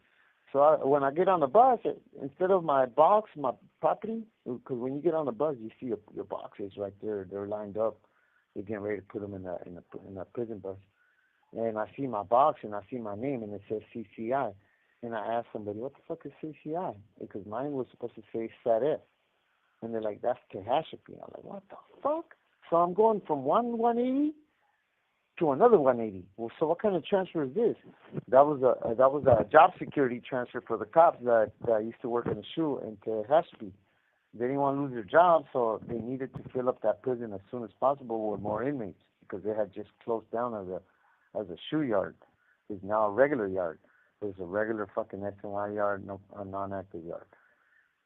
So when I get on the bus, instead of my box, my property, because when you get on the bus, you see your boxes right there. They're lined up. They're getting ready to put them in a prison bus. And I see my box, and I see my name, and it says CCI. And I asked somebody, what the fuck is CCI? Because mine was supposed to say SAT-F. And they're like, that's Tehachapi. I'm like, what the fuck? So I'm going from one 180 to another 180. Well, so what kind of transfer is this? That was a job security transfer for the cops that used to work in the SHU in Tehachapi. They didn't want to lose their job, so they needed to fill up that prison as soon as possible with more inmates, because they had just closed down as a shoe yard. It's now a regular yard. There's a regular fucking SNY yard, no, a non-active yard.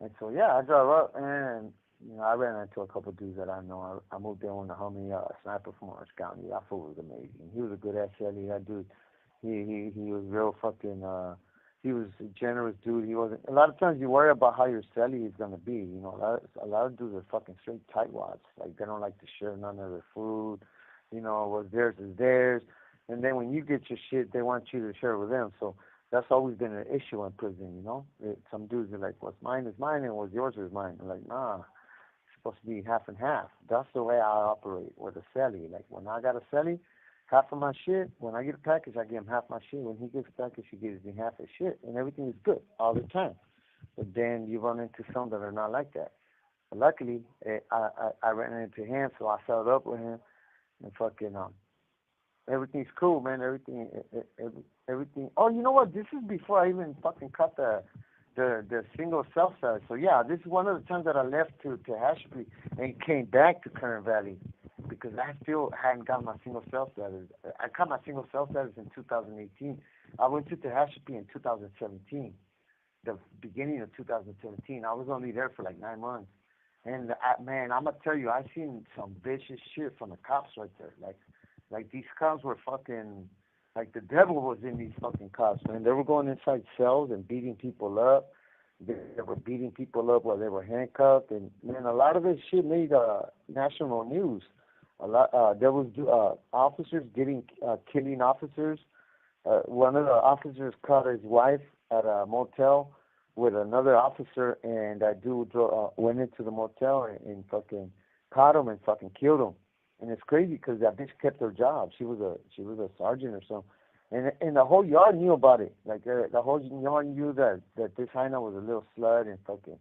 And so yeah, I drove up, and you know, I ran into a couple of dudes that I know. I moved there with a homie, sniper from Orange County. That fool was amazing. He was a good SLE. That dude, he was real fucking. He was a generous dude. He wasn't. A lot of times you worry about how your cellie is gonna be. You know, a lot of dudes are fucking straight tightwads. Like, they don't like to share none of their food. You know, what's theirs is theirs. And then when you get your shit, they want you to share it with them. So that's always been an issue in prison. You know, some dudes are like, what's mine is mine, and what's yours is mine. I'm like, nah, it's supposed to be half and half. That's the way I operate with a cellie. Like, when I got a cellie, half of my shit, when I get a package, I give him half my shit. When he gets a package, he gives me half his shit. And everything is good all the time. But then you run into some that are not like that. But luckily, I ran into him, so I settled up with him. And fucking everything's cool, man. Everything. Oh, you know what? This is before I even fucking cut the single self status. So yeah, this is one of the times that I left to Hashpee and came back to Kern Valley because I still hadn't got my single self status. I got my single self status in 2018. I went to Hashpee in 2017, the beginning of 2017. I was only there for like 9 months. And man, I'm gonna tell you, I seen some vicious shit from the cops right there. Like these cops were fucking, like the devil was in these fucking cops, man. They were going inside cells and beating people up. They were beating people up while they were handcuffed, and man, a lot of this shit made national news. There was officers killing officers. One of the officers caught his wife at a motel with another officer, and that dude went into the motel and fucking caught him and fucking killed him. And it's crazy because that bitch kept her job. She was a sergeant or something, and the whole yard knew about it. Like the whole yard knew that this hyena was a little slut and fucking.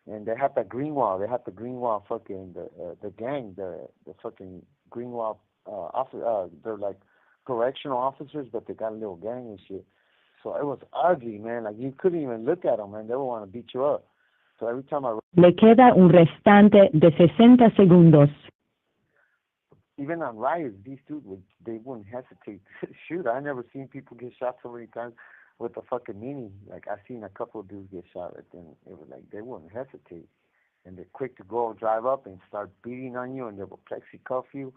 And they had that green wall. They had the green wall fucking the gang, the fucking green wall officer. They're like correctional officers, but they got a little gang and shit. So it was ugly, man. Like you couldn't even look at them, man. They would want to beat you up. So every time Le queda un restante de 60 segundos. Even on riots, these dudes they wouldn't hesitate to shoot. I never seen people get shot so many times with a fucking meanie. Like I seen a couple of dudes get shot right then. It was like they wouldn't hesitate, and they're quick to go drive up and start beating on you, and they will plexi-cuff you.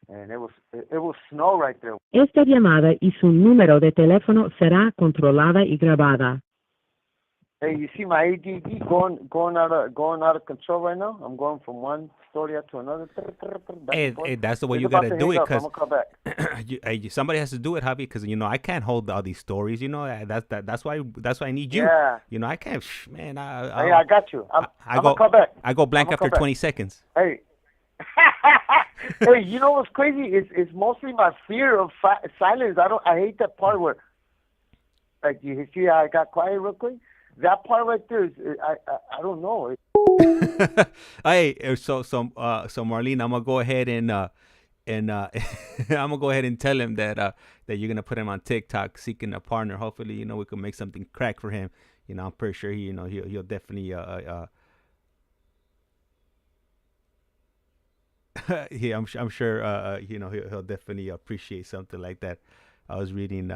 And it was snow right there. Esta llamada y su número de teléfono será controlada y grabada. Hey, you see my ADD going out of control right now? I'm going from one story to another. Hey, that's the way you gotta do it, cause I'm gonna come back. Somebody has to do it, Javi, because I can't hold all these stories. That's why I need you. Yeah. I can't, man. I got you. I'm gonna come back. I go blank after 20 seconds. Hey. Hey, you know what's crazy? It's mostly my fear of silence. I hate that part where, like, you see how I got quiet real quick? That part right there is, I don't know. Hey, so Marlene, I'm gonna go ahead and I'm gonna go ahead and tell him that you're gonna put him on TikTok seeking a partner. Hopefully, we can make something crack for him. I'm pretty sure he'll definitely yeah, I'm sure he'll definitely appreciate something like that. I was reading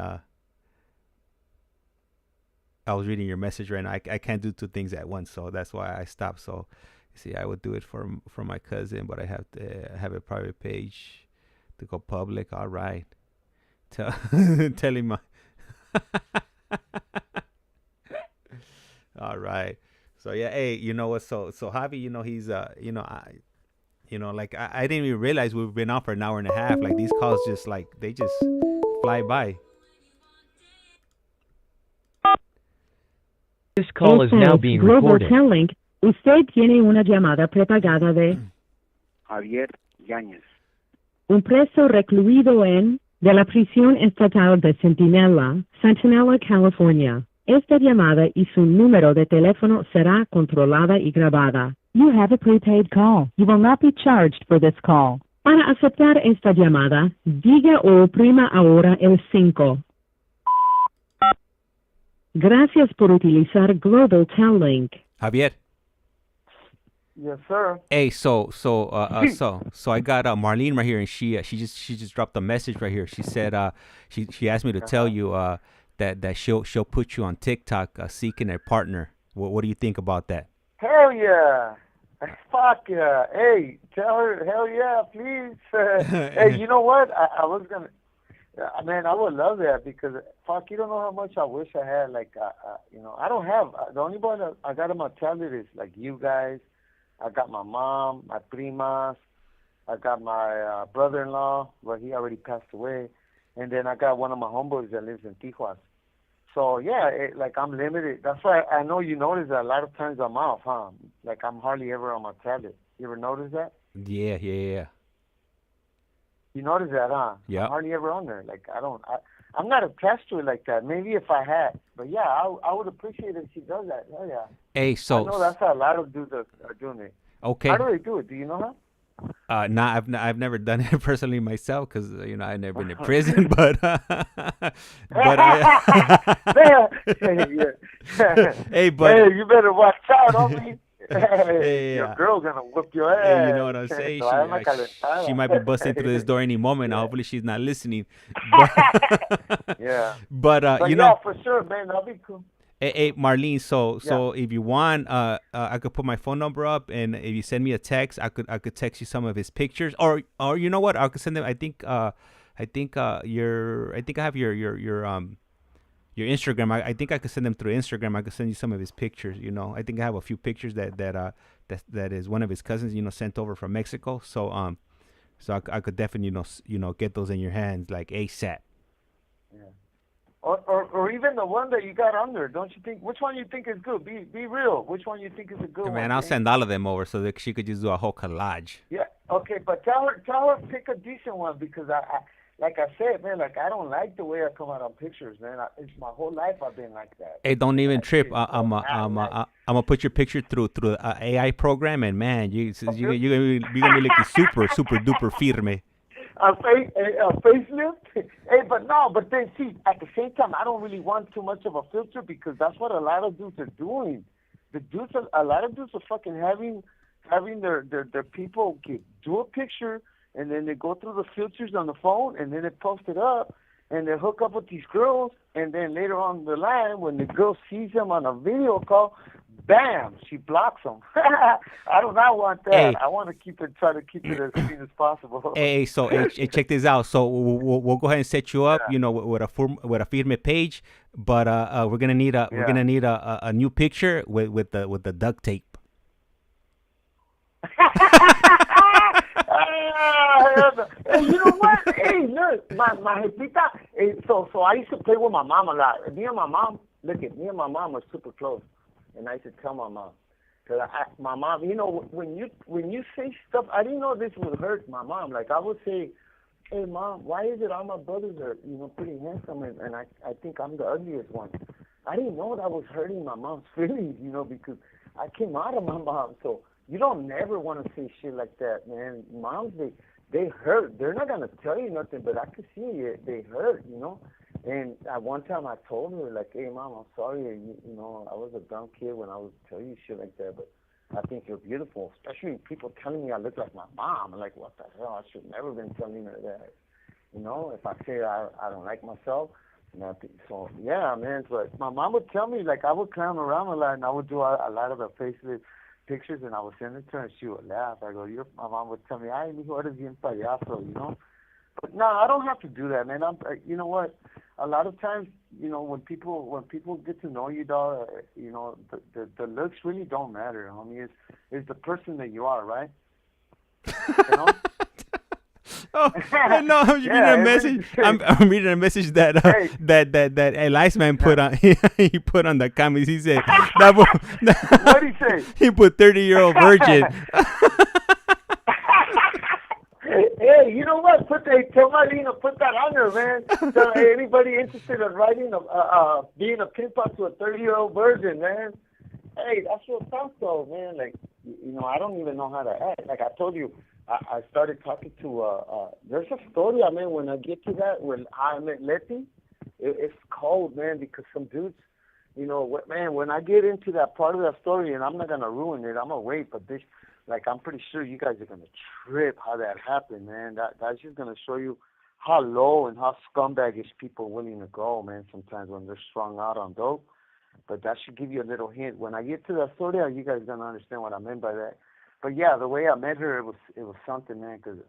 your message right now. I can't do two things at once, so that's why I stopped. So, see, I would do it for my cousin, but I have to have a private page to go public. All right, tell him. All right. So yeah, hey, you know what? So Javi, he's like I didn't even realize we've been on for an hour and a half. Like these calls just they just fly by. This call is now being Global recorded. Telling. Usted tiene una llamada prepagada de Javier Yañez. un preso recluido de la prisión estatal de Centinela, California. Esta llamada y su número de teléfono será controlada y grabada. You have a prepaid call. You will not be charged for this call. Para aceptar esta llamada, diga o oprima ahora el 5. Gracias por utilizar Global Telling. Javier. Yes, sir. Hey, so I got Marlene right here, and she just dropped a message right here. She said she asked me to tell you that she'll put you on TikTok seeking a partner. What do you think about that? Hell yeah. Fuck yeah. Hey, tell her, hell yeah, please. Hey, you know what? I was going to, man, I would love that because, fuck, you don't know how much I wish I had. Like, I don't have, the only one that I got on my tablet is like you guys. I got my mom, my primas. I got my brother-in-law, but he already passed away. And then I got one of my homeboys that lives in Tijuana. So, yeah, I'm limited. That's why I know you notice that a lot of times I'm off, huh? Like, I'm hardly ever on my tablet. You ever notice that? Yeah. You notice that, huh? Yeah. I'm hardly ever on there. Like, I'm not attached to it like that. Maybe if I had. But, yeah, I would appreciate if she does that. Hell, yeah. Hey, so... I know that's how a lot of dudes are doing it. Okay. How do they do it? Do you know how? No, I've never done it personally myself because I've never been in prison, but hey, but hey, you better watch out, homie. hey, Your girl's gonna whoop your hey, you know ass. what I'm saying? So She might be busting through this door any moment. Now, yeah. hopefully, she's not listening. But Yeah. but Yeah, for sure, man. That'll be cool. Hey, Marlene. So Yeah. if you want, I could put my phone number up, and if you send me a text, I could text you some of his pictures, or you know what? I could send them. I think I have your Instagram. I think I could send them through Instagram. I could send you some of his pictures. I think I have a few pictures that is one of his cousins. Sent over from Mexico. So I could definitely get those in your hands like ASAP. Yeah. Or even the one that you got under, don't you think? Which one you think is good? Be real. Which one you think is a good one? Man, I'll send all of them over so that she could just do a whole collage. Yeah. Okay, but tell her pick a decent one because I like I said, man, like I don't like the way I come out on pictures, man. It's my whole life I've been like that. Hey, don't even trip. I'm gonna put your picture through the AI program, and man, you're gonna be looking super duper firme. A facelift? Hey, but then see, at the same time, I don't really want too much of a filter because that's what a lot of dudes are doing. A lot of dudes are fucking having their people do a picture and then they go through the filters on the phone and then they post it up and they hook up with these girls and then later on the line when the girl sees them on a video call, bam, she blocks them. I do not want that. Hey. I want to try to keep it as clean as possible. Hey, so check this out. So we'll go ahead and set you up, with a firme page, but we're gonna need a new picture with the duct tape. Hey, you know what? Hey, look, my jefita. Hey, so I used to play with my mom a lot. Me and my mom are super close, and I used to tell my mom. Cause my mom, when you say stuff, I didn't know this would hurt my mom. Like I would say, "Hey, mom, why is it all my brothers are, pretty handsome, and I think I'm the ugliest one?" I didn't know that was hurting my mom's feelings, because I came out of my mom. So you don't never want to say shit like that, man. Moms, they hurt. They're not gonna tell you nothing, but I can see it. They hurt, And at one time I told her, like, hey, Mom, I'm sorry, I was a dumb kid when I was telling you shit like that, but I think you're beautiful, especially people telling me I look like my mom. I'm like, what the hell? I should never been telling her that. If I say I don't like myself, so, yeah, man, but my mom would tell me, like, I would clown around a lot, and I would do a lot of the faceless pictures, and I would send it to her, and she would laugh. I go, my mom would tell me, ay, mijo, eres bien payaso, But no, I don't have to do that, man. You know what? A lot of times, when people get to know you, dog, the looks really don't matter, homie. It's the person that you are, right? Oh no! I'm reading a message. I'm reading a message that that ICEMAN put on. He put on the comments. He said, "What did he say?" He put 30-year-old virgin. Hey, you know what? Tell Marlene to put that on there, man. Tell anybody interested in writing being a pimp up to a 30-year-old virgin, man. Hey, that's what's up, though, man. Like, I don't even know how to act. Like I told you, I started talking to. There's a story, when I get to that, when I met Leti, it's cold, man, because some dudes, when I get into that part of that story, and I'm not gonna ruin it, I'm gonna wait, but this. Like, I'm pretty sure you guys are going to trip how that happened, man. That's just going to show you how low and how scumbagish people are willing to go, man, sometimes when they're strung out on dope. But that should give you a little hint. When I get to that story, you guys are going to understand what I meant by that. But, yeah, the way I met her, it was something, man, because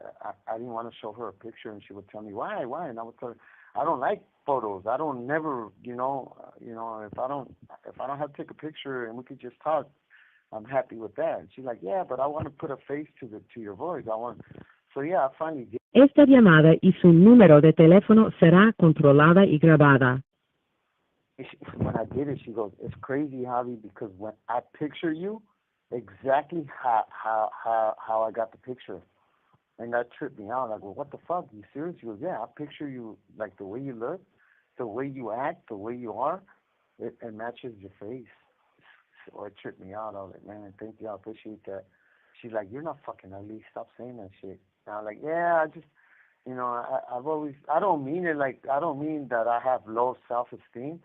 I didn't want to show her a picture, and she would tell me, why? And I would tell her, I don't like photos. I don't never, if I don't have to take a picture and we could just talk, I'm happy with that. And she's like, yeah, but I want to put a face to your voice. So yeah, I finally did. Esta llamada y su número de teléfono será controlada y grabada. When I did it, she goes, it's crazy, Javi, because when I picture you, exactly how I got the picture. And that tripped me out. I go, what the fuck? Are you serious? She goes, yeah, I picture you like the way you look, the way you act, the way you are, it matches your face. Or it tripped me out. I was like, man, thank you. I appreciate that. she's like, you're not fucking ugly. Stop saying that shit. And I'm like, yeah, I just, I've always, I don't mean it like, I don't mean that I have low self-esteem.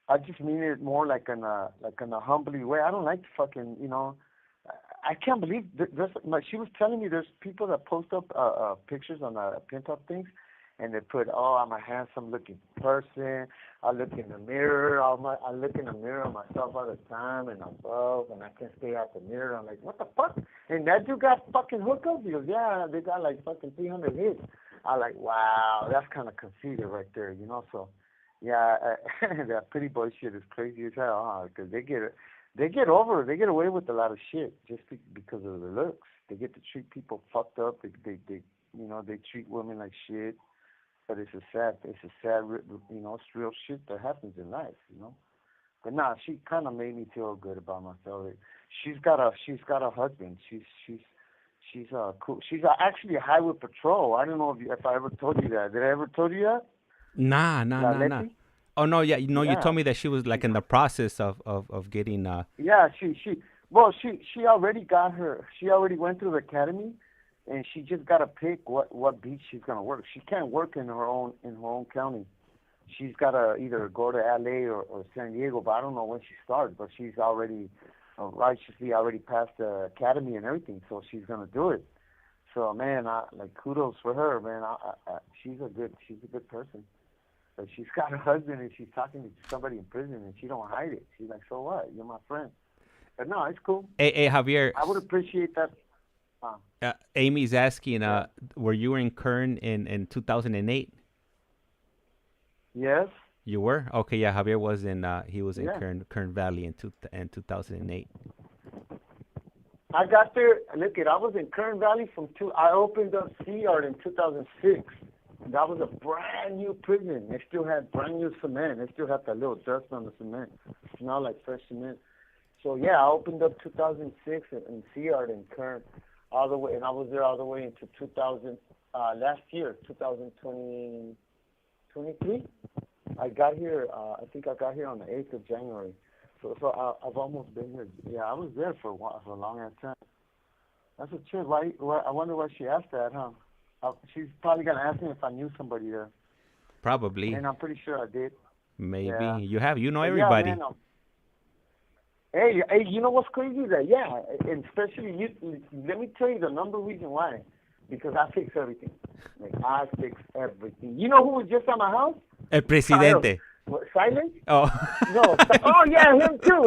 I just mean it more like in a humbly way. I don't like fucking, I can't believe she was telling me there's people that post up pictures on pin-up things, and they put, oh, I'm a handsome-looking person. I look in the mirror. I look in the mirror of myself all the time, and I'm above, and I can't stay out the mirror. I'm like, what the fuck? And that dude got fucking hookups? He goes, yeah, they got like fucking 300 hits. I'm like, wow, that's kind of conceited right there, So, yeah, that pretty boy shit is crazy as hell, because they get away with a lot of shit just because of their looks. They get to treat people fucked up. They treat women like shit. But it's a sad, it's real shit that happens in life, But nah, she kind of made me feel good about myself. She's got a husband. She's cool. She's actually a highway patrol. I don't know if I ever told you that. Did I ever told you that? Nah. Oh no, yeah, you told me that she was like in the process of getting. Yeah, she already got her. She already went through the academy. And she just got to pick what beach she's gonna work. She can't work in her own county. She's got to either go to LA or San Diego. But I don't know when she starts. But she's already righteously already passed the academy and everything. So she's gonna do it. So man, kudos for her, man. She's a good person. But she's got a husband and she's talking to somebody in prison and she don't hide it. She's like, so what? You're my friend. But no, it's cool. Hey, Javier. I would appreciate that. Amy's asking, were you in Kern in 2008? Yes. You were? Okay, yeah. Javier was in. He was in Kern Valley in 2008. I got there. Look, I was in Kern Valley I opened up C-Yard in 2006. That was a brand new prison. They still had brand new cement. They still had that little dust on the cement. It smelled like fresh cement. So yeah, I opened up 2006 in C-Yard in Kern. All the way, and I was there all the way into 2000. Last year, 2023. I got here. I think I got here on the 8th of January. So I've almost been here. Yeah, I was there for a long ass time. That's a chick. Why? I wonder why she asked that, huh? She's probably gonna ask me if I knew somebody there. Probably. And I'm pretty sure I did. Maybe you know everybody. Yeah, man, Hey, you know what's crazy? And especially let me tell you the number reason why. Because I fix everything. I fix everything. You know who was just at my house? El presidente. Silent? Oh. No. Oh, yeah, him too.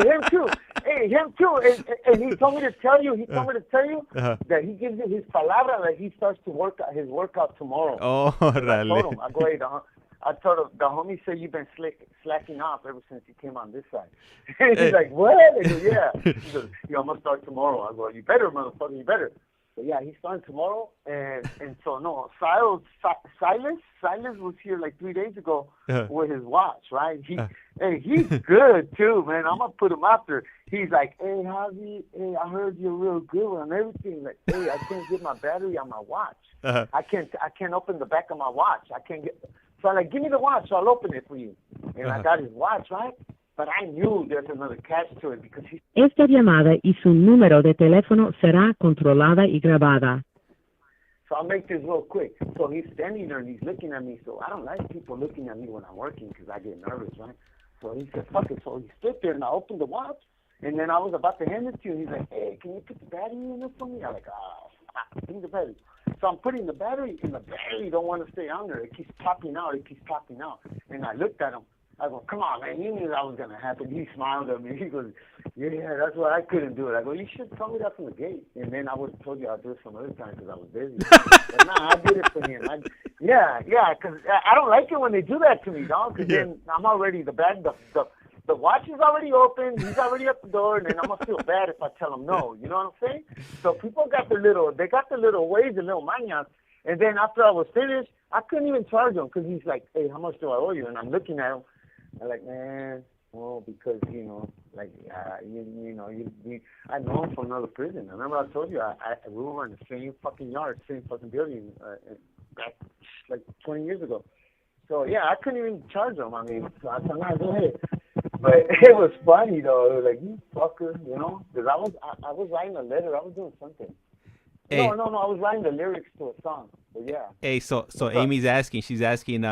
Hey, him too. And he told me to tell you, that he gives you his palabra that he starts to his workout tomorrow. Oh, I told him, I told him, the homie said you've been slacking off ever since you came on this side. And he's like, what? I go, yeah. He goes, I'm going to start tomorrow. I go, you better, motherfucker, you better. So, yeah, he's starting tomorrow. And so, no, Silas was here like 3 days ago with his watch, right? He's good, too, man. I'm going to put him after. He's like, hey, Javi, I heard you're real good on everything. Like, hey, I can't get my battery on my watch. I can't open the back of my watch. I can't get... So I'm like, give me the watch, so I'll open it for you. And I got his watch, right? But I knew there's another catch to it because Esta llamada y su número de teléfono será controlada y grabada. So I'll make this real quick. So he's standing there and he's looking at me. So I don't like people looking at me when I'm working because I get nervous, right? So he said, fuck it. So he stood there and I opened the watch. And then I was about to hand it to him. He's like, hey, can you put the battery in it for me? I'm like, bring the battery. So I'm putting the battery, and the battery don't want to stay on there. It keeps popping out. And I looked at him. I go, come on, man, you knew that was going to happen. He smiled at me. He goes, yeah, that's why I couldn't do it. I go, you should tell me that from the gate. And then I would have told you I'd do it some other time because I was busy. But nah, I did it for him. Because I don't like it when they do that to me, dog. Because then I'm already, the watch is already open. He's already at the door, and then I'm gonna feel bad if I tell him no. You know what I'm saying? So people got the little ways, the little mañas. And then after I was finished, I couldn't even charge him because he's like, "Hey, how much do I owe you?" And I'm looking at him. I'm like, man, well, because I know him from another prison. I remember I told you we were in the same fucking yard, same fucking building, back like 20 years ago. So yeah, I couldn't even charge him. I mean, so I said, nah, go ahead. But it was funny though. It was like, you fucker, because I was writing a letter. I was doing something. Hey, No, I was writing the lyrics to a song. But yeah. hey. So What's up? Amy's asking. She's asking.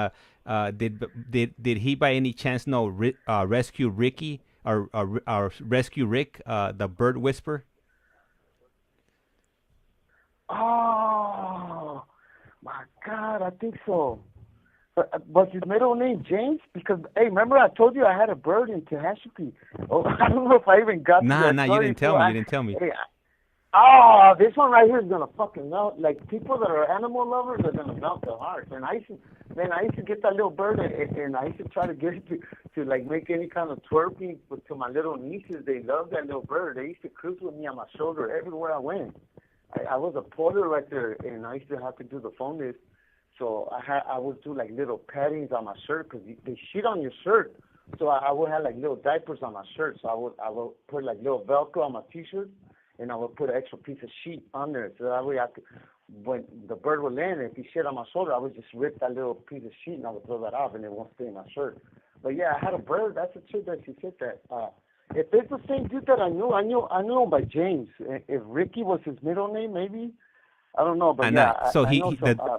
Did he by any chance know rescue Ricky or rescue Rick, the bird whisperer? Oh my God, I think so. Was his middle name James? Because hey, remember I told you I had a bird in Tehachapi. Oh, I don't know if I even got to that Nah. You story. didn't tell me. You didn't tell me. Hey, oh, this one right here is gonna fucking melt. Like people that are animal lovers are gonna melt their hearts. And I used to get that little bird, and I used to try to get it to like make any kind of twerping to my little nieces. They love that little bird. They used to cruise with me on my shoulder everywhere I went. I was a porter right there, and I used to have to do the phone list. So I would do like little paddings on my shirt because they shit on your shirt. So I would have like little diapers on my shirt. So I would put like little Velcro on my t-shirt, and I would put an extra piece of sheet on there. So that way when the bird would land, if he shit on my shoulder, I would just rip that little piece of sheet and I would throw that off, and it won't stay in my shirt. But yeah, I had a bird. That's the truth that she said that. If it's the same dude that I knew him by James. If Ricky was his middle name, maybe. I don't know, but yeah. So I know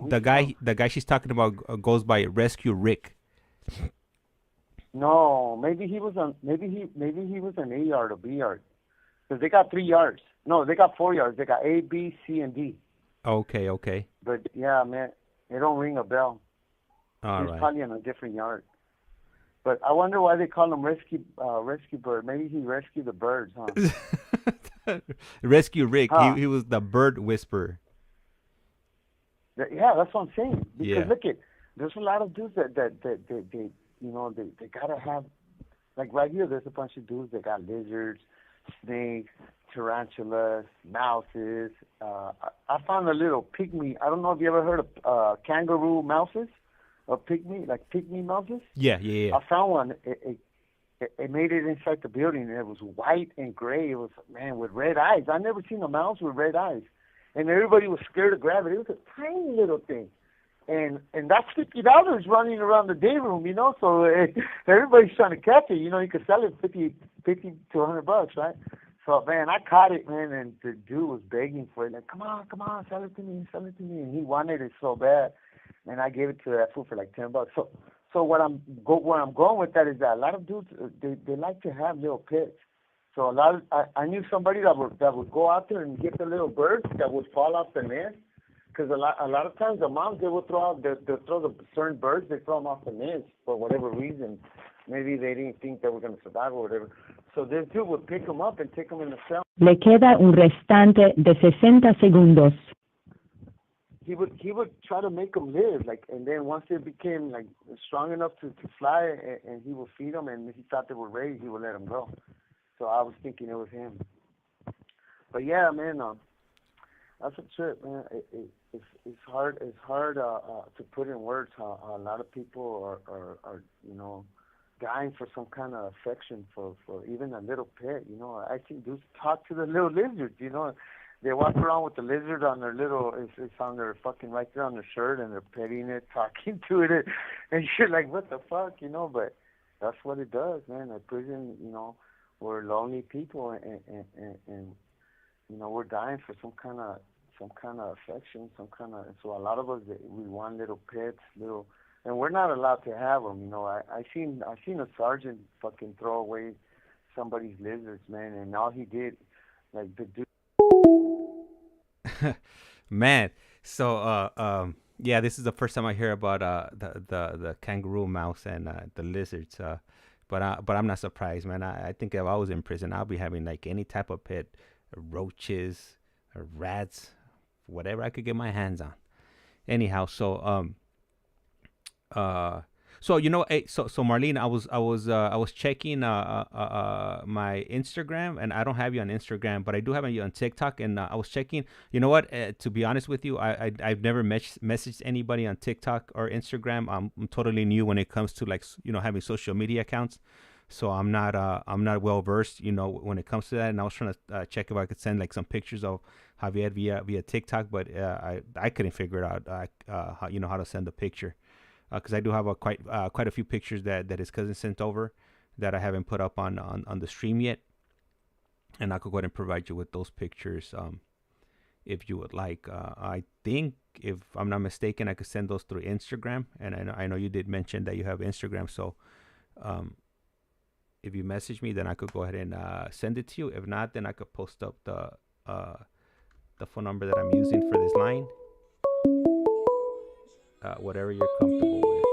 the guy she's talking about goes by Rescue Rick. No, maybe he was an A yard or B yard, because they got 3 yards. No, they got 4 yards. They got A, B, C, and D. Okay. But yeah, man, it don't ring a bell. He's probably in a different yard. But I wonder why they call him rescue bird. Maybe he rescued the birds, huh? Rescue Rick. He was the bird whisperer. Yeah, that's what I'm saying. Because Yeah. look there's a lot of dudes that they gotta have, like right here. There's a bunch of dudes that got lizards, snakes, tarantulas, mouses. I found a little pygmy. I don't know if you ever heard of kangaroo mouses, or pygmy mouses. Yeah. I found one. It made it inside the building, and it was white and gray. It was, man, with red eyes. I never seen a mouse with red eyes. And everybody was scared to grab it. It was a tiny little thing. And that's $50 running around the day room, so everybody's trying to catch it. You could sell it 50 to $100, right? So, man, I caught it, man, and the dude was begging for it. Like, come on, sell it to me. And he wanted it so bad. And I gave it to that fool for like $10. So where I'm going with that is that a lot of dudes, they like to have little pets. So I knew somebody that would go out there and get the little birds that would fall off the nest. Because a lot of times the moms, they'll throw the certain birds, they throw them off the nest for whatever reason. Maybe they didn't think they were going to survive or whatever. So this dude would pick them up and take them in the cell. Le queda un restante de 60 segundos. He would try to make them live, and then once they became like strong enough to fly, and he would feed them, and if he thought they were ready, he would let them go. So I was thinking it was him. But yeah, man, that's a trip, man. It's hard to put in words how a lot of people are dying for some kind of affection for even a little pet. I see dudes talk to the little lizards. They walk around with the lizard on their it's on their fucking right there on their shirt, and they're petting it, talking to it, and you're like, what the fuck, But that's what it does, man. At prison, we're lonely people, and we're dying for some kind of affection, so a lot of us, we want little pets, and we're not allowed to have them. I seen a sergeant fucking throw away somebody's lizards, man, and all he did, like the dude. Man, so yeah, this is the first time I hear about the kangaroo mouse and the lizards. But I'm not surprised, man. I think if I was in prison, I'll be having like any type of pet, roaches, rats, whatever I could get my hands on. Anyhow, so so Marlene, I was checking my Instagram, and I don't have you on Instagram, but I do have you on TikTok, and I was checking. You know what? To be honest with you, I've never messaged anybody on TikTok or Instagram. I'm totally new when it comes to having social media accounts, so I'm not well versed when it comes to that. And I was trying to check if I could send some pictures of Javier via TikTok, but I couldn't figure it out how to send a picture. Because I do have quite a few pictures that his cousin sent over that I haven't put up on the stream yet, and I could go ahead and provide you with those pictures if you would like. I think, if I'm not mistaken, I could send those through Instagram. And I know you did mention that you have Instagram. So if you message me, then I could go ahead and send it to you. If not, then I could post up the phone number that I'm using for this line. Whatever you're comfortable with.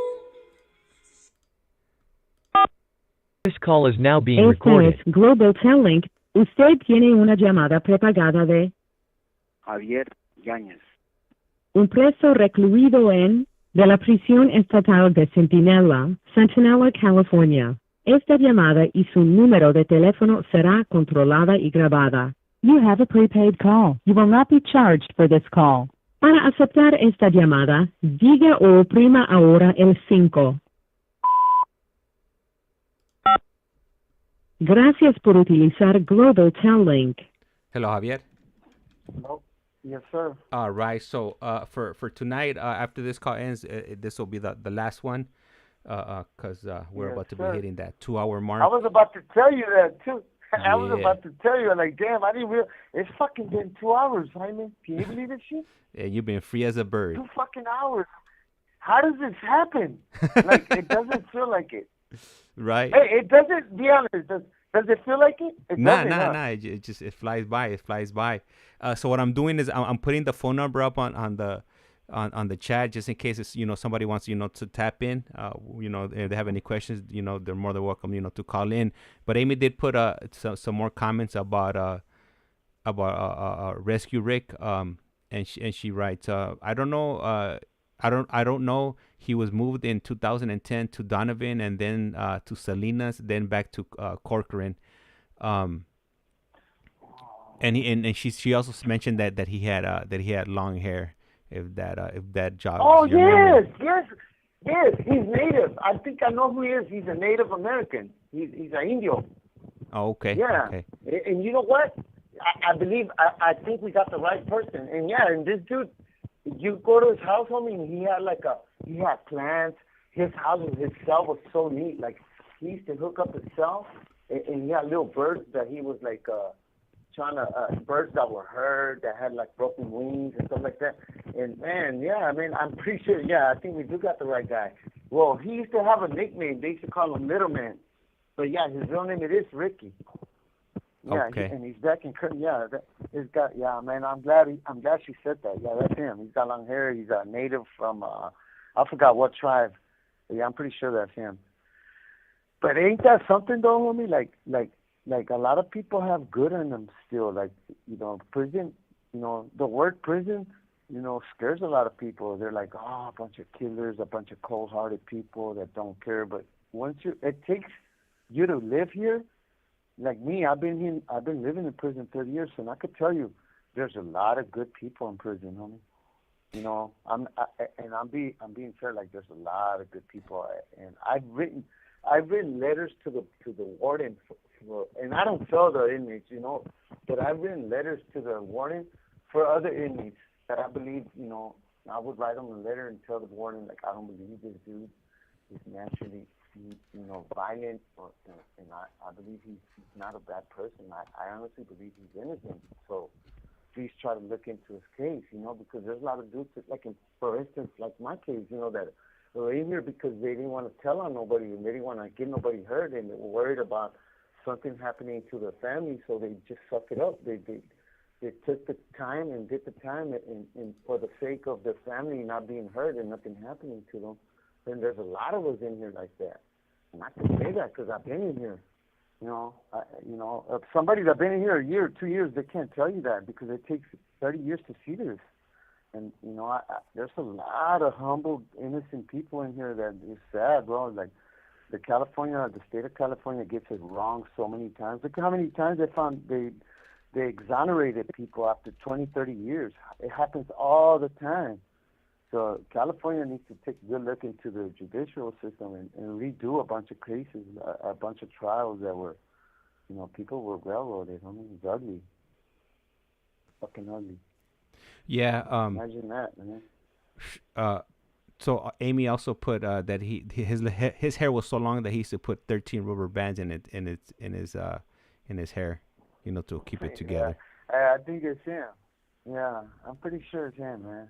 This call is now being Este recorded. es Global Telling. Usted tiene una llamada prepagada de Javier Yáñez. un preso recluido de la prisión estatal de Centinela, California. Esta llamada y su número de teléfono será controlada y grabada. You have a prepaid call. You will not be charged for this call. Para aceptar esta llamada, diga o oprima ahora el 5. Gracias por utilizar Global Tel-Link. Hello, Javier. Nope. Yes, sir. All right. So for tonight, after this call ends, this will be the last one, because we're Yes, about to sir. be hitting that 2-hour mark. I was about to tell you that, too. I was Yeah. about to tell you, like, damn, I didn't realize. It's fucking been 2 hours, Jaime. Can you believe this shit? Yeah, you've been free as a bird. 2 fucking hours. How does this happen? Like, it doesn't feel like it. Right? Hey, it doesn't, be honest, does it feel like it? It Nah. doesn't, It flies by. It flies by. So what I'm doing is I'm putting the phone number up on the chat, just in case it's, somebody wants, to tap in. If they have any questions, they're more than welcome, to call in. But Amy did put some more comments about Rescue Rick. And she writes, I don't know. I don't know. He was moved in 2010 to Donovan, and then to Salinas, then back to Corcoran. And she also mentioned that he had long hair. If that job. Oh, your memory. yes. He's native. I think I know who he is. He's a Native American. He's an Indio. Oh, okay. Yeah. Okay. And you know what? I think we got the right person. And yeah, and this dude, you go to his house, homie, and he had plants. His house, his cell was so neat. Like, he used to hook up his cell, and he had little birds that he was like trying to birds that were hurt, that had like broken wings and stuff like that. And man, yeah, I mean, I'm pretty sure. Yeah, I think we do got the right guy. Well, he used to have a nickname. They used to call him Little Man. But yeah, his real name is Ricky. Yeah, okay. And he's back in. Yeah, this guy. Yeah, man, I'm glad she said that. Yeah, that's him. He's got long hair. He's a native from I forgot what tribe. But yeah, I'm pretty sure that's him. But ain't that something though, homie? Like a lot of people have good in them still. Like, prison. The word prison, scares a lot of people. They're like, oh, a bunch of killers, a bunch of cold-hearted people that don't care. But it takes you to live here. Like me, I've been living in prison 30 years, and I could tell you, there's a lot of good people in prison, homie. I'm being fair. Like, there's a lot of good people, and I've written letters to the warden and I don't tell the inmates, but I've written letters to the warden for other inmates that I believe, I would write them a letter and tell the warden, like, I don't believe this dude is naturally, violent, and I believe he's not a bad person. I honestly believe he's innocent. So please try to look into his case, because there's a lot of dudes that, like, for instance, like my case, that were in here because they didn't want to tell on nobody and they didn't want to get nobody hurt, and they were worried about something happening to their family, so they just suck it up. They took the time and did the time and for the sake of their family not being hurt and nothing happening to them. And there's a lot of us in here like that. And I can say that because I've been in here. If somebody that's been in here a year or 2 years, they can't tell you that because it takes 30 years to see this. And, there's a lot of humble, innocent people in here that is sad, bro. Like, the state of California gets it wrong so many times. Look how many times they exonerated people after 20, 30 years. It happens all the time. So California needs to take a good look into the judicial system and redo a bunch of cases, a bunch of trials that were, people were railroaded. I mean, it's ugly. Fucking ugly. Yeah. Imagine that, man. So Amy also put that his hair was so long that he used to put 13 rubber bands in his hair, to keep it together. Yeah, I think it's him. Yeah, I'm pretty sure it's him, man.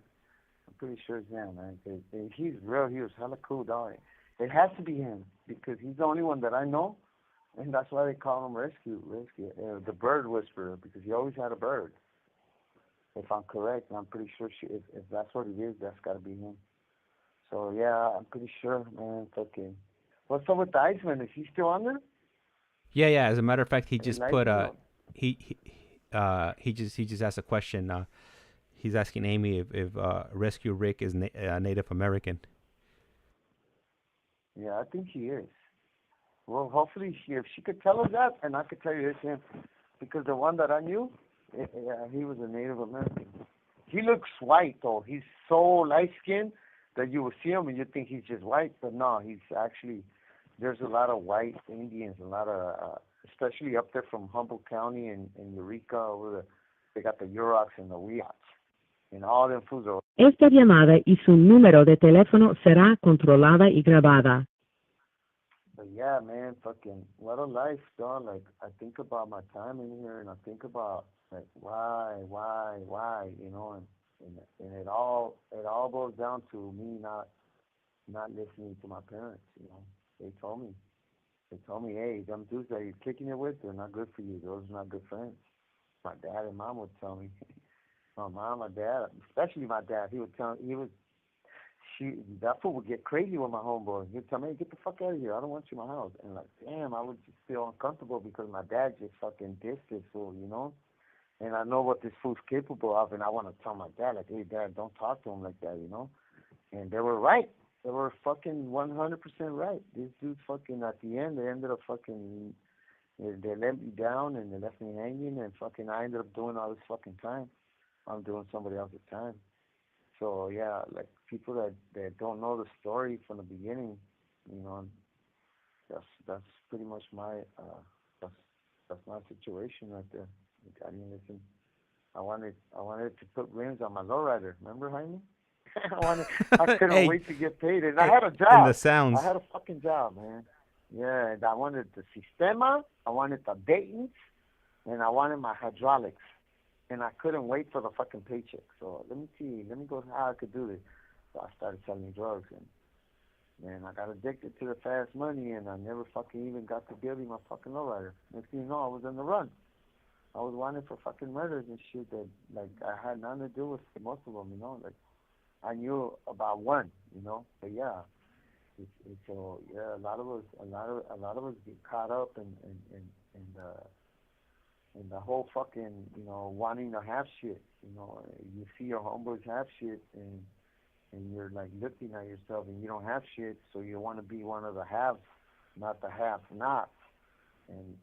I'm pretty sure it's him, man. 'Cause he's real. He was hella cool, dog. It has to be him because he's the only one that I know, and that's why they call him the bird whisperer, because he always had a bird. If I'm correct, and I'm pretty sure if that's what it is, that's got to be him. So yeah, I'm pretty sure, man. Fucking, what's up with the Iceman? Is he still on there? Yeah, yeah. As a matter of fact, he just put He he just asked a question. He's asking Amy if Rescue Rick is Native American. Yeah, I think he is. Well, hopefully, if she could tell us that, and I could tell you it's him, because the one that I knew, he was a Native American. He looks white though. He's so light skinned that you will see him and you think he's just white, but no, he's actually. There's a lot of white Indians, a lot of, especially up there from Humboldt County and Eureka, they got the Yuroks and the Weots, and all them fools are. Esta llamada y su número de teléfono será controlada y grabada. But yeah, man, fucking, what a life, dog. Like, I think about my time in here, and I think about, like, why, you know, and it all goes down to me not listening to my parents, you know. They told me, hey, them dudes that you're kicking it with, they're not good for you. Those are not good friends. My dad and mom would tell me. My mom, my dad, especially my dad, that fool would get crazy with my homeboy. He'd tell me, hey, get the fuck out of here. I don't want you in my house. And like, damn, I would just feel uncomfortable because my dad just fucking dissed this fool, you know? And I know what this fool's capable of, and I want to tell my dad, like, hey, Dad, don't talk to him like that, you know? And they were right. They were fucking 100% right. These dudes fucking, at the end, they ended up fucking, they let me down and they left me hanging, and fucking I ended up doing all this fucking time. I'm doing somebody else's time. So, yeah, like, people that don't know the story from the beginning, you know, that's pretty much that's my situation right there. I mean, listen, I wanted to put rims on my lowrider. Remember, Jaime? I couldn't wait to get paid, and I had a job. And the sounds. I had a fucking job, man. Yeah, and I wanted the Sistema, I wanted the Dayton's, and I wanted my hydraulics, and I couldn't wait for the fucking paycheck. So let me go how I could do this. So I started selling drugs, and I got addicted to the fast money, and I never fucking even got to building my fucking lowrider. Next thing you know, I was on the run. I was wanted for fucking murders and shit that, like, I had nothing to do with most of them, you know, like. I knew about one, you know, but yeah, so yeah, a lot of us get caught up in the whole fucking, you know, wanting to have shit. You know, you see your homeboys have shit, and you're like looking at yourself, and you don't have shit, so you want to be one of the haves, not the have-nots. And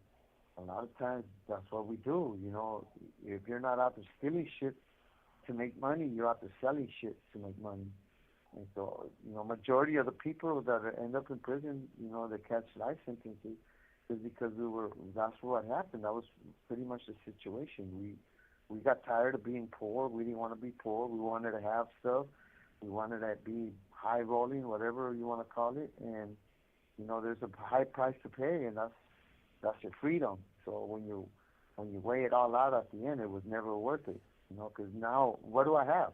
a lot of times that's what we do. You know, if you're not out there stealing shit to make money, you're out there selling shit to make money. And so, you know, majority of the people that end up in prison, you know, they catch life sentences, is because that's what happened. That was pretty much the situation. We got tired of being poor. We didn't want to be poor. We wanted to have stuff. We wanted to be high rolling, whatever you want to call it. And, you know, there's a high price to pay, and that's your freedom. So when you weigh it all out at the end, it was never worth it. You know, because now, what do I have?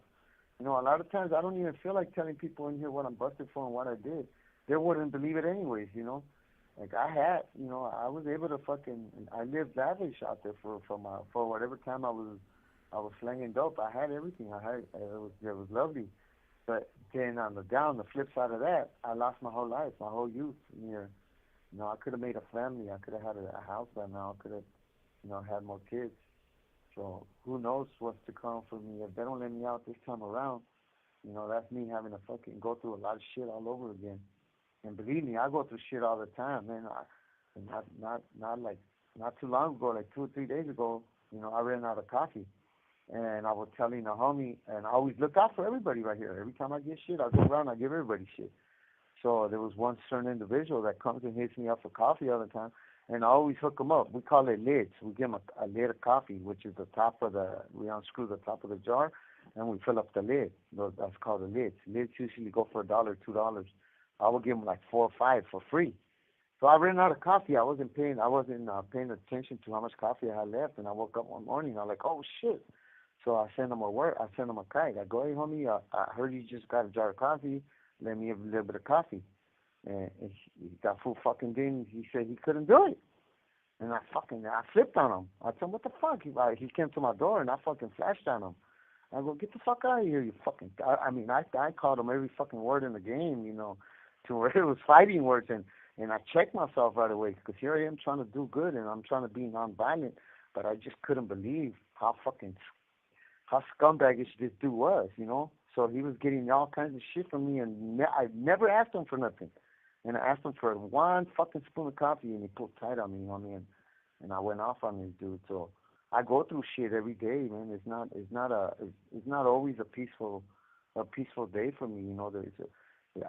You know, a lot of times I don't even feel like telling people in here what I'm busted for and what I did. They wouldn't believe it anyways, you know. Like, I had, you know, I was able to I lived lavish out there for whatever time I was slinging dope. I had everything. It was lovely. But then on the flip side of that, I lost my whole life, my whole youth here. You know, I could have made a family. I could have had a house by now. I could have, you know, had more kids. So who knows what's to come for me. If they don't let me out this time around, you know, that's me having to fucking go through a lot of shit all over again. And believe me, I go through shit all the time, man. Not too long ago, like 2 or 3 days ago, you know, I ran out of coffee. And I was telling a homie, and I always look out for everybody right here. Every time I get shit, I go around, I give everybody shit. So there was one certain individual that comes and hits me up for coffee all the time. And I always hook them up. We call it lids. We give them a lid of coffee, which is we unscrew the top of the jar, and we fill up the lid. That's called the lids. Lids usually go for $1, $2. I would give them like 4 or 5 for free. So I ran out of coffee. I wasn't paying attention to how much coffee I had left, and I woke up one morning. I was like, oh, shit. So I sent him a word. I sent him a kite. I go, hey, homie, I heard you just got a jar of coffee. Let me have a little bit of coffee. And that fool fucking didn't. He said he couldn't do it. And I flipped on him. I said, what the fuck? He came to my door, and I fucking flashed on him. I go, get the fuck out of here, you fucking... I called him every fucking word in the game, to where it was fighting words. And I checked myself right away, because here I am trying to do good, and I'm trying to be nonviolent. But I just couldn't believe how scumbaggish this dude was, So he was getting all kinds of shit from me, and I never asked him for nothing. And I asked him for one fucking spoon of coffee, and he pulled tight on me, and I went off on this dude. So I go through shit every day, man. It's not always a peaceful day for me,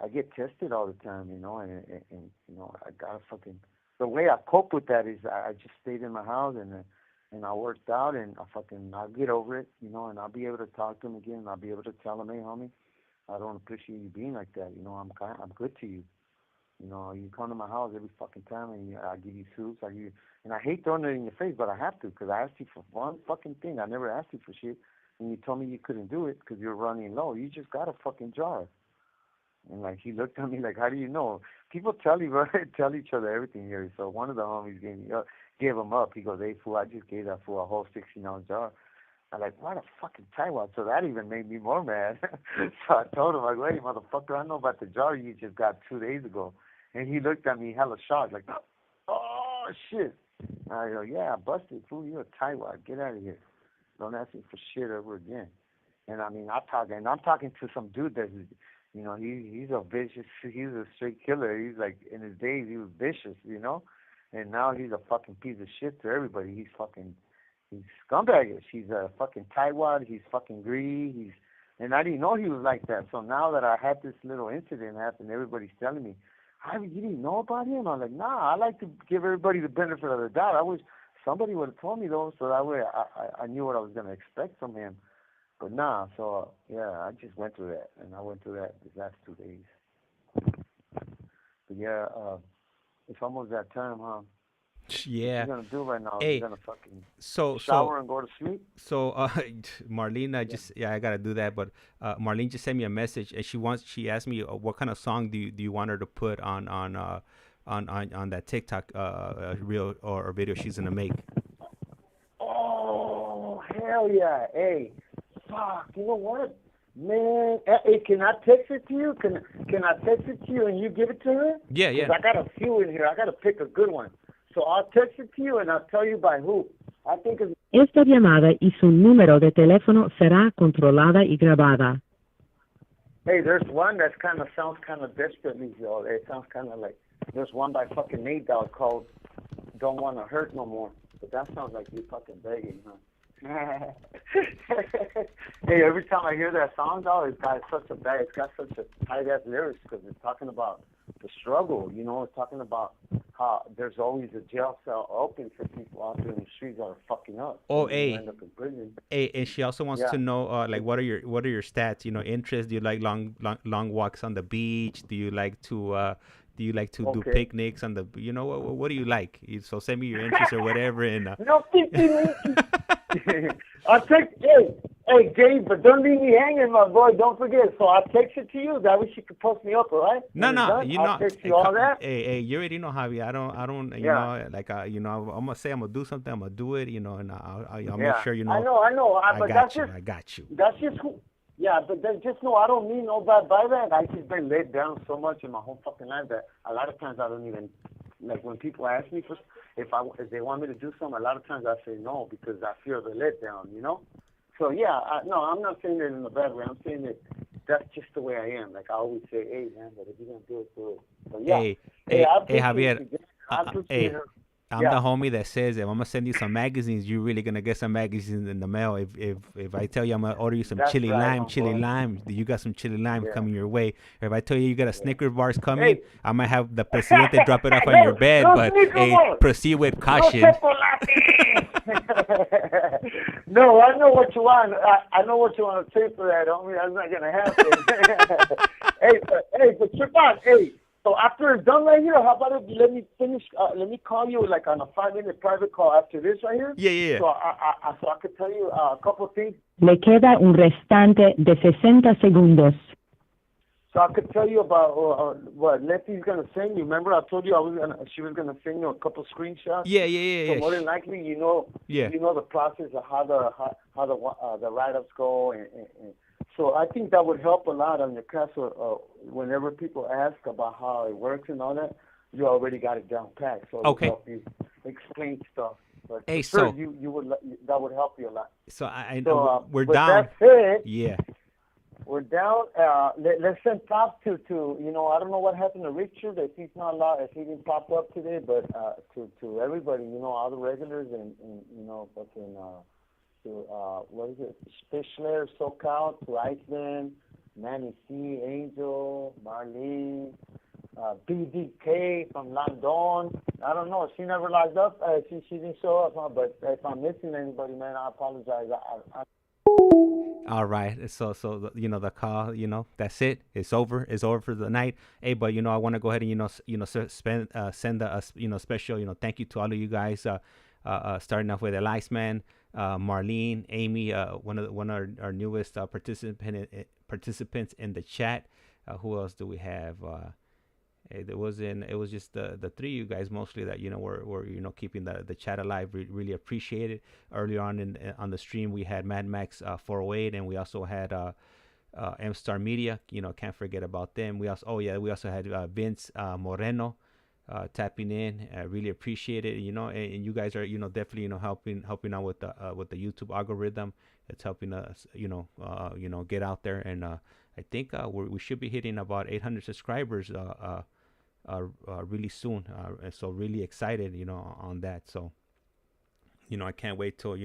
I get tested all the time, and I gotta fucking... The way I cope with that is I just stayed in my house, and I worked out, and I'll get over it, and I'll be able to talk to him again, and I'll be able to tell him, hey, homie, I don't appreciate you being like that, I'm good to you. You come to my house every fucking time, and I give you soups, and I hate throwing it in your face, but I have to, because I asked you for one fucking thing. I never asked you for shit, and you told me you couldn't do it because you're running low. You just got a fucking jar. And he looked at me like, how do you know? People tell each other everything here. So one of the homies gave him up. He goes, hey, fool, I just gave that fool a whole 16-ounce jar. I'm like, what a fucking tightwad. So that even made me more mad. So I told him, hey, motherfucker, I know about the jar you just got 2 days ago. And he looked at me hella shocked, like, oh, shit. And I go, yeah, I busted, fool. You're a tightwad. Get out of here. Don't ask me for shit ever again. And I'm talking to some dude that's, he's a vicious, he's a straight killer. He's like, in his days, he was vicious, And now he's a fucking piece of shit to everybody. He's scumbagish. He's a fucking tightwad. He's fucking greedy. And I didn't know he was like that. So now that I had this little incident happen, everybody's telling me, you didn't know about him? I'm like, nah, I like to give everybody the benefit of the doubt. I wish somebody would have told me though, so that way I knew what I was going to expect from him. But nah, so yeah, I just went through that, and I went through that these last 2 days. But yeah, it's almost that time, huh? Yeah. What you gonna do right now? Hey, You're gonna fucking shower and go to sleep? So Marlene, I gotta do that. But Marlene just sent me a message, and she asked me what kind of song do you want her to put on that TikTok reel or video she's gonna make. Oh hell yeah! Hey, fuck! You know what, man? Hey, can I text it to you? Can I text it to you and you give it to her? Yeah. 'Cause I got a few in here. I gotta pick a good one. So I'll text it to you and I'll tell you by who. I think it's... Esta llamada y su número de teléfono será controlada y grabada. Hey, there's one that sounds kind of desperately, yo. It sounds kind of like... There's one by fucking Nate Dogg called Don't Wanna Hurt No More. But that sounds like you fucking begging, huh? Hey, every time I hear that song, though, it's got such a tight-ass lyrics because it's talking about the struggle, it's talking about how there's always a jail cell open for people out there in the streets that are fucking up. Oh, hey. End up in prison. Hey, and she also wants to know, what are your stats? Interests? Do you like long walks on the beach? Do you like to do picnics on the? What do you like? So send me your interests or whatever, and. I'll text. Hey, Dave, but don't leave me hanging, my boy. Don't forget. So I'll text it to you. That way she can post me up, all right? No, I'll text you all that. Hey, you already know, Javier. I don't. I'm gonna say I'm gonna do something. I'm gonna do it. And I'll make sure you know. I know. I got you. That's just who. Yeah, but then just know I don't mean no bad by that. I've just been let down so much in my whole fucking life that a lot of times I don't even, like when people ask me for, if they want me to do something, a lot of times I say no because I fear the letdown, So yeah, I'm not saying that in a bad way. I'm saying that that's just the way I am. Like I always say, hey man, but if you're gonna do it, do it. So yeah. Hey, Javier. I'm the homie that says if I'm gonna send you some magazines, you're really gonna get some magazines in the mail. If I tell you I'm gonna order you some chili lime, you got some chili lime coming your way. Or if I tell you got a Snickers bars coming, I might have the presidente drop it off on your bed. But proceed with caution. No, I know what you want. I know what you want to say for that, homie. That's not gonna happen. Hey, but Tripod, hey, So after it's done right here, how about if you let me finish? Let me call you like on a 5-minute private call after this right here. Yeah. So I could tell you a couple of things. Le queda un restante de 60 segundos. So I could tell you about what Letty's gonna send you. Remember, I told you she was gonna send you a couple screenshots. Yeah. So more than likely, you know the process of how the write-ups go, and so I think that would help a lot on your class. Whenever people ask about how it works and all that, you already got it down pat. So it would help you explain stuff. But hey, sure, so you would that would help you a lot. So I know we're with down. That said, yeah. We're down. Let's send props to I don't know what happened to Richard, if he's not allowed, if he didn't pop up today, but to everybody, all the regulars and fucking to what is it, Fischler, SoCal, to Iceman, Manny C, Angel, Marlene, Biddy K from London. I don't know. She never logged up. She didn't show up, huh? But if I'm missing anybody, man, I apologize. All right. So the call, that's it. It's over. It's over for the night. Hey, but I want to go ahead and send a special thank you to all of you guys. Starting off with ICEMAN, Marlene, Amy, one of our newest participants in the chat. Who else do we have? It was just the three of you guys mostly that were keeping the chat alive. Really appreciate it. Earlier on the stream we had Mad Max 408, and we also had M Star Media. Can't forget about them. We also had Vince Moreno tapping in. I really appreciate it. And you guys are definitely helping out with the YouTube algorithm. It's helping us get out there, and I think we should be hitting about 800 subscribers really soon. So really excited on that. So I can't wait till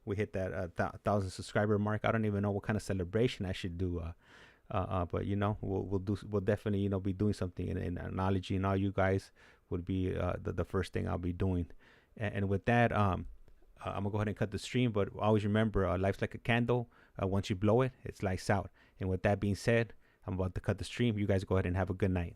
we hit that 1,000 subscriber mark. I don't even know what kind of celebration I should do. But we'll definitely be doing something, and acknowledging all you guys would be the first thing I'll be doing. And with that, I'm gonna go ahead and cut the stream. But always remember, life's like a candle. Once you blow it, it's lights out. And with that being said, I'm about to cut the stream. You guys go ahead and have a good night.